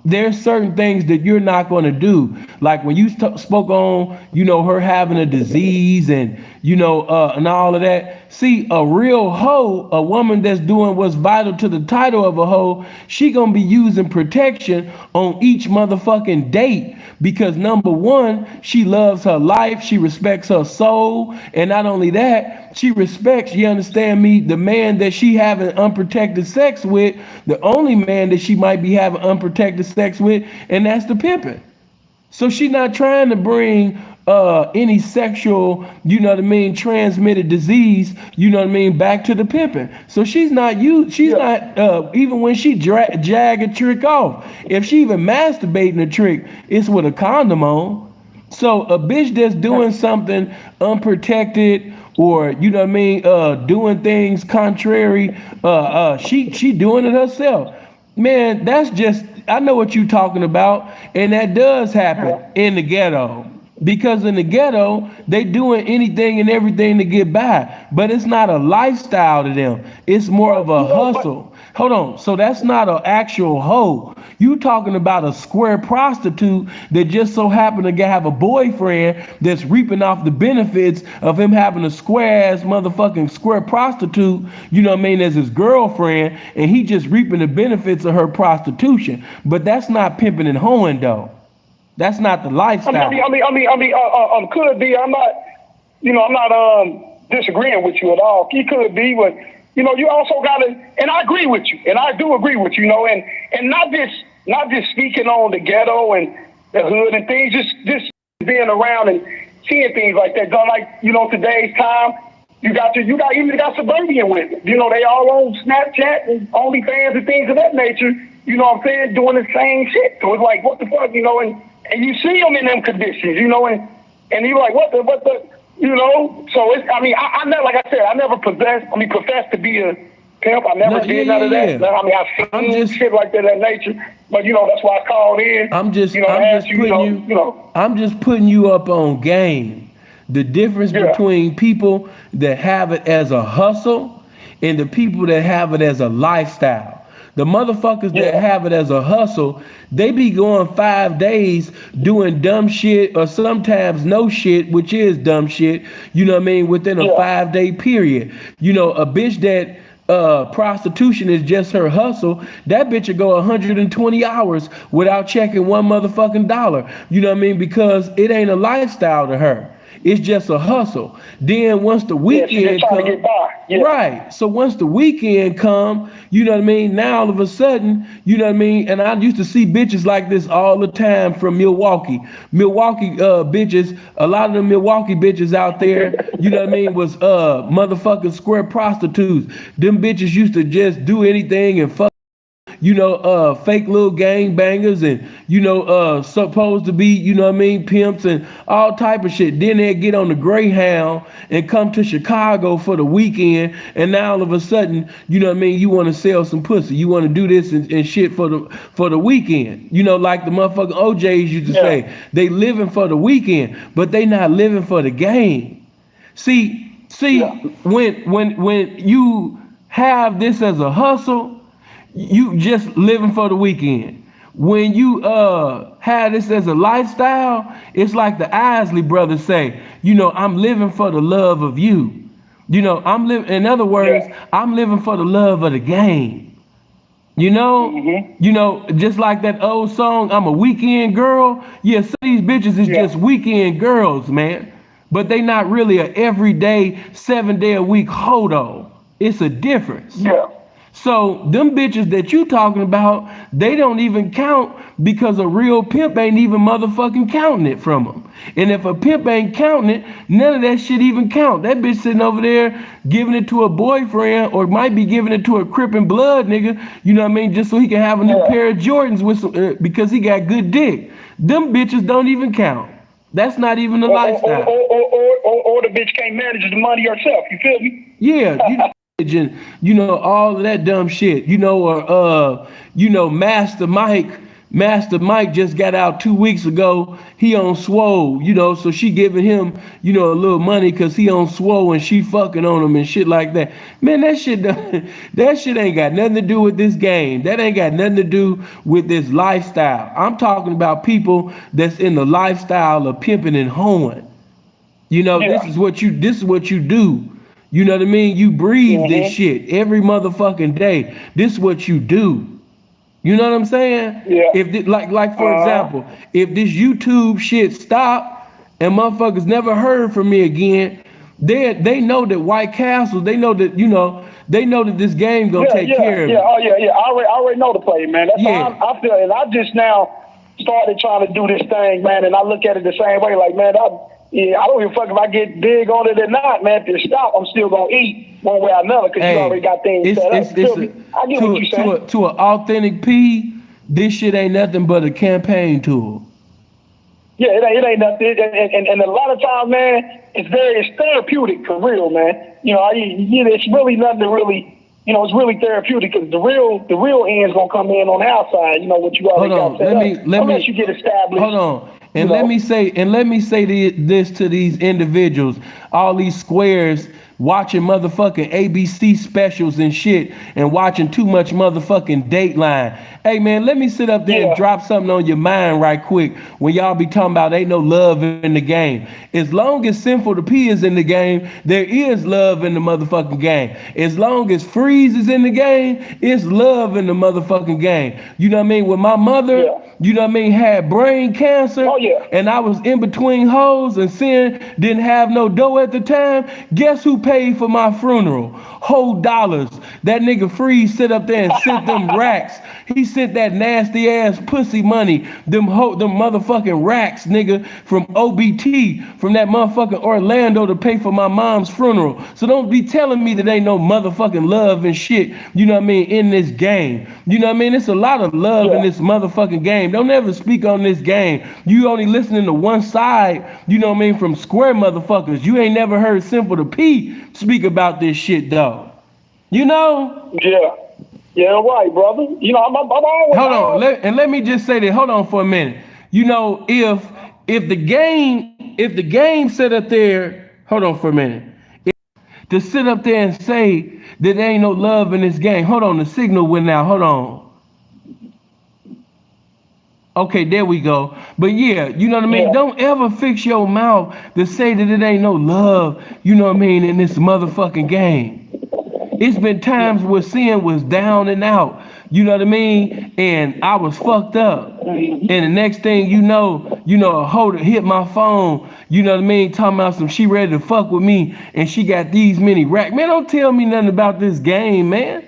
There's certain things that you're not going to do. Like when you spoke on, her having a disease and, and all of that. See, a real hoe, a woman that's doing what's vital to the title of a hoe, she going to be using protection on each motherfucking date. Because number one, she loves her life. She respects her soul. And not only that, she respects, you understand me, the man that she having unprotected sex with, the only man that she might be having unprotected sex with, and that's the pimping. So she's not trying to bring any sexual, transmitted disease, back to the pimping. So she's not even when she jag a trick off. If she even masturbating a trick, it's with a condom on. So a bitch that's doing something unprotected or, doing things contrary, she doing it herself. Man, that's just, I know what you're talking about, and that does happen in the ghetto. Because in the ghetto, they doing anything and everything to get by, but it's not a lifestyle to them. It's more of a hustle. Hold on. So that's not an actual hoe. You talking about a square prostitute that just so happened to have a boyfriend that's reaping off the benefits of him having a square ass motherfucking square prostitute, as his girlfriend, and he just reaping the benefits of her prostitution. But that's not pimping and hoeing though. That's not the lifestyle. Could be. I'm not disagreeing with you at all. He could be, but you also gotta, and I agree with you, and I do agree with you, and not just speaking on the ghetto and the hood and things, just being around and seeing things like that done. Like, you know, today's time, you got Suburban with it. You know, they all on Snapchat and OnlyFans and things of that nature. You know what I'm saying? Doing the same shit. So it's like, what the fuck, you know? And you see them in them conditions, you know, and you're like, what the, you know? So it's, I mean, I never, like I said, I never professed to be a pimp. I never did none of that. I mean, I've seen shit like that nature. But, you know, that's why I called in. I'm just putting you up on game. The difference between people that have it as a hustle and the people that have it as a lifestyle. The motherfuckers that have it as a hustle, they be going 5 days doing dumb shit or sometimes no shit, which is dumb shit, you know what I mean, within a 5-day period. You know, a bitch that prostitution is just her hustle, that bitch will go 120 hours without checking one motherfucking dollar. You know what I mean? Because it ain't a lifestyle to her. It's just a hustle. Then once the weekend comes, right. So once the weekend come, you know what I mean? Now all of a sudden, you know what I mean? And I used to see bitches like this all the time from Milwaukee. Bitches, a lot of the Milwaukee bitches out there, you know what I mean, was motherfucking square prostitutes. Them bitches used to just do anything and fuck, you know, fake little gang bangers and, you know, supposed to be, you know what I mean, pimps and all type of shit. Then they'd get on the Greyhound and come to Chicago for the weekend. And now all of a sudden, you know what I mean, you want to sell some pussy. You want to do this and shit for the weekend. You know, like the motherfucking OJs used to say, they living for the weekend, but they not living for the game. See, when you have this as a hustle, you just living for the weekend. When you have this as a lifestyle, it's like the Isley brothers say, you know, I'm living for the love of you. You know, in other words, I'm living for the love of the game. You know, you know, just like that old song, I'm a weekend girl. Yeah, some of these bitches is just weekend girls, man. But they not really a everyday 7-day-a-week hodo. It's a difference. Yeah. So them bitches that you talking about, they don't even count because a real pimp ain't even motherfucking counting it from them. And if a pimp ain't counting it, none of that shit even count. That bitch sitting over there giving it to a boyfriend or might be giving it to a Crip and Blood nigga, you know what I mean, just so he can have a new pair of Jordans with some, because he got good dick. Them bitches don't even count. That's not even a lifestyle. Or the bitch can't manage the money herself, you feel me? Yeah, you know, all of that dumb shit, you know, or you know, Master Mike just got out 2 weeks ago. He on swole, you know, so she giving him, you know, a little money because he on swole and she fucking on him and shit like that. Man, that shit ain't got nothing to do with this game. That ain't got nothing to do with this lifestyle. I'm talking about people that's in the lifestyle of pimping and hoeing. You know, this is what you do. You know what I mean? You breathe this shit every motherfucking day. This is what you do. You know what I'm saying? Yeah. If for example, if this YouTube shit stop and motherfuckers never heard from me again, they know that White Castle, they know that, you know, they know that this game gonna take care of it. I already know the play, man. That's how I feel. And I just now started trying to do this thing, man, and I look at it the same way, like, man, I don't give a fuck if I get big on it or not, man. If it stop, I'm still gonna eat one way or another because you already got things set up. I get what you're saying. To an authentic P, this shit ain't nothing but a campaign tool. Yeah, it ain't nothing. And a lot of times, man, it's therapeutic for real, man. You know, it's really nothing to really, you know, it's really therapeutic because the real end's gonna come in on the outside. You know what you already got set up. Unless you get established. Hold on. And let me say this to these individuals, all these squares watching motherfucking ABC specials and shit and watching too much motherfucking Dateline. Hey man, let me sit up there and drop something on your mind right quick when y'all be talking about ain't no love in the game. As long as Sinful the P is in the game, there is love in the motherfucking game. As long as Freeze is in the game, it's love in the motherfucking game. You know what I mean? With my mother, you know what I mean, had brain cancer, Oh, yeah. and I was in between hoes and sin, didn't have no dough at the time, guess who paid for my funeral? Whole dollars. That nigga Freeze sit up there and sent them racks. He sent that nasty ass pussy money, them motherfucking racks, nigga, from OBT, from that motherfucking Orlando to pay for my mom's funeral. So don't be telling me that ain't no motherfucking love and shit, you know what I mean, in this game. You know what I mean? It's a lot of love in this motherfucking game. Don't ever speak on this game. You only listening to one side, you know what I mean, from square motherfuckers. You ain't never heard Simple to P speak about this shit, though. You know? Yeah. Yeah, right, brother. You know, I'm always... Hold on, let me just say that. Hold on for a minute. You know, if the game sit up there, hold on for a minute. To sit up there and say that there ain't no love in this game. Hold on, the signal went out. Hold on. Okay, there we go. But yeah, you know what I mean? Yeah. Don't ever fix your mouth to say that it ain't no love, you know what I mean, in this motherfucking game. It's been times where sin was down and out, you know what I mean? And I was fucked up. And the next thing you know, a hoe hit my phone, you know what I mean? Talking about some, she ready to fuck with me and she got these many racks. Man, don't tell me nothing about this game, man.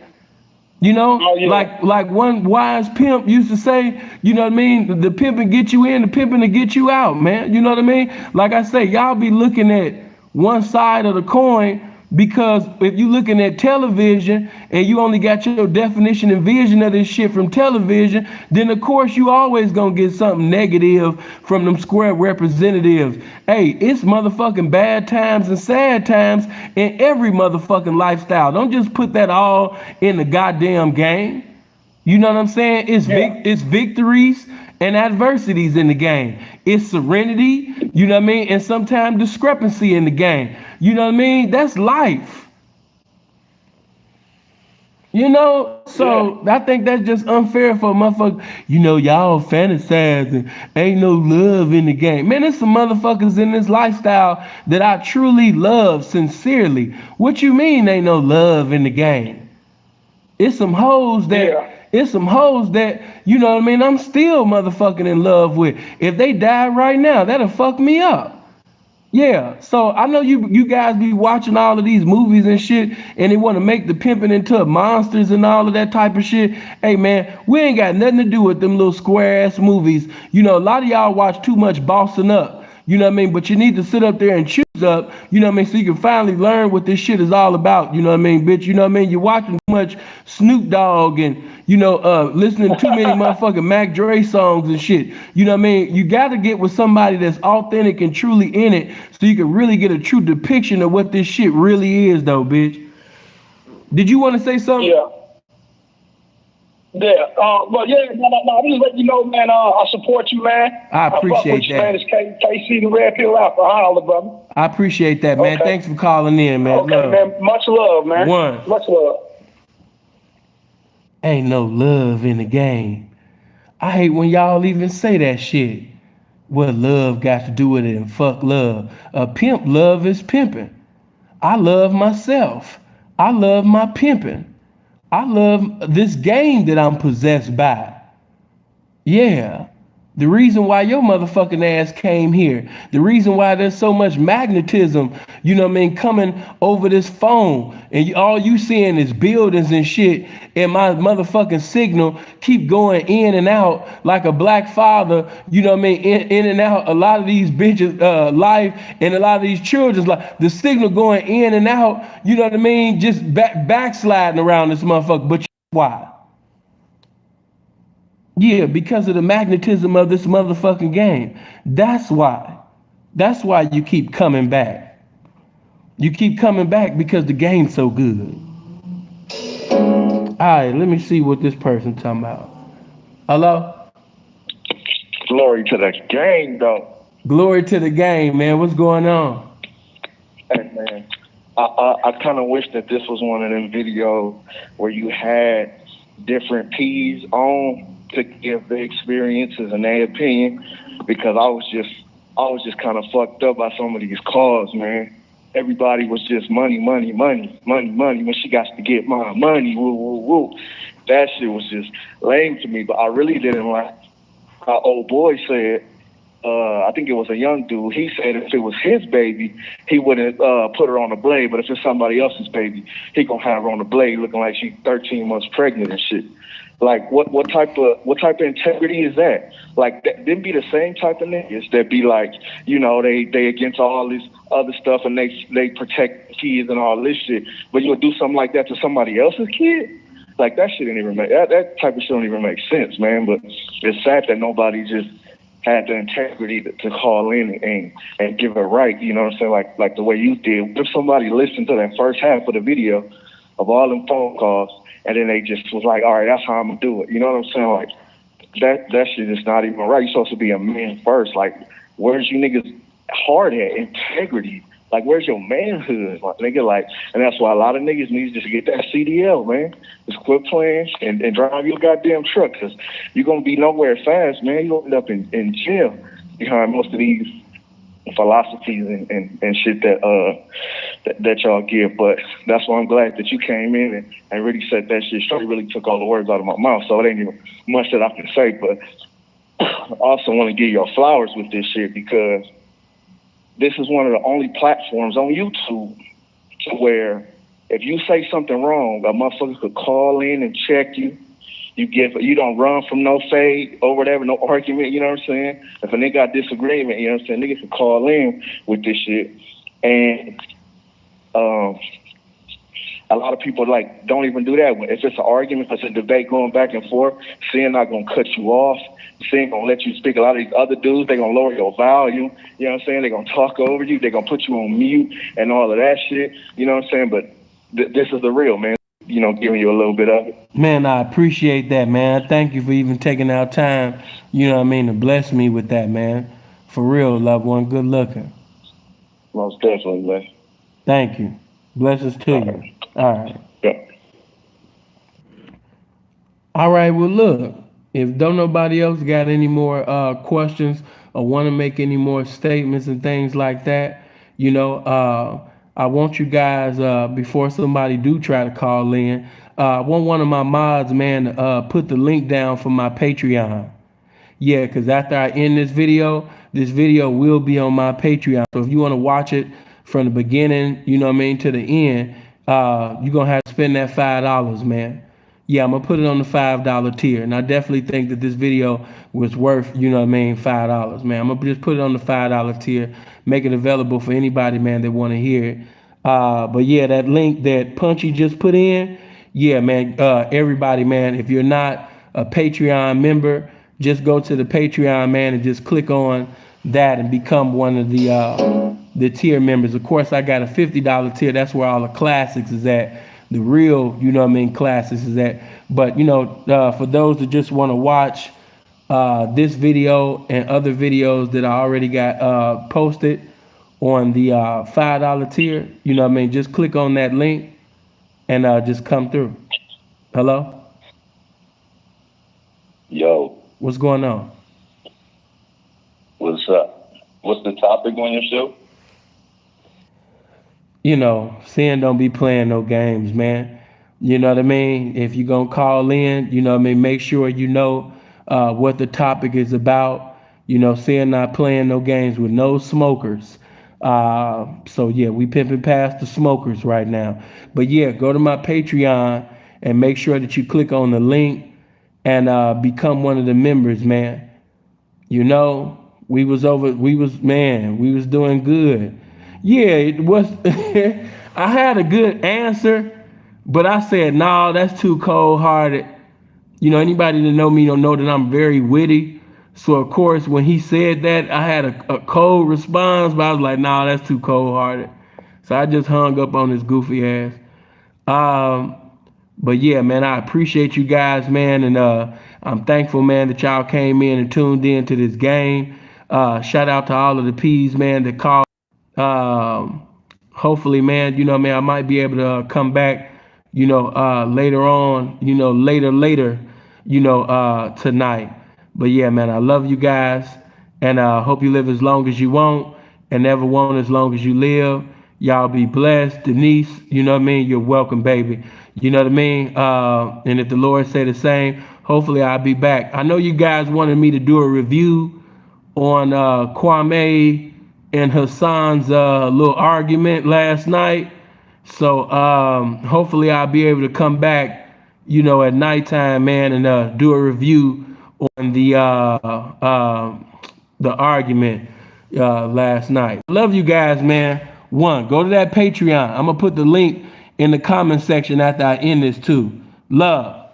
You know, like one wise pimp used to say, you know what I mean? The pimping get you in, the pimping to get you out, man. You know what I mean? Like I say, y'all be looking at one side of the coin, because if you looking at television and you only got your definition and vision of this shit from television, then of course you always gonna get something negative from them square representatives. Hey, it's motherfucking bad times and sad times in every motherfucking lifestyle. Don't just put that all in the goddamn game. You know what I'm saying? It's victories and adversities in the game. It's serenity, you know what I mean? And sometimes discrepancy in the game. You know what I mean? That's life. You know? So I think that's just unfair for a motherfucker. You know, y'all fantasizing. Ain't no love in the game. Man, there's some motherfuckers in this lifestyle that I truly love sincerely. What you mean ain't no love in the game? It's some hoes that... It's some hoes that, you know what I mean, I'm still motherfucking in love with. If they die right now, that'll fuck me up. Yeah, so I know you guys be watching all of these movies and shit, and they want to make the pimping into monsters and all of that type of shit. Hey, man, we ain't got nothing to do with them little square-ass movies. You know, a lot of y'all watch too much Bossing Up. You know what I mean? But you need to sit up there and choose up, you know what I mean, so you can finally learn what this shit is all about. You know what I mean, bitch? You know what I mean? You're watching too much Snoop Dogg and, you know, listening to too many motherfucking Mac Dre songs and shit. You know what I mean? You got to get with somebody that's authentic and truly in it so you can really get a true depiction of what this shit really is, though, bitch. Did you want to say something? Yeah. Yeah, but yeah, no, I'm just letting you know, man, I support you, man. I appreciate that. Man, it's KC the Red Pill Alpha. Holla, brother. I appreciate that, man. Okay. Thanks for calling in, man. Okay, love. man. Much love, man. Much love. Ain't no love in the game. I hate when y'all even say that shit. What love got to do with it and fuck love. A pimp love is pimping. I love myself. I love my pimping. I love this game that I'm possessed by. Yeah. The reason why your motherfucking ass came here. The reason why there's so much magnetism, you know what I mean, coming over this phone. And all you seeing is buildings and shit. And my motherfucking signal keep going in and out like a black father, you know what I mean, in and out. A lot of these bitches' life and a lot of these children's life. The signal going in and out, you know what I mean, just backsliding around this motherfucker. But why? Yeah, because of the magnetism of this motherfucking game. That's why. That's why you keep coming back. You keep coming back because the game's so good. All right, let me see what this person's talking about. Hello? Glory to the game, though. Glory to the game, man. What's going on? Hey, man. I kind of wish that this was one of them videos where you had different P's on to give their experiences and their opinion, because I was just kind of fucked up by some of these calls, man. Everybody was just money. When she got to get my money, woo. That shit was just lame to me, but I really didn't like old boy said, I think it was a young dude, he said if it was his baby, he wouldn't put her on the blade, but if it's somebody else's baby, he gonna have her on the blade looking like she's 13 months pregnant and shit. Like, what type of integrity is that? Like, them be the same type of niggas that be like, you know, they against all this other stuff and they protect kids and all this shit, but you'll do something like that to somebody else's kid? Like, that shit didn't even make, that type of shit don't even make sense, man. But it's sad that nobody just had the integrity to call in and give it right, you know what I'm saying, like the way you did. If somebody listened to that first half of the video of all them phone calls, and then they just was like, all right, that's how I'm gonna do it. You know what I'm saying? Like, that shit is not even right. You're supposed to be a man first. Like, where's you niggas heart at? Integrity. Like, where's your manhood? Like, nigga, like, and that's why a lot of niggas need to just get that CDL, man. Just quit playing and drive your goddamn truck, because you're going to be nowhere fast, man. You're going to end up in jail behind most of these philosophies and shit that y'all give. But that's why I'm glad that you came in and really said that shit straight. Really took all the words out of my mouth, so it ain't even much that I can say. But I also want to give y'all flowers with this shit, because this is one of the only platforms on YouTube to where if you say something wrong, a motherfucker could call in and check you. You don't run from no fade or whatever, no argument, you know what I'm saying? If a nigga got disagreement, you know what I'm saying, niggas can call in with this shit. And a lot of people like don't even do that. If it's an argument, if it's a debate going back and forth, Sin not gonna cut you off. Sin gonna let you speak. A lot of these other dudes, they gonna lower your volume. You know what I'm saying? They gonna talk over you. They gonna put you on mute and all of that shit. You know what I'm saying? But this is the real, man. You know, giving you a little bit of it. Man, I appreciate that, man. Thank you for even taking out time, you know what I mean, to bless me with that, man. For real, loved one. Good looking. Most definitely, man. Thank you. Blessings to you. All right. Yeah. All right, well, look, if don't nobody else got any more questions or want to make any more statements and things like that, you know, I want you guys, before somebody do try to call in, I want one of my mods, man, to put the link down for my Patreon. Yeah, because after I end this video will be on my Patreon. So if you want to watch it from the beginning, you know what I mean, to the end, you're going to have to spend that $5, man. Yeah, I'm going to put it on the $5 tier. And I definitely think that this video was worth, you know what I mean, $5, man. I'm going to just put it on the $5 tier, make it available for anybody, man, that want to hear it. But yeah, that link that Punchy just put in, yeah, man, everybody, man, if you're not a Patreon member, just go to the Patreon, man, and just click on that and become one of the tier members. Of course, I got a $50 tier. That's where all the classics is at. The real, you know what I mean, classics is at. But, you know, for those that just want to watch this video and other videos that I already got posted on the $5 tier, you know what I mean, just click on that link and just come through. Hello? Yo. What's going on? What's up? What's the topic on your show? You know, Sin don't be playing no games, man. You know what I mean? If you're going to call in, you know what I mean, make sure you know what the topic is about. You know, Sin not playing no games with no smokers. So, yeah, we pimping past the smokers right now. But, yeah, go to my Patreon and make sure that you click on the link and become one of the members, man. You know, we was doing good. Yeah, it was. I had a good answer, but I said, no, that's too cold-hearted. You know, anybody that know me don't know that I'm very witty. So, of course, when he said that, I had a cold response, but I was like, nah, that's too cold-hearted. So I just hung up on his goofy ass. But, yeah, man, I appreciate you guys, man, and I'm thankful, man, that y'all came in and tuned in to this game. Shout out to all of the P's, man, that called. Hopefully, man, you know, man, I might be able to come back, you know, later on, you know, later, you know, tonight. But yeah, man, I love you guys, and hope you live as long as you want and never want as long as you live. Y'all be blessed. Denise, you know what I mean? You're welcome, baby. You know what I mean? And if the Lord say the same, hopefully I'll be back. I know you guys wanted me to do a review on Kwame and Hassan's little argument last night. So hopefully I'll be able to come back, you know, at nighttime, man, and do a review on the argument last night. Love you guys, man. Go to that Patreon. I'm gonna put the link in the comment section after I end this too. Love.